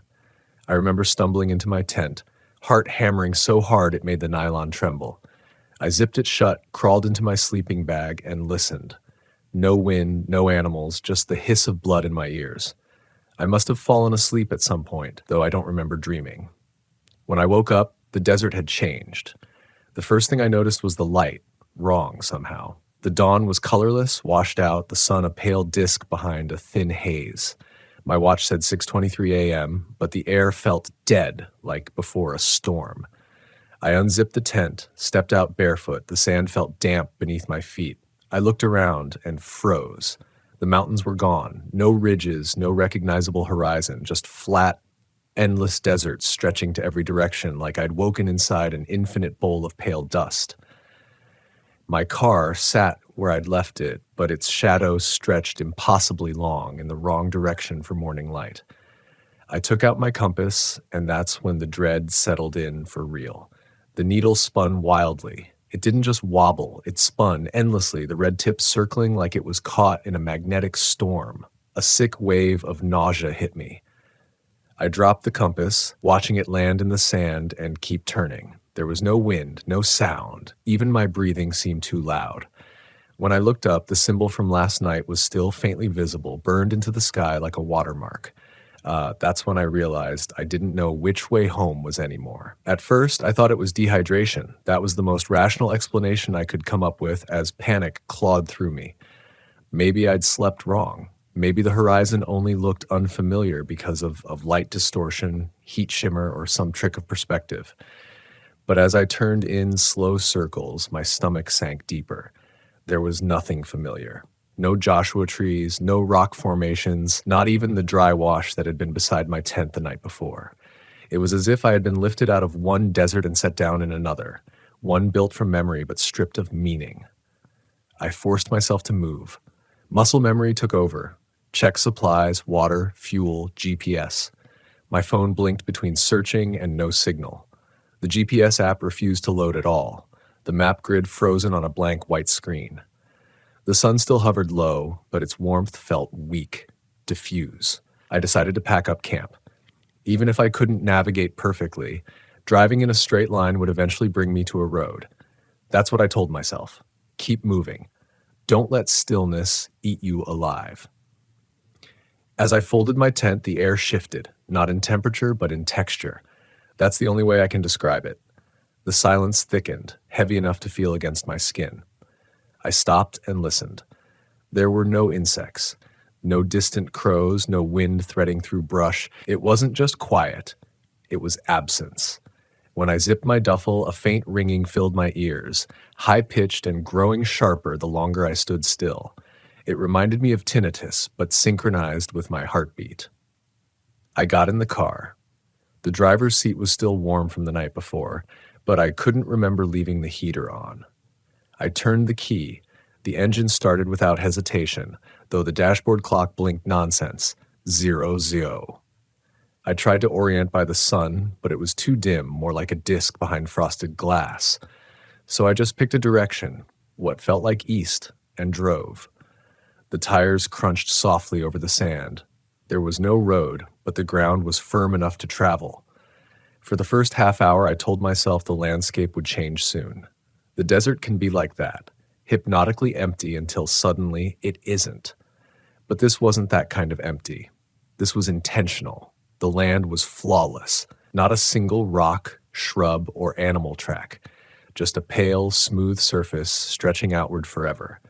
I remember stumbling into my tent, heart hammering so hard it made the nylon tremble. I zipped it shut, crawled into my sleeping bag, and listened. No wind, no animals, just the hiss of blood in my ears. I must have fallen asleep at some point, though I don't remember dreaming. When I woke up, the desert had changed. The first thing I noticed was the light, wrong somehow. The dawn was colorless, washed out, the sun a pale disk behind a thin haze. My watch said 6:23 a.m., but the air felt dead, like before a storm. I unzipped the tent, stepped out barefoot. The sand felt damp beneath my feet. I looked around and froze. The mountains were gone. No ridges, no recognizable horizon, just flat, endless deserts stretching to every direction like I'd woken inside an infinite bowl of pale dust. My car sat where I'd left it, but its shadow stretched impossibly long in the wrong direction for morning light. I took out my compass, and that's when the dread settled in for real. The needle spun wildly. It didn't just wobble, it spun endlessly, the red tip circling like it was caught in a magnetic storm. A sick wave of nausea hit me. I dropped the compass, watching it land in the sand and keep turning. There was no wind, no sound. Even my breathing seemed too loud. When I looked up, the symbol from last night was still faintly visible, burned into the sky like a watermark. That's when I realized I didn't know which way home was anymore. At first, I thought it was dehydration. That was the most rational explanation I could come up with as panic clawed through me. Maybe I'd slept wrong. Maybe the horizon only looked unfamiliar because of light distortion, heat shimmer, or some trick of perspective. But as I turned in slow circles, my stomach sank deeper. There was nothing familiar. No Joshua trees, no rock formations, not even the dry wash that had been beside my tent the night before. It was as if I had been lifted out of one desert and set down in another, one built from memory but stripped of meaning. I forced myself to move. Muscle memory took over. Check supplies, water, fuel, GPS. My phone blinked between searching and no signal. The GPS app refused to load at all, the map grid frozen on a blank white screen. The sun still hovered low, but its warmth felt weak, diffuse. I decided to pack up camp. Even if I couldn't navigate perfectly, driving in a straight line would eventually bring me to a road. That's what I told myself. Keep moving. Don't let stillness eat you alive. As I folded my tent, the air shifted, not in temperature, but in texture. That's the only way I can describe it. The silence thickened, heavy enough to feel against my skin. I stopped and listened. There were no insects, no distant crows, no wind threading through brush. It wasn't just quiet, it was absence. When I zipped my duffel, a faint ringing filled my ears, high-pitched and growing sharper the longer I stood still. It reminded me of tinnitus, but synchronized with my heartbeat. I got in the car. The driver's seat was still warm from the night before, but I couldn't remember leaving the heater on. I turned the key. The engine started without hesitation, though the dashboard clock blinked nonsense. 00. I tried to orient by the sun, but it was too dim, more like a disk behind frosted glass. So I just picked a direction, what felt like east, and drove. The tires crunched softly over the sand. There was no road, but the ground was firm enough to travel. For the first half hour, I told myself the landscape would change soon. The desert can be like that, hypnotically empty until suddenly it isn't. But this wasn't that kind of empty. This was intentional. The land was flawless, not a single rock, shrub, or animal track, just a pale, smooth surface stretching outward forever.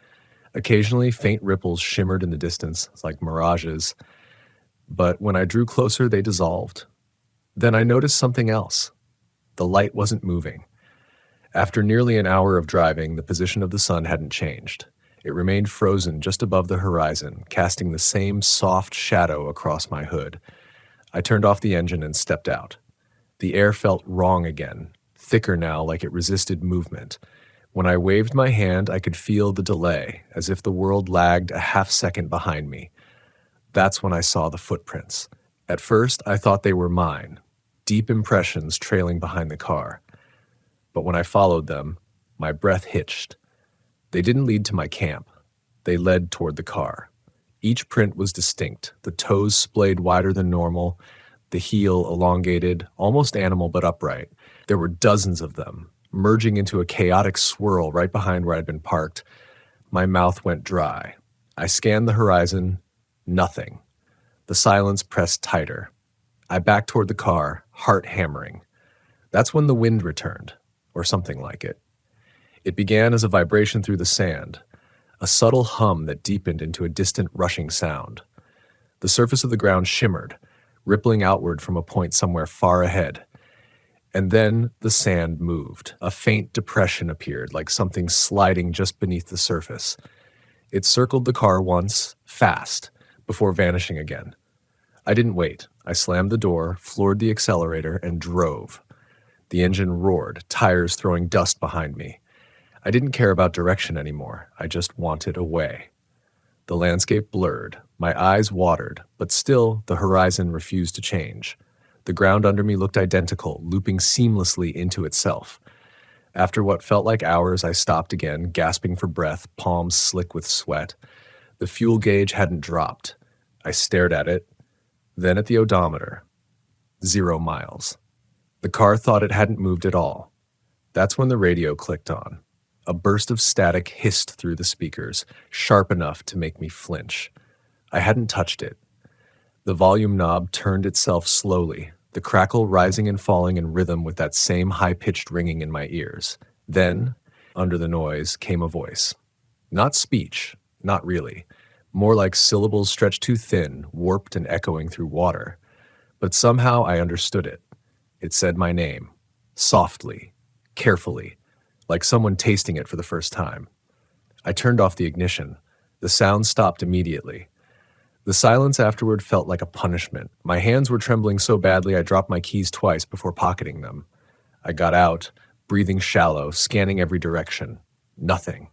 Occasionally, faint ripples shimmered in the distance, like mirages, but when I drew closer, they dissolved. Then I noticed something else. The light wasn't moving. After nearly an hour of driving, the position of the sun hadn't changed. It remained frozen just above the horizon, casting the same soft shadow across my hood. I turned off the engine and stepped out. The air felt wrong again, thicker now like it resisted movement. When I waved my hand, I could feel the delay, as if the world lagged a half second behind me. That's when I saw the footprints. At first, I thought they were mine, deep impressions trailing behind the car. But when I followed them, my breath hitched. They didn't lead to my camp. They led toward the car. Each print was distinct, the toes splayed wider than normal, the heel elongated, almost animal but upright. There were dozens of them, merging into a chaotic swirl right behind where I'd been parked. My mouth went dry. I scanned the horizon. Nothing. The silence pressed tighter. I backed toward the car, heart hammering. That's when the wind returned, or something like it. It began as a vibration through the sand, a subtle hum that deepened into a distant rushing sound. The surface of the ground shimmered, rippling outward from a point somewhere far ahead. And then the sand moved. A faint depression appeared, like something sliding just beneath the surface. It circled the car once, fast, before vanishing again. I didn't wait. I slammed the door, floored the accelerator, and drove. The engine roared, tires throwing dust behind me. I didn't care about direction anymore. I just wanted away. The landscape blurred. My eyes watered, but still the horizon refused to change. The ground under me looked identical, looping seamlessly into itself. After what felt like hours, I stopped again, gasping for breath, palms slick with sweat. The fuel gauge hadn't dropped. I stared at it, then at the odometer. 0 miles. The car thought it hadn't moved at all. That's when the radio clicked on. A burst of static hissed through the speakers, sharp enough to make me flinch. I hadn't touched it. The volume knob turned itself slowly, the crackle rising and falling in rhythm with that same high-pitched ringing in my ears. Then, under the noise, came a voice. Not speech, not really. More like syllables stretched too thin, warped and echoing through water. But somehow I understood it. It said my name, softly, carefully, like someone tasting it for the first time. I turned off the ignition. The sound stopped immediately. The silence afterward felt like a punishment. My hands were trembling so badly I dropped my keys twice before pocketing them. I got out, breathing shallow, scanning every direction. Nothing.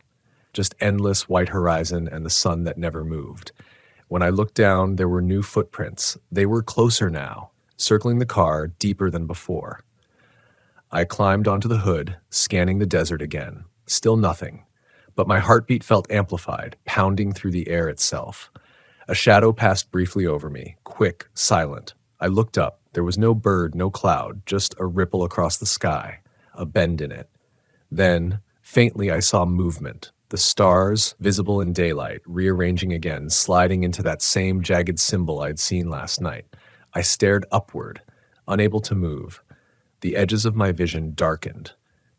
Just endless white horizon and the sun that never moved. When I looked down, there were new footprints. They were closer now, circling the car deeper than before. I climbed onto the hood, scanning the desert again. Still nothing. But my heartbeat felt amplified, pounding through the air itself. A shadow passed briefly over me, quick, silent. I looked up. There was no bird, no cloud, just a ripple across the sky, a bend in it. Then, faintly, I saw movement. The stars, visible in daylight, rearranging again, sliding into that same jagged symbol I'd seen last night. I stared upward, unable to move. The edges of my vision darkened.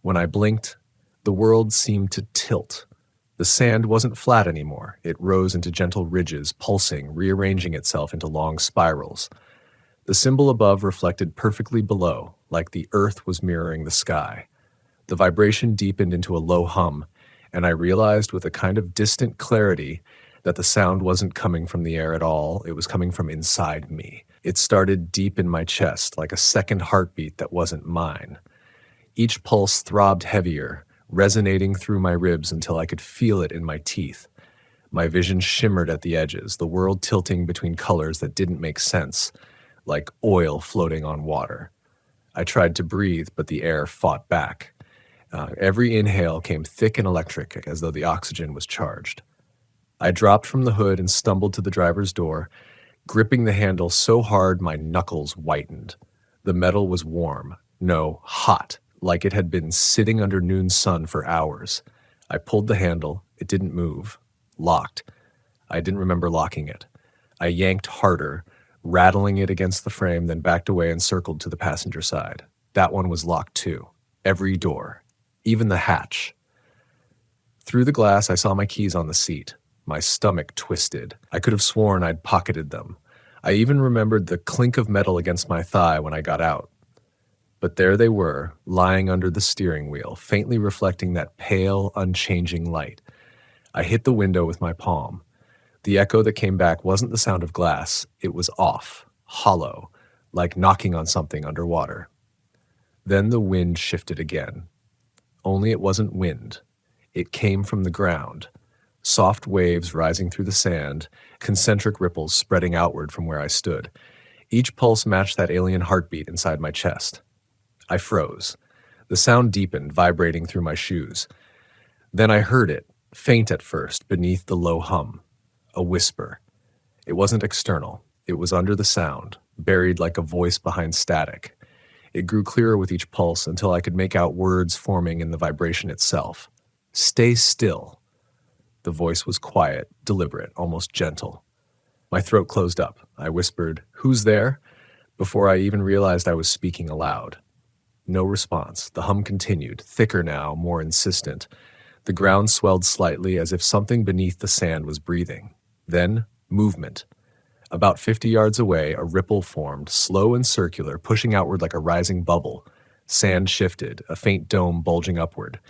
When I blinked, the world seemed to tilt. The sand wasn't flat anymore. It rose into gentle ridges, pulsing, rearranging itself into long spirals. The symbol above reflected perfectly below, like the earth was mirroring the sky. The vibration deepened into a low hum, and I realized with a kind of distant clarity that the sound wasn't coming from the air at all. It was coming from inside me. It started deep in my chest, like a second heartbeat that wasn't mine. Each pulse throbbed heavier, resonating through my ribs until I could feel it in my teeth. My vision shimmered at the edges, the world tilting between colors that didn't make sense, like oil floating on water. I tried to breathe, but the air fought back. Every inhale came thick and electric, as though the oxygen was charged. I dropped from the hood and stumbled to the driver's door, gripping the handle so hard my knuckles whitened. The metal was warm, no, hot, like it had been sitting under noon sun for hours. I pulled the handle. It didn't move. Locked. I didn't remember locking it. I yanked harder, rattling it against the frame, then backed away and circled to the passenger side. That one was locked too. Every door. Even the hatch. Through the glass, I saw my keys on the seat. My stomach twisted. I could have sworn I'd pocketed them. I even remembered the clink of metal against my thigh when I got out. But there they were, lying under the steering wheel, faintly reflecting that pale, unchanging light. I hit the window with my palm. The echo that came back wasn't the sound of glass. It was off, hollow, like knocking on something underwater. Then the wind shifted again. Only it wasn't wind. It came from the ground. Soft waves rising through the sand, concentric ripples spreading outward from where I stood. Each pulse matched that alien heartbeat inside my chest. I froze. The sound deepened, vibrating through my shoes. Then I heard it, faint at first, beneath the low hum. A whisper. It wasn't external. It was under the sound, buried like a voice behind static. It grew clearer with each pulse until I could make out words forming in the vibration itself. Stay still. The voice was quiet, deliberate, almost gentle. My throat closed up. I whispered, "Who's there?" before I even realized I was speaking aloud. No response. The hum continued, thicker now, more insistent. The ground swelled slightly as if something beneath the sand was breathing. Then, movement. About 50 yards away, a ripple formed, slow and circular, pushing outward like a rising bubble. Sand shifted, a faint dome bulging upward.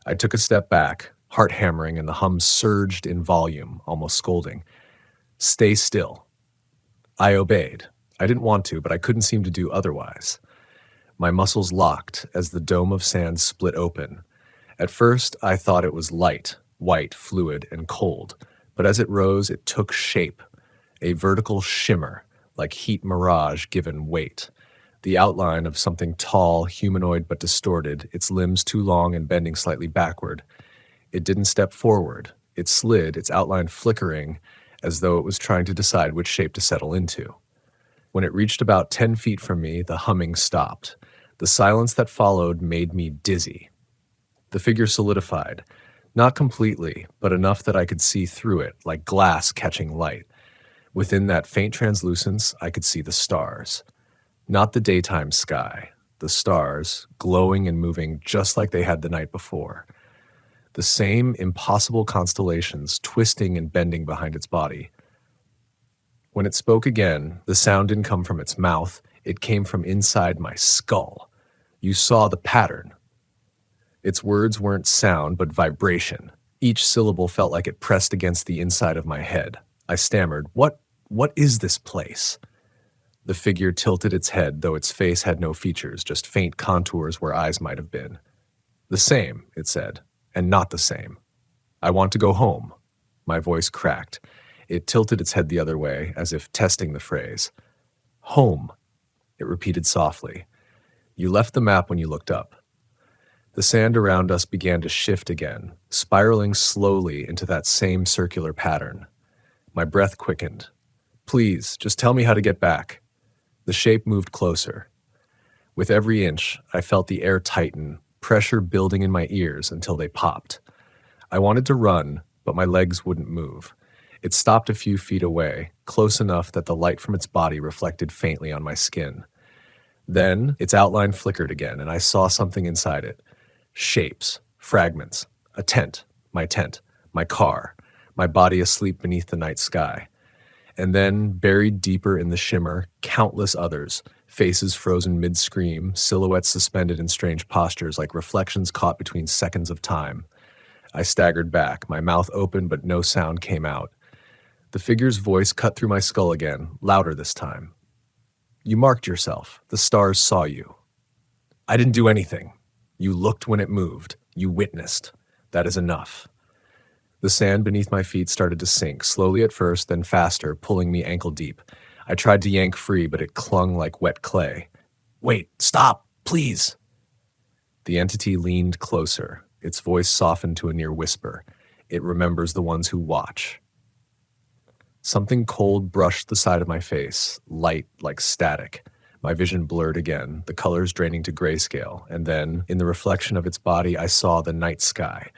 I took a step back, heart hammering, and the hum surged in volume, almost scolding. Stay still. I obeyed. I didn't want to, but I couldn't seem to do otherwise. My muscles locked as the dome of sand split open. At first, I thought it was light, white, fluid, and cold, But as it rose, it took shape, a vertical shimmer, like heat mirage given weight. The outline of something tall, humanoid but distorted, its limbs too long and bending slightly backward. It didn't step forward. It slid, its outline flickering, as though it was trying to decide which shape to settle into. When it reached about 10 feet from me, the humming stopped. The silence that followed made me dizzy. The figure solidified, not completely, but enough that I could see through it, like glass catching light. Within that faint translucence, I could see the stars. Not the daytime sky, the stars, glowing and moving just like they had the night before. The same impossible constellations twisting and bending behind its body. When it spoke again, the sound didn't come from its mouth, it came from inside my skull. You saw the pattern. Its words weren't sound, but vibration. Each syllable felt like it pressed against the inside of my head. I stammered, What is this place? The figure tilted its head, though its face had no features, just faint contours where eyes might have been. The same, it said, and not the same. I want to go home. My voice cracked. It tilted its head the other way, as if testing the phrase. Home, it repeated softly. You left the map when you looked up. The sand around us began to shift again, spiraling slowly into that same circular pattern. My breath quickened. Please, just tell me how to get back. The shape moved closer. With every inch, I felt the air tighten, pressure building in my ears until they popped. I wanted to run, but my legs wouldn't move. It stopped a few feet away, close enough that the light from its body reflected faintly on my skin. Then, its outline flickered again, and I saw something inside it. Shapes, fragments, a tent, my car, my body asleep beneath the night sky. And then, buried deeper in the shimmer, countless others, faces frozen mid-scream, silhouettes suspended in strange postures like reflections caught between seconds of time. I staggered back, my mouth open but no sound came out. The figure's voice cut through my skull again, louder this time. You marked yourself. The stars saw you. I didn't do anything. You looked when it moved. You witnessed. That is enough. The sand beneath my feet started to sink, slowly at first, then faster, pulling me ankle deep. I tried to yank free, but it clung like wet clay. Wait, stop, please. The entity leaned closer. Its voice softened to a near whisper. It remembers the ones who watch. Something cold brushed the side of my face, light like static. My vision blurred again, the colors draining to grayscale, and then, in the reflection of its body, I saw the night sky.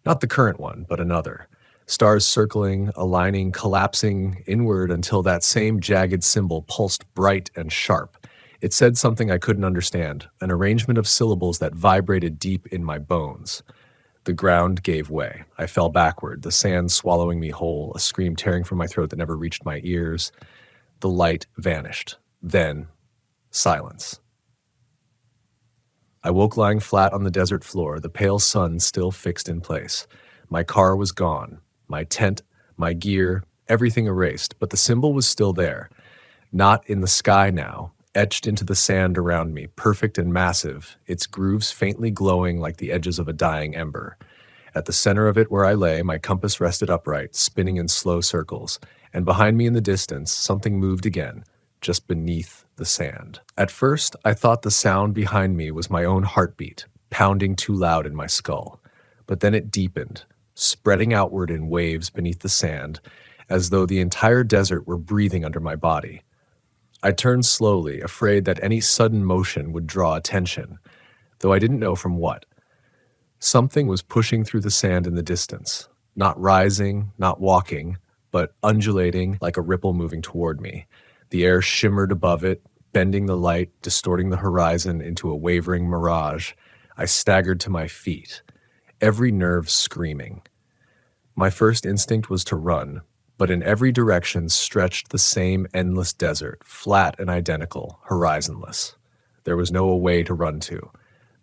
Not the current one, but another. Stars circling, aligning, collapsing inward until that same jagged symbol pulsed bright and sharp. It said something I couldn't understand, an arrangement of syllables that vibrated deep in my bones. The ground gave way. I fell backward, the sand swallowing me whole, a scream tearing from my throat that never reached my ears. The light vanished. Then, silence. I woke lying flat on the desert floor, the pale sun still fixed in place. My car was gone. My tent, my gear, everything erased, but the symbol was still there. Not in the sky now, etched into the sand around me, perfect and massive, its grooves faintly glowing like the edges of a dying ember. At the center of it where I lay, my compass rested upright, spinning in slow circles, and behind me in the distance, something moved again, just beneath the sand. At first, I thought the sound behind me was my own heartbeat, pounding too loud in my skull. But then it deepened, spreading outward in waves beneath the sand, as though the entire desert were breathing under my body. I turned slowly, afraid that any sudden motion would draw attention, though I didn't know from what. Something was pushing through the sand in the distance, not rising, not walking, but undulating like a ripple moving toward me. The air shimmered above it, bending the light, distorting the horizon into a wavering mirage. I staggered to my feet, every nerve screaming. My first instinct was to run, but in every direction stretched the same endless desert, flat and identical, horizonless. There was no way to run to.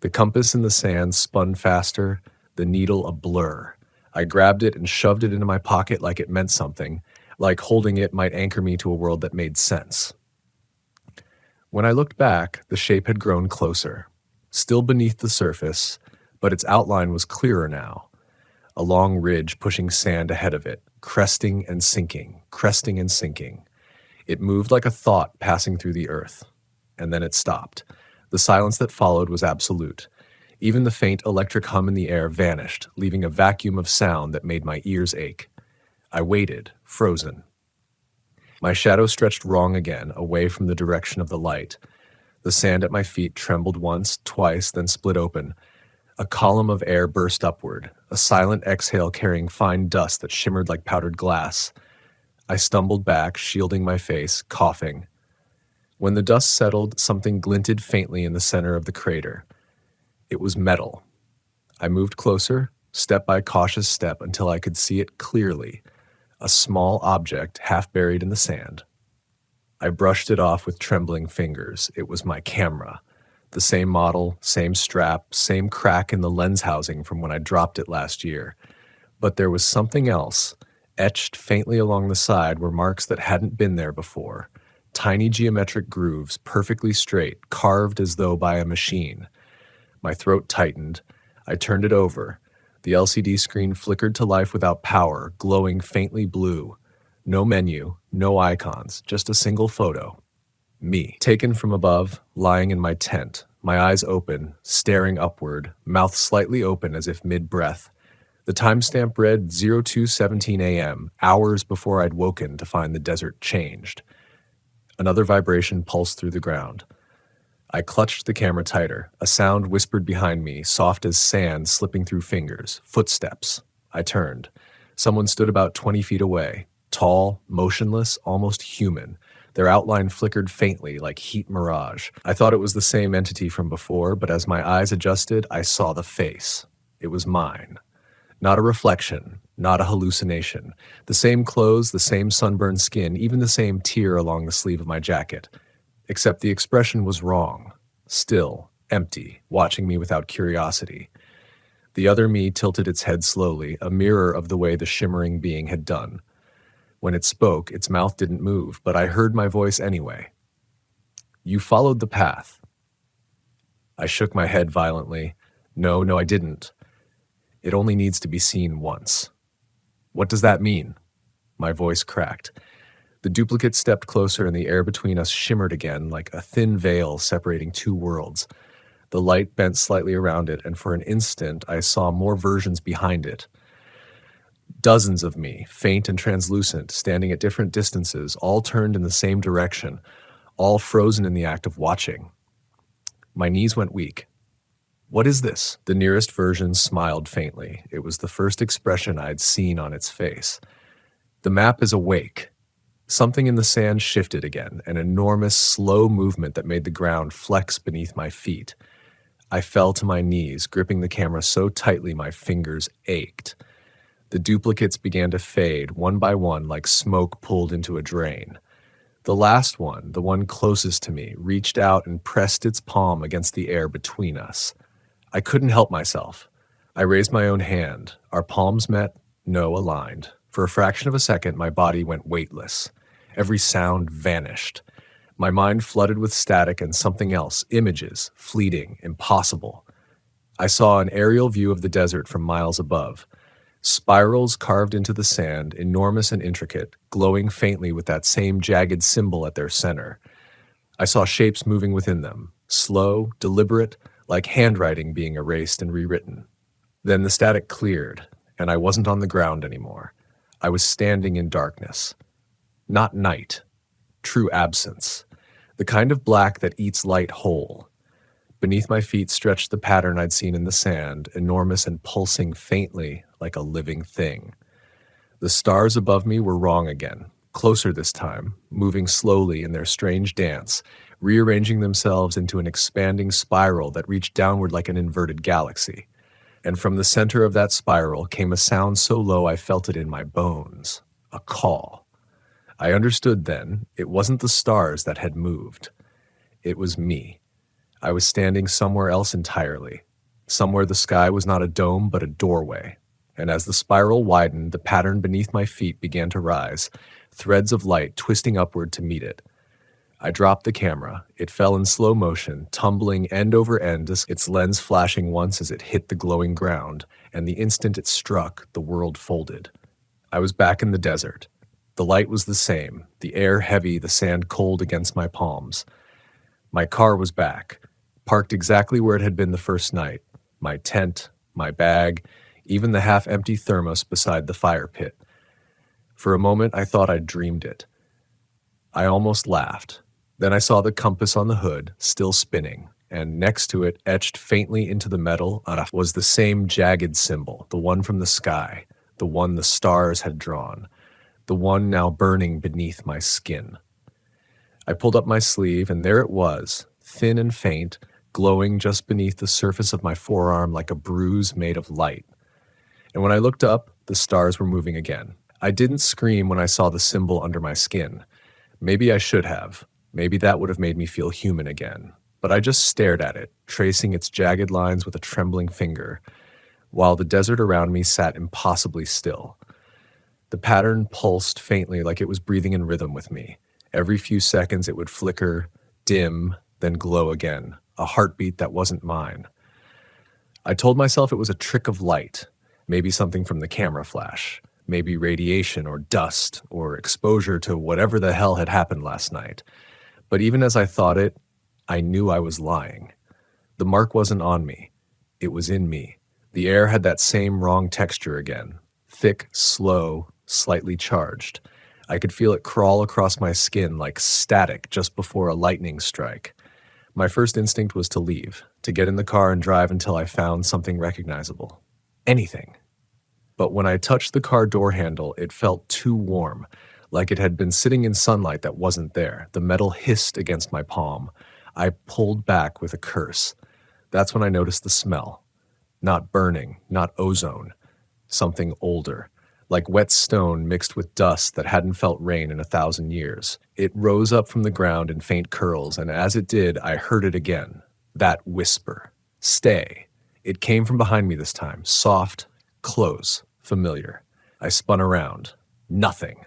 The compass in the sand spun faster, the needle a blur. I grabbed it and shoved it into my pocket like it meant something, like holding it might anchor me to a world that made sense. When I looked back, the shape had grown closer, still beneath the surface, but its outline was clearer now. A long ridge pushing sand ahead of it, cresting and sinking, cresting and sinking. It moved like a thought passing through the earth. And then it stopped. The silence that followed was absolute. Even the faint electric hum in the air vanished, leaving a vacuum of sound that made my ears ache. I waited, frozen. My shadow stretched wrong again, away from the direction of the light. The sand at my feet trembled once, twice, then split open. A column of air burst upward, a silent exhale carrying fine dust that shimmered like powdered glass. I stumbled back, shielding my face, coughing. When the dust settled, something glinted faintly in the center of the crater. It was metal. I moved closer, step by cautious step, until I could see it clearly. A small object half buried in the sand. I brushed it off with trembling fingers. It was my camera. The same model, same strap, same crack in the lens housing from when I dropped it last year. But there was something else. Etched faintly along the side were marks that hadn't been there before. Tiny geometric grooves, perfectly straight, carved as though by a machine. My throat tightened. I turned it over. The LCD screen flickered to life without power, glowing faintly blue. No menu, no icons, just a single photo. Me, taken from above, lying in my tent, my eyes open, staring upward, mouth slightly open as if mid-breath. The timestamp read 02:17 a.m., hours before I'd woken to find the desert changed. Another vibration pulsed through the ground. I clutched the camera tighter. A sound whispered behind me, soft as sand slipping through fingers. Footsteps. I turned. Someone stood about 20 feet away. Tall, motionless, almost human. Their outline flickered faintly, like heat mirage. I thought it was the same entity from before, but as my eyes adjusted, I saw the face. It was mine. Not a reflection, not a hallucination. The same clothes, the same sunburned skin, even the same tear along the sleeve of my jacket. Except the expression was wrong. Still, empty, watching me without curiosity. The other me tilted its head slowly, a mirror of the way the shimmering being had done. When it spoke, its mouth didn't move, but I heard my voice anyway. You followed the path. I shook my head violently. No, I didn't. It only needs to be seen once. What does that mean? My voice cracked. The duplicate stepped closer and the air between us shimmered again like a thin veil separating two worlds. The light bent slightly around it, and for an instant I saw more versions behind it. Dozens of me, faint and translucent, standing at different distances, all turned in the same direction, all frozen in the act of watching. My knees went weak. What is this? The nearest version smiled faintly. It was the first expression I'd seen on its face. The map is awake. Something in the sand shifted again, an enormous, slow movement that made the ground flex beneath my feet. I fell to my knees, gripping the camera so tightly my fingers ached. The duplicates began to fade, one by one, like smoke pulled into a drain. The last one, the one closest to me, reached out and pressed its palm against the air between us. I couldn't help myself. I raised my own hand. Our palms met, no, aligned. For a fraction of a second, my body went weightless. Every sound vanished. My mind flooded with static and something else, images, fleeting, impossible. I saw an aerial view of the desert from miles above. Spirals carved into the sand, enormous and intricate, glowing faintly with that same jagged symbol at their center. I saw shapes moving within them, slow, deliberate, like handwriting being erased and rewritten. Then the static cleared, and I wasn't on the ground anymore. I was standing in darkness. Not night, true absence, the kind of black that eats light whole. Beneath my feet stretched the pattern I'd seen in the sand, enormous and pulsing faintly like a living thing. The stars above me were wrong again, closer this time, moving slowly in their strange dance, rearranging themselves into an expanding spiral that reached downward like an inverted galaxy. And from the center of that spiral came a sound so low I felt it in my bones, a call. I understood then, it wasn't the stars that had moved. It was me. I was standing somewhere else entirely, somewhere the sky was not a dome but a doorway. And as the spiral widened, the pattern beneath my feet began to rise, threads of light twisting upward to meet it. I dropped the camera. It fell in slow motion, tumbling end over end, its lens flashing once as it hit the glowing ground, and the instant it struck, the world folded. I was back in the desert. The light was the same, the air heavy, the sand cold against my palms. My car was back, parked exactly where it had been the first night. My tent, my bag, even the half-empty thermos beside the fire pit. For a moment, I thought I'd dreamed it. I almost laughed. Then I saw the compass on the hood, still spinning, and next to it, etched faintly into the metal, was the same jagged symbol, the one from the sky, the one the stars had drawn, the one now burning beneath my skin. I pulled up my sleeve, and there it was, thin and faint, glowing just beneath the surface of my forearm like a bruise made of light. And when I looked up, the stars were moving again. I didn't scream when I saw the symbol under my skin. Maybe I should have. Maybe that would have made me feel human again. But I just stared at it, tracing its jagged lines with a trembling finger, while the desert around me sat impossibly still. The pattern pulsed faintly like it was breathing in rhythm with me. Every few seconds it would flicker, dim, then glow again, a heartbeat that wasn't mine. I told myself it was a trick of light, maybe something from the camera flash, maybe radiation or dust or exposure to whatever the hell had happened last night. But even as I thought it, I knew I was lying. The mark wasn't on me. It was in me. The air had that same wrong texture again. Thick, slow, slightly charged. I could feel it crawl across my skin like static just before a lightning strike. My first instinct was to leave, to get in the car and drive until I found something recognizable. Anything. But when I touched the car door handle, it felt too warm, like it had been sitting in sunlight that wasn't there. The metal hissed against my palm. I pulled back with a curse. That's when I noticed the smell. Not burning, not ozone. Something older, like wet stone mixed with dust that hadn't felt rain in 1,000 years. It rose up from the ground in faint curls, and as it did, I heard it again. That whisper. Stay. It came from behind me this time, soft, close, familiar. I spun around. Nothing.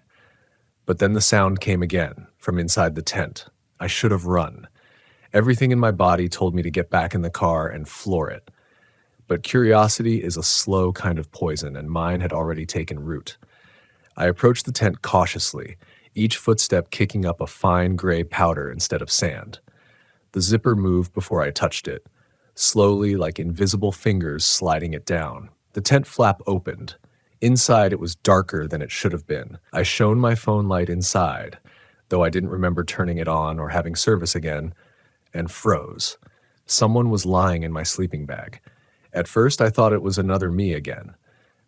But then the sound came again, from inside the tent. I should have run. Everything in my body told me to get back in the car and floor it. But curiosity is a slow kind of poison, and mine had already taken root. I approached the tent cautiously, each footstep kicking up a fine gray powder instead of sand. The zipper moved before I touched it, slowly like invisible fingers sliding it down. The tent flap opened. Inside, it was darker than it should have been. I shone my phone light inside, though I didn't remember turning it on or having service again, and froze. Someone was lying in my sleeping bag. At first, I thought it was another me again.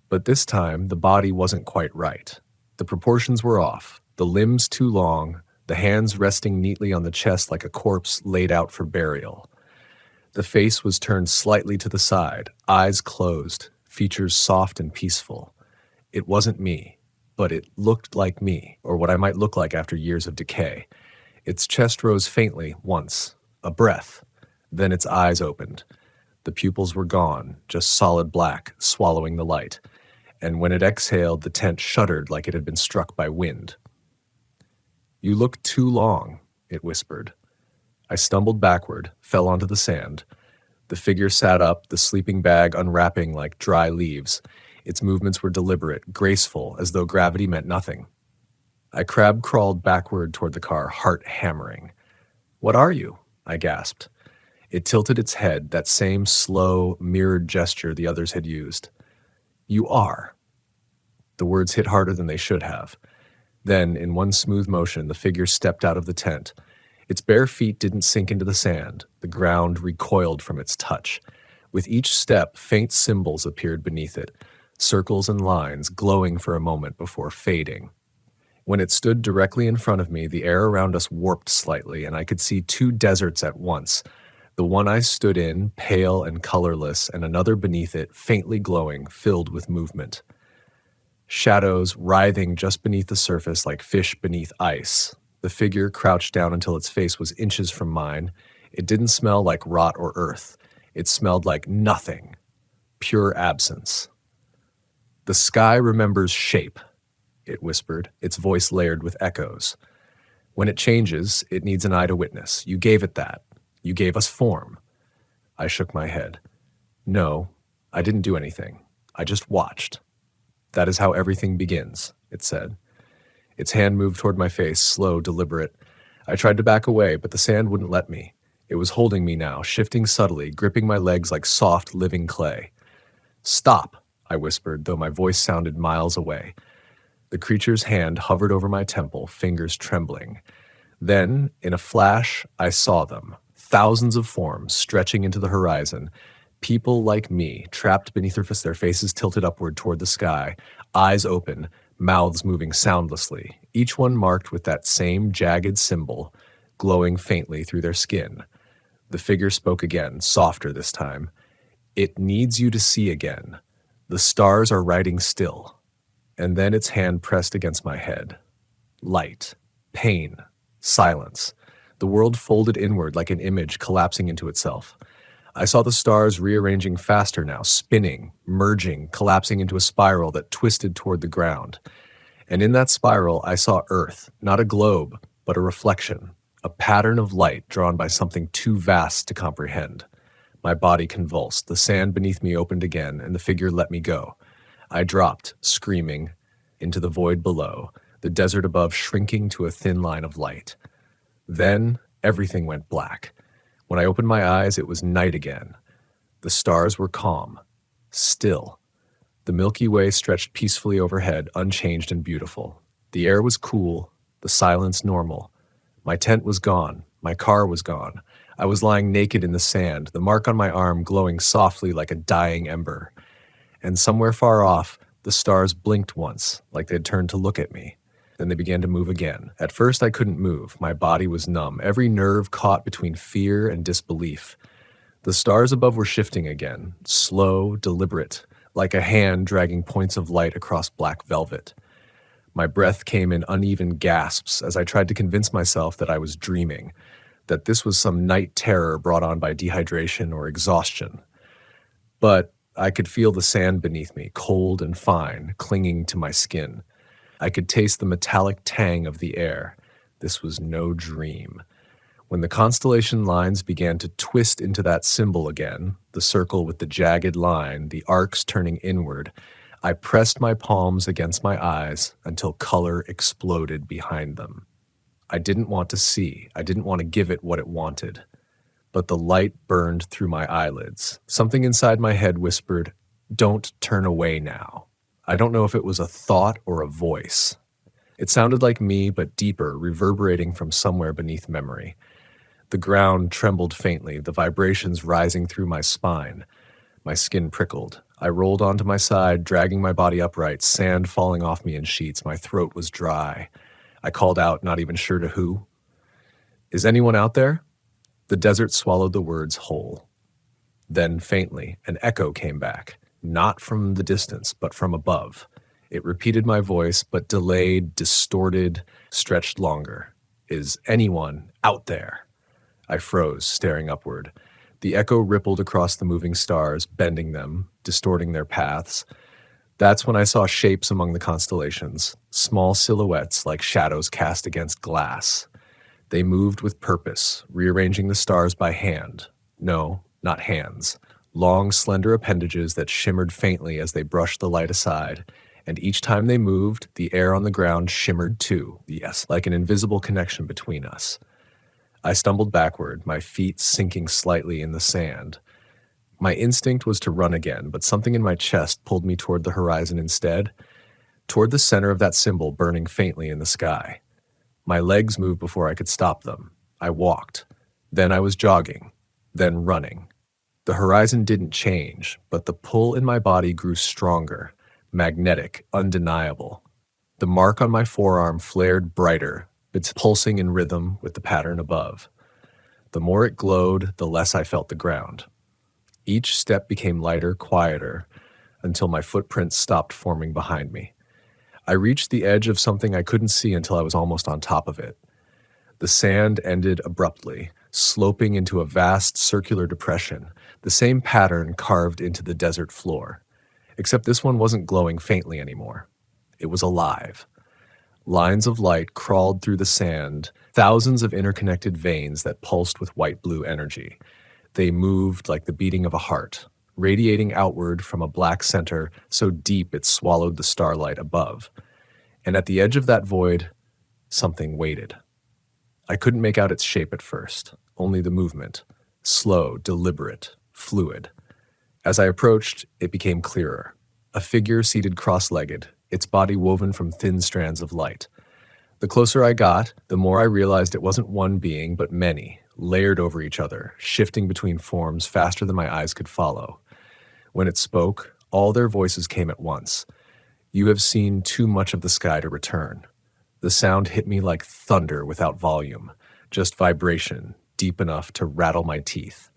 But this time, the body wasn't quite right. The proportions were off, the limbs too long, the hands resting neatly on the chest like a corpse laid out for burial. The face was turned slightly to the side, eyes closed, features soft and peaceful. It wasn't me, but it looked like me, or what I might look like after years of decay. Its chest rose faintly once, a breath. Then its eyes opened. The pupils were gone, just solid black, swallowing the light. And when it exhaled, the tent shuddered like it had been struck by wind. "You look too long," it whispered. I stumbled backward, fell onto the sand. The figure sat up, the sleeping bag unwrapping like dry leaves. Its movements were deliberate, graceful, as though gravity meant nothing. I crab-crawled backward toward the car, heart hammering. "What are you?" I gasped. It tilted its head, that same slow, mirrored gesture the others had used. "You are." The words hit harder than they should have. Then, in one smooth motion, the figure stepped out of the tent. Its bare feet didn't sink into the sand. The ground recoiled from its touch. With each step, faint symbols appeared beneath it, circles and lines glowing for a moment before fading. When it stood directly in front of me, the air around us warped slightly, and I could see two deserts at once. The one I stood in, pale and colorless, and another beneath it, faintly glowing, filled with movement. Shadows writhing just beneath the surface like fish beneath ice. The figure crouched down until its face was inches from mine. It didn't smell like rot or earth. It smelled like nothing. Pure absence. "The sky remembers shape," it whispered, its voice layered with echoes. "When it changes, it needs an eye to witness. You gave it that. You gave us form." I shook my head. "No, I didn't do anything. I just watched." That is how everything begins, it said. Its hand moved toward my face, slow, deliberate. I tried to back away, but the sand wouldn't let me. It was holding me now, shifting subtly, gripping my legs like soft, living clay. Stop, I whispered, though my voice sounded miles away. The creature's hand hovered over my temple, fingers trembling. Then, in a flash, I saw them. Thousands of forms stretching into the horizon. People like me, trapped beneath their faces tilted upward toward the sky, eyes open, mouths moving soundlessly, each one marked with that same jagged symbol, glowing faintly through their skin. The figure spoke again, softer this time. It needs you to see again. The stars are writing still. And then its hand pressed against my head. Light, pain, silence. The world folded inward like an image collapsing into itself. I saw the stars rearranging faster now, spinning, merging, collapsing into a spiral that twisted toward the ground. And in that spiral, I saw Earth, not a globe, but a reflection, a pattern of light drawn by something too vast to comprehend. My body convulsed, the sand beneath me opened again, and the figure let me go. I dropped, screaming, into the void below, the desert above shrinking to a thin line of light. Then everything went black. When I opened my eyes, it was night again. The stars were calm, still. The Milky Way stretched peacefully overhead, unchanged and beautiful. The air was cool, the silence normal. My tent was gone, my car was gone. I was lying naked in the sand, the mark on my arm glowing softly like a dying ember. And somewhere far off, the stars blinked once, like they'd turned to look at me. Then they began to move again. At first I couldn't move. My body was numb, every nerve caught between fear and disbelief. The stars above were shifting again, slow, deliberate, like a hand dragging points of light across black velvet. My breath came in uneven gasps as I tried to convince myself that I was dreaming, that this was some night terror brought on by dehydration or exhaustion. But I could feel the sand beneath me, cold and fine, clinging to my skin. I could taste the metallic tang of the air. This was no dream. When the constellation lines began to twist into that symbol again, the circle with the jagged line, the arcs turning inward, I pressed my palms against my eyes until color exploded behind them. I didn't want to see. I didn't want to give it what it wanted. But the light burned through my eyelids. Something inside my head whispered, "Don't turn away now." I don't know if it was a thought or a voice. It sounded like me, but deeper, reverberating from somewhere beneath memory. The ground trembled faintly, the vibrations rising through my spine. My skin prickled. I rolled onto my side, dragging my body upright, sand falling off me in sheets. My throat was dry. I called out, not even sure to who. "Is anyone out there?" The desert swallowed the words whole. Then, faintly, an echo came back. Not from the distance, but from above. It repeated my voice, but delayed, distorted, stretched longer. "Is anyone out there?" I froze, staring upward. The echo rippled across the moving stars, bending them, distorting their paths. That's when I saw shapes among the constellations, small silhouettes like shadows cast against glass. They moved with purpose, rearranging the stars by hand. No, not hands. Long, slender appendages that shimmered faintly as they brushed the light aside, and each time they moved, the air on the ground shimmered too, yes, like an invisible connection between us. I stumbled backward, my feet sinking slightly in the sand. My instinct was to run again, but something in my chest pulled me toward the horizon instead, toward the center of that symbol burning faintly in the sky. My legs moved before I could stop them. I walked. Then I was jogging. Then running. The horizon didn't change, but the pull in my body grew stronger, magnetic, undeniable. The mark on my forearm flared brighter, its pulsing in rhythm with the pattern above. The more it glowed, the less I felt the ground. Each step became lighter, quieter, until my footprints stopped forming behind me. I reached the edge of something I couldn't see until I was almost on top of it. The sand ended abruptly, sloping into a vast circular depression, the same pattern carved into the desert floor. Except this one wasn't glowing faintly anymore. It was alive. Lines of light crawled through the sand, thousands of interconnected veins that pulsed with white-blue energy. They moved like the beating of a heart, radiating outward from a black center so deep it swallowed the starlight above. And at the edge of that void, something waited. I couldn't make out its shape at first, only the movement, slow, deliberate, fluid. As I approached, it became clearer. A figure seated cross-legged, its body woven from thin strands of light. The closer I got, the more I realized it wasn't one being, but many, layered over each other, shifting between forms faster than my eyes could follow. When it spoke, all their voices came at once. "You have seen too much of the sky to return." The sound hit me like thunder without volume, just vibration, deep enough to rattle my teeth.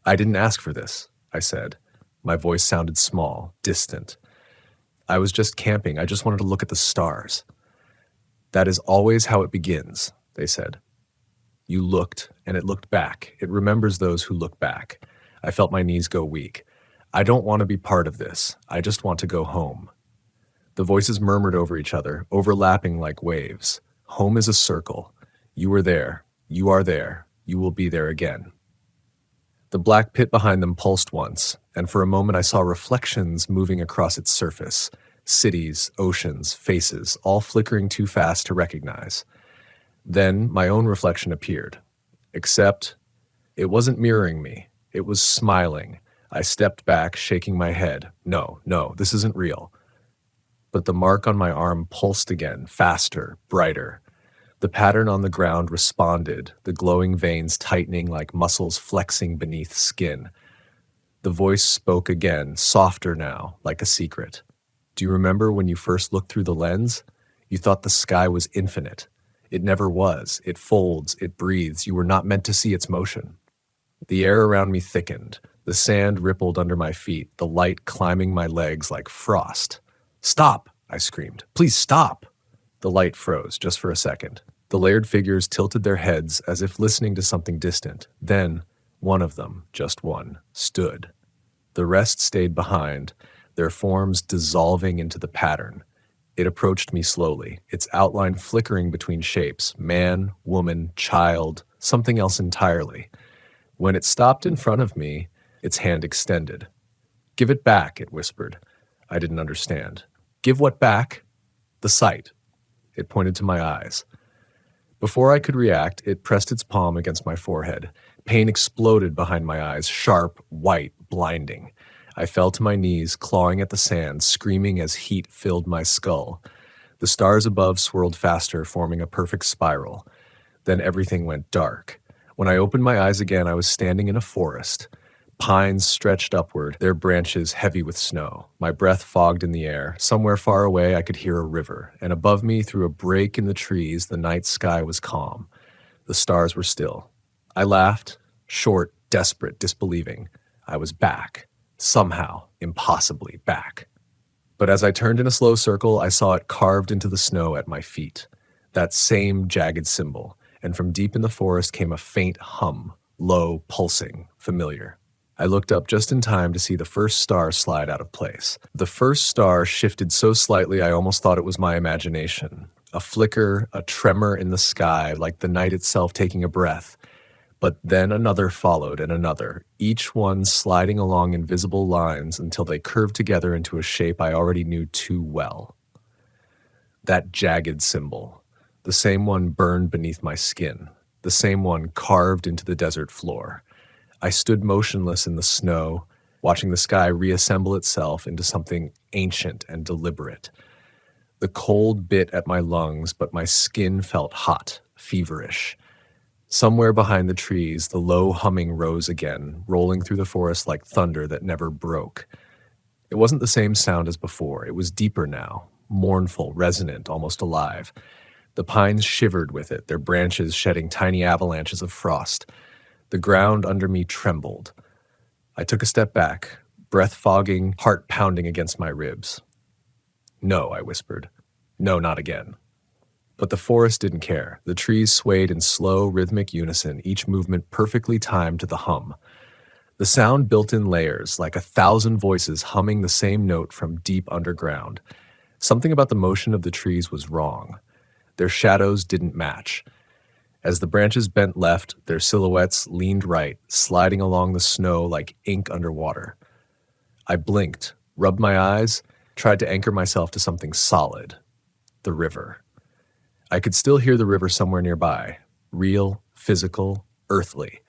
"I didn't ask for this," I said. My voice sounded small, distant. "I was just camping. I just wanted to look at the stars." "That is always how it begins," they said. "You looked, and it looked back. It remembers those who look back." I felt my knees go weak. "I don't want to be part of this. I just want to go home." The voices murmured over each other, overlapping like waves. "Home is a circle. You were there. You are there. You will be there again." The black pit behind them pulsed once, and for a moment I saw reflections moving across its surface. Cities, oceans, faces, all flickering too fast to recognize. Then my own reflection appeared. Except, it wasn't mirroring me. It was smiling. I stepped back, shaking my head. No, this isn't real. But the mark on my arm pulsed again, faster, brighter. The pattern on the ground responded, the glowing veins tightening like muscles flexing beneath skin. The voice spoke again, softer now, like a secret. "Do you remember when you first looked through the lens? You thought the sky was infinite. It never was. It folds, it breathes. You were not meant to see its motion." The air around me thickened. The sand rippled under my feet, the light climbing my legs like frost. "Stop!" I screamed. "Please stop!" The light froze, just for a second. The layered figures tilted their heads as if listening to something distant. Then, one of them, just one, stood. The rest stayed behind, their forms dissolving into the pattern. It approached me slowly, its outline flickering between shapes, man, woman, child, something else entirely. When it stopped in front of me, its hand extended. "Give it back," it whispered. I didn't understand. "Give what back?" "The sight." It pointed to my eyes. Before I could react, it pressed its palm against my forehead. Pain exploded behind my eyes, sharp, white, blinding. I fell to my knees, clawing at the sand, screaming as heat filled my skull. The stars above swirled faster, forming a perfect spiral. Then everything went dark. When I opened my eyes again, I was standing in a forest. Pines stretched upward, their branches heavy with snow. My breath fogged in the air. Somewhere far away, I could hear a river, and above me, through a break in the trees, the night sky was calm. The stars were still. I laughed, short, desperate, disbelieving. I was back. Somehow, impossibly back. But as I turned in a slow circle, I saw it carved into the snow at my feet. That same jagged symbol, and from deep in the forest came a faint hum, low, pulsing, familiar. I looked up just in time to see the first star slide out of place. The first star shifted so slightly I almost thought it was my imagination. A flicker, a tremor in the sky, like the night itself taking a breath. But then another followed and another, each one sliding along invisible lines until they curved together into a shape I already knew too well. That jagged symbol, the same one burned beneath my skin, the same one carved into the desert floor. I stood motionless in the snow, watching the sky reassemble itself into something ancient and deliberate. The cold bit at my lungs, but my skin felt hot, feverish. Somewhere behind the trees, the low humming rose again, rolling through the forest like thunder that never broke. It wasn't the same sound as before. It was deeper now, mournful, resonant, almost alive. The pines shivered with it, their branches shedding tiny avalanches of frost. The ground under me trembled. I took a step back, breath fogging, heart pounding against my ribs. "No," I whispered. "No, not again." But the forest didn't care. The trees swayed in slow, rhythmic unison, each movement perfectly timed to the hum. The sound built in layers, like 1,000 voices humming the same note from deep underground. Something about the motion of the trees was wrong. Their shadows didn't match. As the branches bent left, their silhouettes leaned right, sliding along the snow like ink underwater. I blinked, rubbed my eyes, tried to anchor myself to something solid. The river. I could still hear the river somewhere nearby. Real, physical, earthly.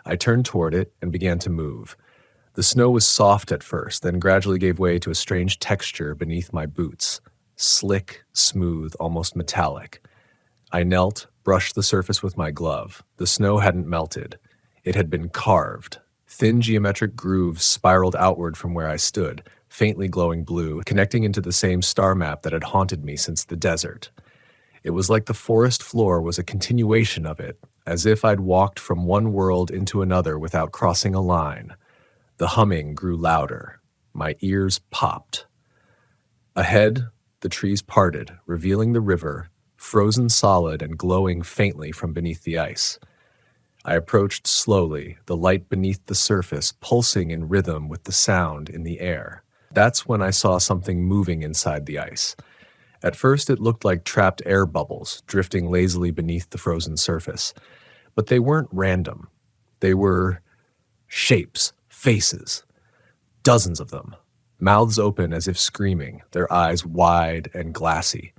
I turned toward it and began to move. The snow was soft at first, then gradually gave way to a strange texture beneath my boots. Slick, smooth, almost metallic. I knelt, brushed the surface with my glove. The snow hadn't melted. It had been carved. Thin geometric grooves spiraled outward from where I stood, faintly glowing blue, connecting into the same star map that had haunted me since the desert. It was like the forest floor was a continuation of it, as if I'd walked from one world into another without crossing a line. The humming grew louder. My ears popped. Ahead, the trees parted, revealing the river, frozen solid and glowing faintly from beneath the ice. I approached slowly, the light beneath the surface pulsing in rhythm with the sound in the air. That's when I saw something moving inside the ice. At first it looked like trapped air bubbles drifting lazily beneath the frozen surface. But they weren't random. They were shapes, faces, dozens of them, mouths open as if screaming, their eyes wide and glassy.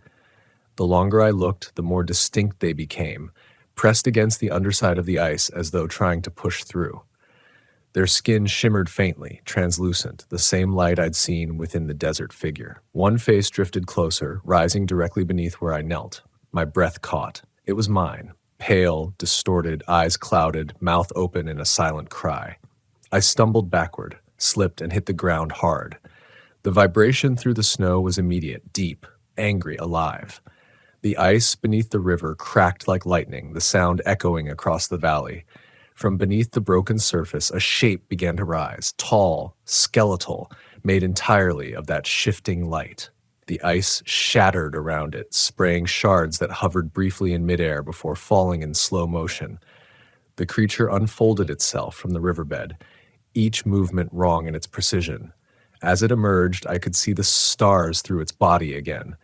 The longer I looked, the more distinct they became, pressed against the underside of the ice as though trying to push through. Their skin shimmered faintly, translucent, the same light I'd seen within the desert figure. One face drifted closer, rising directly beneath where I knelt. My breath caught. It was mine, pale, distorted, eyes clouded, mouth open in a silent cry. I stumbled backward, slipped, and hit the ground hard. The vibration through the snow was immediate, deep, angry, alive. The ice beneath the river cracked like lightning, the sound echoing across the valley. From beneath the broken surface, a shape began to rise, tall, skeletal, made entirely of that shifting light. The ice shattered around it, spraying shards that hovered briefly in midair before falling in slow motion. The creature unfolded itself from the riverbed, each movement wrong in its precision. As it emerged, I could see the stars through its body again,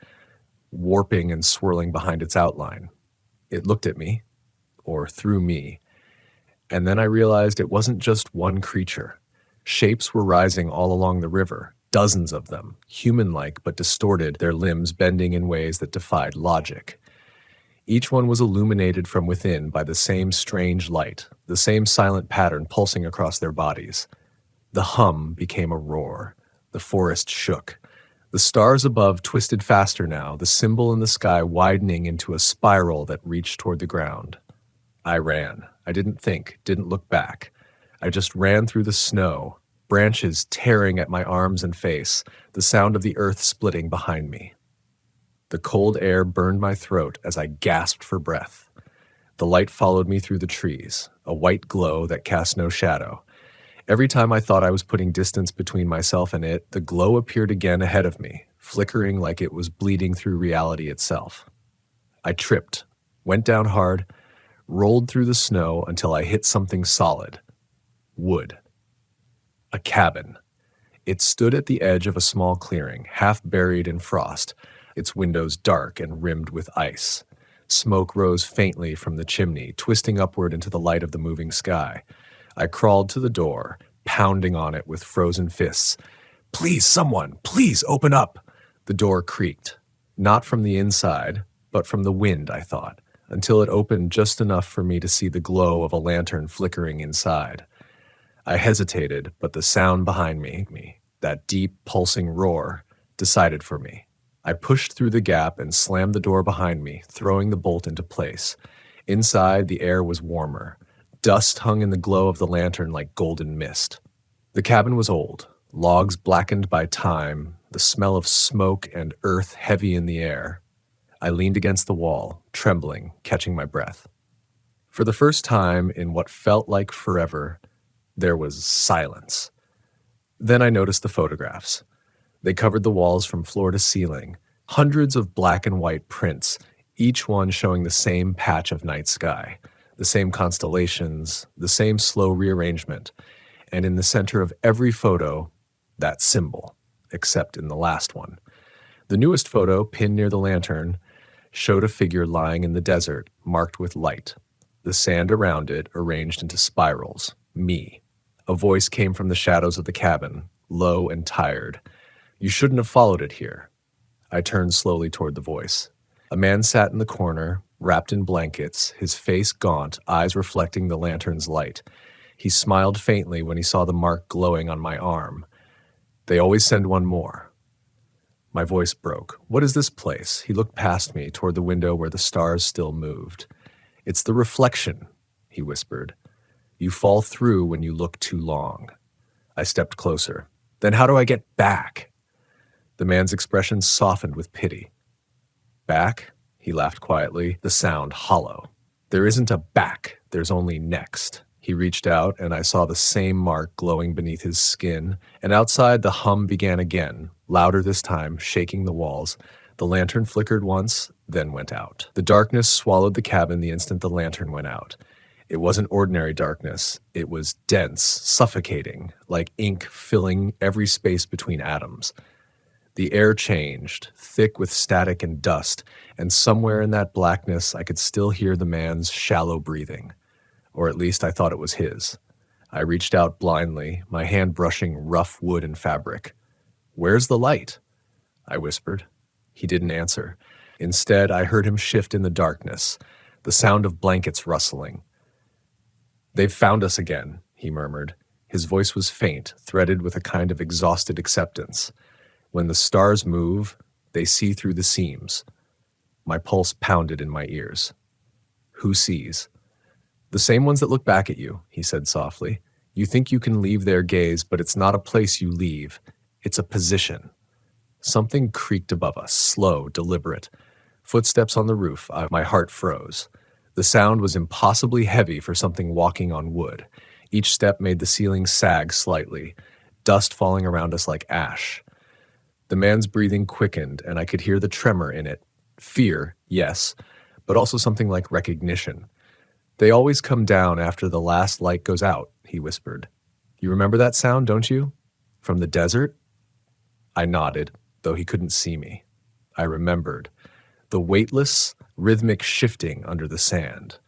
warping and swirling behind its outline. It looked at me, or through me, and then I realized it wasn't just one creature. Shapes were rising all along the river, dozens of them, human-like but distorted, their limbs bending in ways that defied logic. Each one was illuminated from within by the same strange light, the same silent pattern pulsing across their bodies. The hum became a roar. The forest shook. The stars above twisted faster now, the symbol in the sky widening into a spiral that reached toward the ground. I ran. I didn't think, didn't look back. I just ran through the snow, branches tearing at my arms and face, the sound of the earth splitting behind me. The cold air burned my throat as I gasped for breath. The light followed me through the trees, a white glow that cast no shadow. Every time I thought I was putting distance between myself and it, the glow appeared again ahead of me, flickering like it was bleeding through reality itself. I tripped, went down hard, rolled through the snow until I hit something solid. Wood. A cabin. It stood at the edge of a small clearing, half buried in frost, its windows dark and rimmed with ice. Smoke rose faintly from the chimney, twisting upward into the light of the moving sky. I crawled to the door, pounding on it with frozen fists. "Please, someone, please open up!" The door creaked. Not from the inside, but from the wind, I thought, until it opened just enough for me to see the glow of a lantern flickering inside. I hesitated, but the sound behind me, that deep, pulsing roar, decided for me. I pushed through the gap and slammed the door behind me, throwing the bolt into place. Inside, the air was warmer. Dust hung in the glow of the lantern like golden mist. The cabin was old, logs blackened by time, the smell of smoke and earth heavy in the air. I leaned against the wall, trembling, catching my breath. For the first time in what felt like forever, there was silence. Then I noticed the photographs. They covered the walls from floor to ceiling, hundreds of black and white prints, each one showing the same patch of night sky, the same constellations, the same slow rearrangement, and in the center of every photo, that symbol, except in the last one. The newest photo, pinned near the lantern, showed a figure lying in the desert, marked with light. The sand around it arranged into spirals. Me. A voice came from the shadows of the cabin. low and tired. "You shouldn't have followed it here." I turned slowly toward the voice. A man sat in the corner, wrapped in blankets, his face gaunt, eyes reflecting the lantern's light. He smiled faintly when he saw the mark glowing on my arm. "They always send one more." My voice broke. "What is this place?" He looked past me, toward the window where the stars still moved. "It's the reflection," he whispered. "You fall through when you look too long." I stepped closer. "Then how do I get back?" The man's expression softened with pity. "Back?" He laughed quietly, the sound hollow. "There isn't a back, there's only next." He reached out, and I saw the same mark glowing beneath his skin, and outside the hum began again, louder this time, shaking the walls. The lantern flickered once, then went out. The darkness swallowed the cabin the instant the lantern went out. It wasn't ordinary darkness. It was dense, suffocating, like ink filling every space between atoms. The air changed, thick with static and dust, and somewhere in that blackness I could still hear the man's shallow breathing. Or at least I thought it was his. I reached out blindly, my hand brushing rough wood and fabric. "Where's the light?" I whispered. He didn't answer. Instead, I heard him shift in the darkness, the sound of blankets rustling. "They've found us again," he murmured. His voice was faint, threaded with a kind of exhausted acceptance. "When the stars move, they see through the seams." My pulse pounded in my ears. "Who sees?" "The same ones that look back at you," he said softly. "You think you can leave their gaze, but it's not a place you leave. It's a position." Something creaked above us, slow, deliberate. Footsteps on the roof. My heart froze. The sound was impossibly heavy for something walking on wood. Each step made the ceiling sag slightly, dust falling around us like ash. The man's breathing quickened, and I could hear the tremor in it. Fear, yes, but also something like recognition. "They always come down after the last light goes out," he whispered. "You remember that sound, don't you? From the desert?" I nodded, though he couldn't see me. I remembered. The weightless, rhythmic shifting under the sand.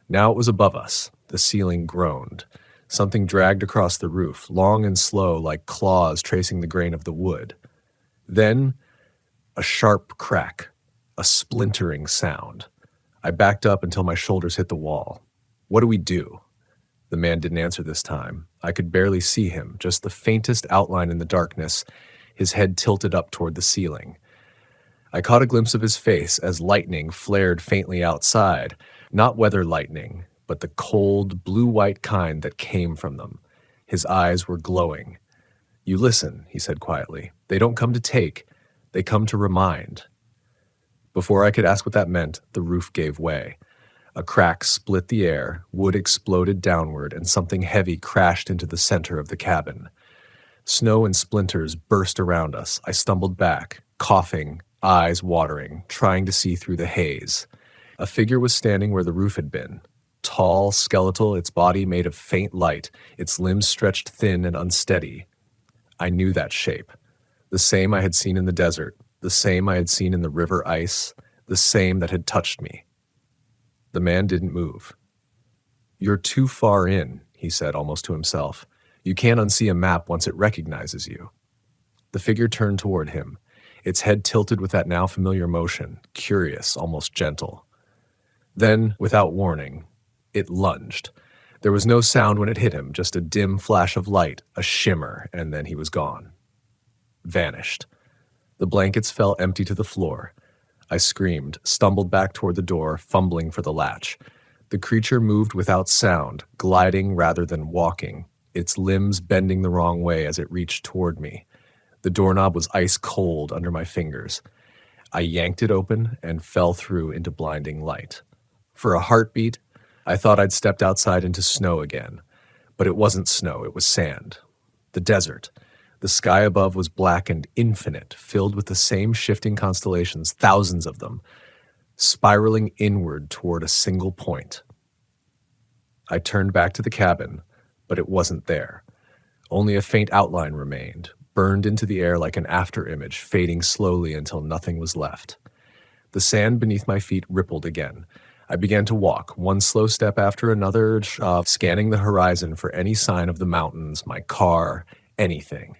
Now it was above us. The ceiling groaned. Something dragged across the roof, long and slow, like claws tracing the grain of the wood. Then, a sharp crack, a splintering sound. I backed up until my shoulders hit the wall. "What do we do?" The man didn't answer this time. I could barely see him, just the faintest outline in the darkness, his head tilted up toward the ceiling. I caught a glimpse of his face as lightning flared faintly outside, not weather lightning, but the cold, blue-white kind that came from them. His eyes were glowing. "You listen," he said quietly. "They don't come to take, they come to remind." Before I could ask what that meant, the roof gave way. A crack split the air, wood exploded downward, and something heavy crashed into the center of the cabin. Snow and splinters burst around us. I stumbled back, coughing, eyes watering, trying to see through the haze. A figure was standing where the roof had been. Tall, skeletal, its body made of faint light, its limbs stretched thin and unsteady. I knew that shape. The same I had seen in the desert, the same I had seen in the river ice, the same that had touched me. The man didn't move. "You're too far in," he said almost to himself. "You can't unsee a map once it recognizes you." The figure turned toward him, its head tilted with that now familiar motion, curious, almost gentle. Then, without warning, it lunged. There was no sound when it hit him, just a dim flash of light, a shimmer, and then he was gone. Vanished. The blankets fell empty to the floor. I screamed, stumbled back toward the door, fumbling for the latch. The creature moved without sound, gliding rather than walking, its limbs bending the wrong way as it reached toward me. The doorknob was ice cold under my fingers. I yanked it open and fell through into blinding light. For a heartbeat, I thought I'd stepped outside into snow again. But it wasn't snow, it was sand. The desert. The sky above was black and infinite, filled with the same shifting constellations, thousands of them, spiraling inward toward a single point. I turned back to the cabin, but it wasn't there. Only a faint outline remained, burned into the air like an afterimage, fading slowly until nothing was left. The sand beneath my feet rippled again. I began to walk, one slow step after another, scanning the horizon for any sign of the mountains, my car, anything.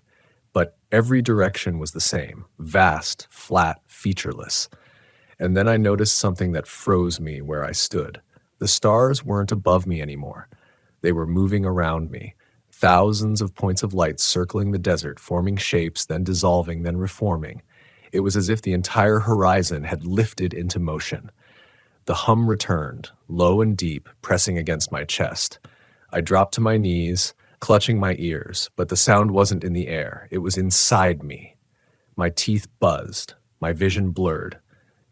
but every direction was the same, vast, flat, featureless. And then I noticed something that froze me where I stood. The stars weren't above me anymore. They were moving around me. Thousands of points of light circling the desert, forming shapes, then dissolving, then reforming. It was as if the entire horizon had lifted into motion. The hum returned, low and deep, pressing against my chest. I dropped to my knees, clutching my ears, but the sound wasn't in the air. It was inside me. My teeth buzzed, my vision blurred.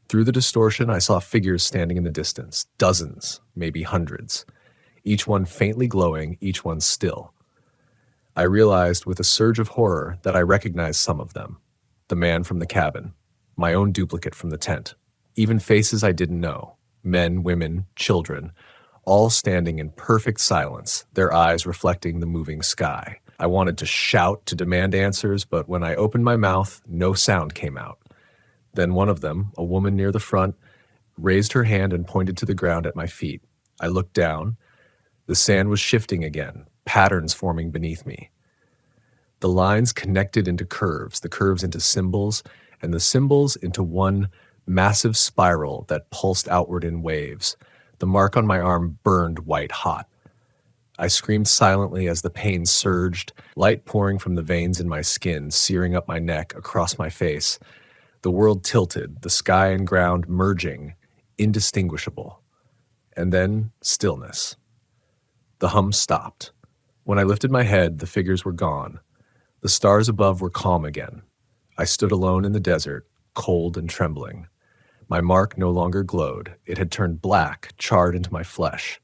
Through the distortion, I saw figures standing in the distance, dozens, maybe hundreds, each one faintly glowing, each one still. I realized with a surge of horror that I recognized some of them. The man from the cabin, my own duplicate from the tent, even faces I didn't know, men, women, children, all standing in perfect silence, their eyes reflecting the moving sky. I wanted to shout, to demand answers, but when I opened my mouth, no sound came out. Then one of them, a woman near the front, raised her hand and pointed to the ground at my feet. I looked down. The sand was shifting again, patterns forming beneath me. The lines connected into curves, the curves into symbols, and the symbols into one massive spiral that pulsed outward in waves. The mark on my arm burned white hot. I screamed silently as the pain surged, light pouring from the veins in my skin, searing up my neck, across my face. The world tilted, the sky and ground merging, indistinguishable. And then stillness. The hum stopped. When I lifted my head, the figures were gone. The stars above were calm again. I stood alone in the desert, cold and trembling. My mark no longer glowed. It had turned black, charred into my flesh.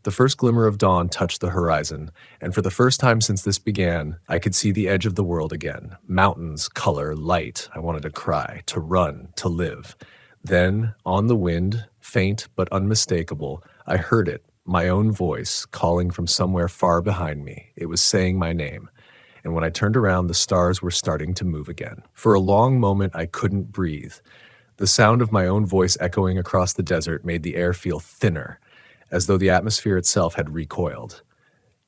The first glimmer of dawn touched the horizon, and for the first time since this began, I could see the edge of the world again. Mountains, color, light. I wanted to cry, to run, to live. Then, on the wind, faint but unmistakable, I heard it, my own voice, calling from somewhere far behind me. It was saying my name. And when I turned around, the stars were starting to move again. For a long moment, I couldn't breathe. The sound of my own voice echoing across the desert made the air feel thinner, as though the atmosphere itself had recoiled.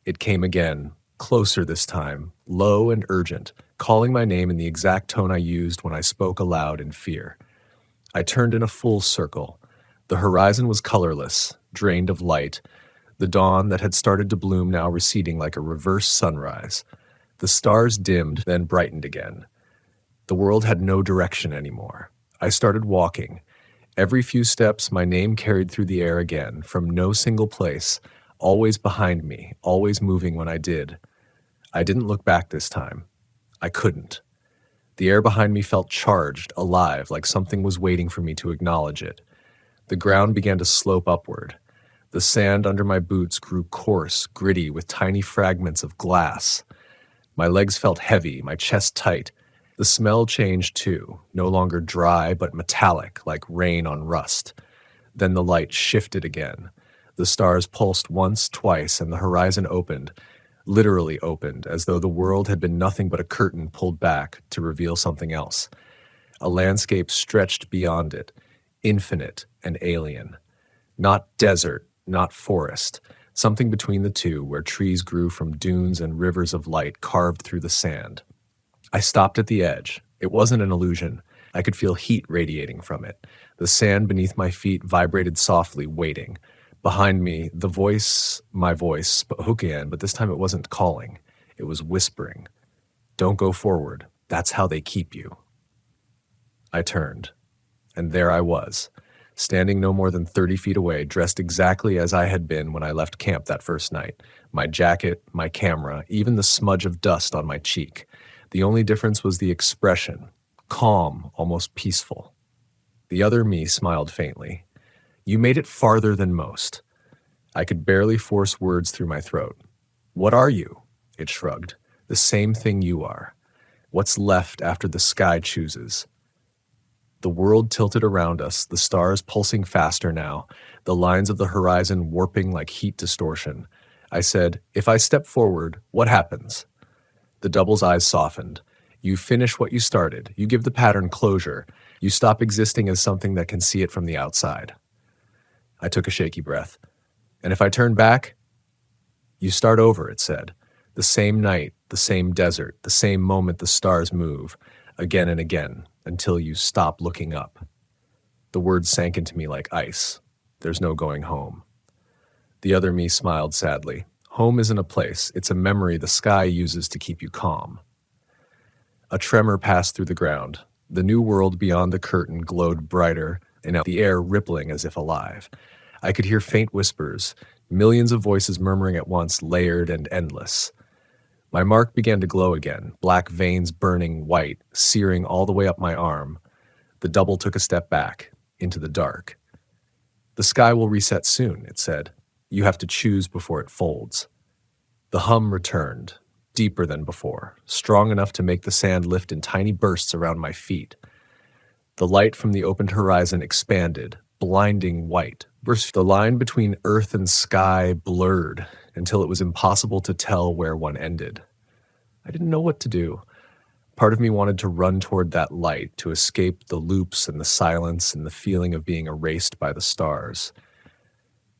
It came again, closer this time, low and urgent, calling my name in the exact tone I used when I spoke aloud in fear. I turned in a full circle. The horizon was colorless, drained of light, the dawn that had started to bloom now receding like a reverse sunrise. The stars dimmed, then brightened again. The world had no direction anymore. I started walking. Every few steps, my name carried through the air again, from no single place, always behind me, always moving when I did. I didn't look back this time. I couldn't. The air behind me felt charged, alive, like something was waiting for me to acknowledge it. The ground began to slope upward. The sand under my boots grew coarse, gritty, with tiny fragments of glass. My legs felt heavy, my chest tight. The smell changed too, no longer dry but metallic, like rain on rust. Then the light shifted again. The stars pulsed once, twice, and the horizon opened, literally opened, as though the world had been nothing but a curtain pulled back to reveal something else. A landscape stretched beyond it, infinite and alien. Not desert, not forest, something between the two, where trees grew from dunes and rivers of light carved through the sand. I stopped at the edge. It wasn't an illusion. I could feel heat radiating from it. The sand beneath my feet vibrated softly, waiting. Behind me, my voice, spoke again, but this time it wasn't calling. It was whispering. Don't go forward. That's how they keep you. I turned, and there I was, standing no more than 30 feet away, dressed exactly as I had been when I left camp that first night. My jacket, my camera, even the smudge of dust on my cheek. The only difference was the expression, calm, almost peaceful. The other me smiled faintly. You made it farther than most. I could barely force words through my throat. What are you? It shrugged. The same thing you are. What's left after the sky chooses? The world tilted around us, the stars pulsing faster now, the lines of the horizon warping like heat distortion. I said, if I step forward, what happens? The double's eyes softened. You finish what you started. You give the pattern closure. You stop existing as something that can see it from the outside. I took a shaky breath. And if I turn back? You start over, it said. The same night, the same desert, the same moment the stars move, again and again, until you stop looking up. The words sank into me like ice. There's no going home. The other me smiled sadly. Home isn't a place, it's a memory the sky uses to keep you calm. A tremor passed through the ground. The new world beyond the curtain glowed brighter, and the air rippling as if alive. I could hear faint whispers, millions of voices murmuring at once, layered and endless. My mark began to glow again, black veins burning white, searing all the way up my arm. The double took a step back, into the dark. The sky will reset soon, it said. You have to choose before it folds. The hum returned, deeper than before, strong enough to make the sand lift in tiny bursts around my feet. The light from the opened horizon expanded, blinding white. The line between earth and sky blurred until it was impossible to tell where one ended. I didn't know what to do. Part of me wanted to run toward that light, to escape the loops and the silence and the feeling of being erased by the stars.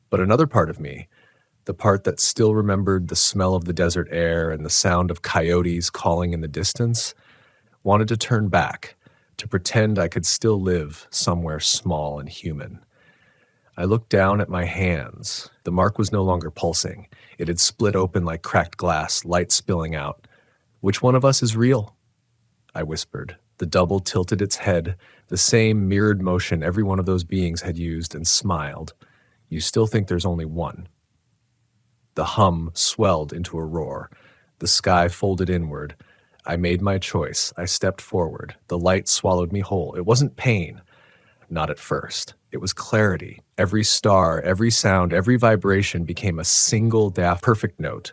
But another part of me, the part that still remembered the smell of the desert air and the sound of coyotes calling in the distance, wanted to turn back, to pretend I could still live somewhere small and human. I looked down at my hands. The mark was no longer pulsing. It had split open like cracked glass, light spilling out. Which one of us is real? I whispered. The double tilted its head, the same mirrored motion every one of those beings had used, and smiled. You still think there's only one. The hum swelled into a roar. The sky folded inward. I made my choice. I stepped forward. The light swallowed me whole. It wasn't pain. Not at first. It was clarity. Every star, every sound, every vibration became a single perfect note.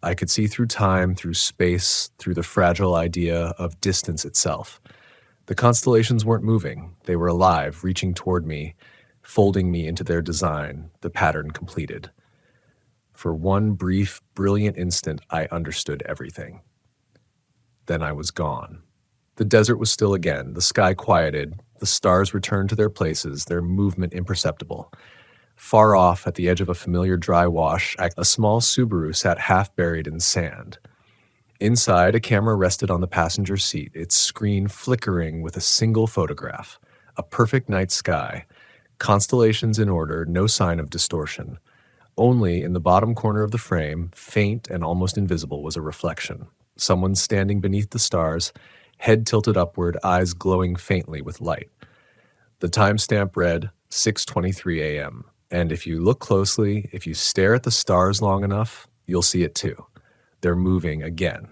I could see through time, through space, through the fragile idea of distance itself. The constellations weren't moving. They were alive, reaching toward me, folding me into their design, the pattern completed. For one brief, brilliant instant, I understood everything. Then I was gone. The desert was still again, the sky quieted, the stars returned to their places, their movement imperceptible. Far off, at the edge of a familiar dry wash, a small Subaru sat half buried in sand. Inside, a camera rested on the passenger seat, its screen flickering with a single photograph. A perfect night sky. Constellations in order, no sign of distortion. Only in the bottom corner of the frame, faint and almost invisible, was a reflection. Someone standing beneath the stars, head tilted upward, eyes glowing faintly with light. The timestamp read 6:23 a.m. And if you look closely, if you stare at the stars long enough, you'll see it too. They're moving again.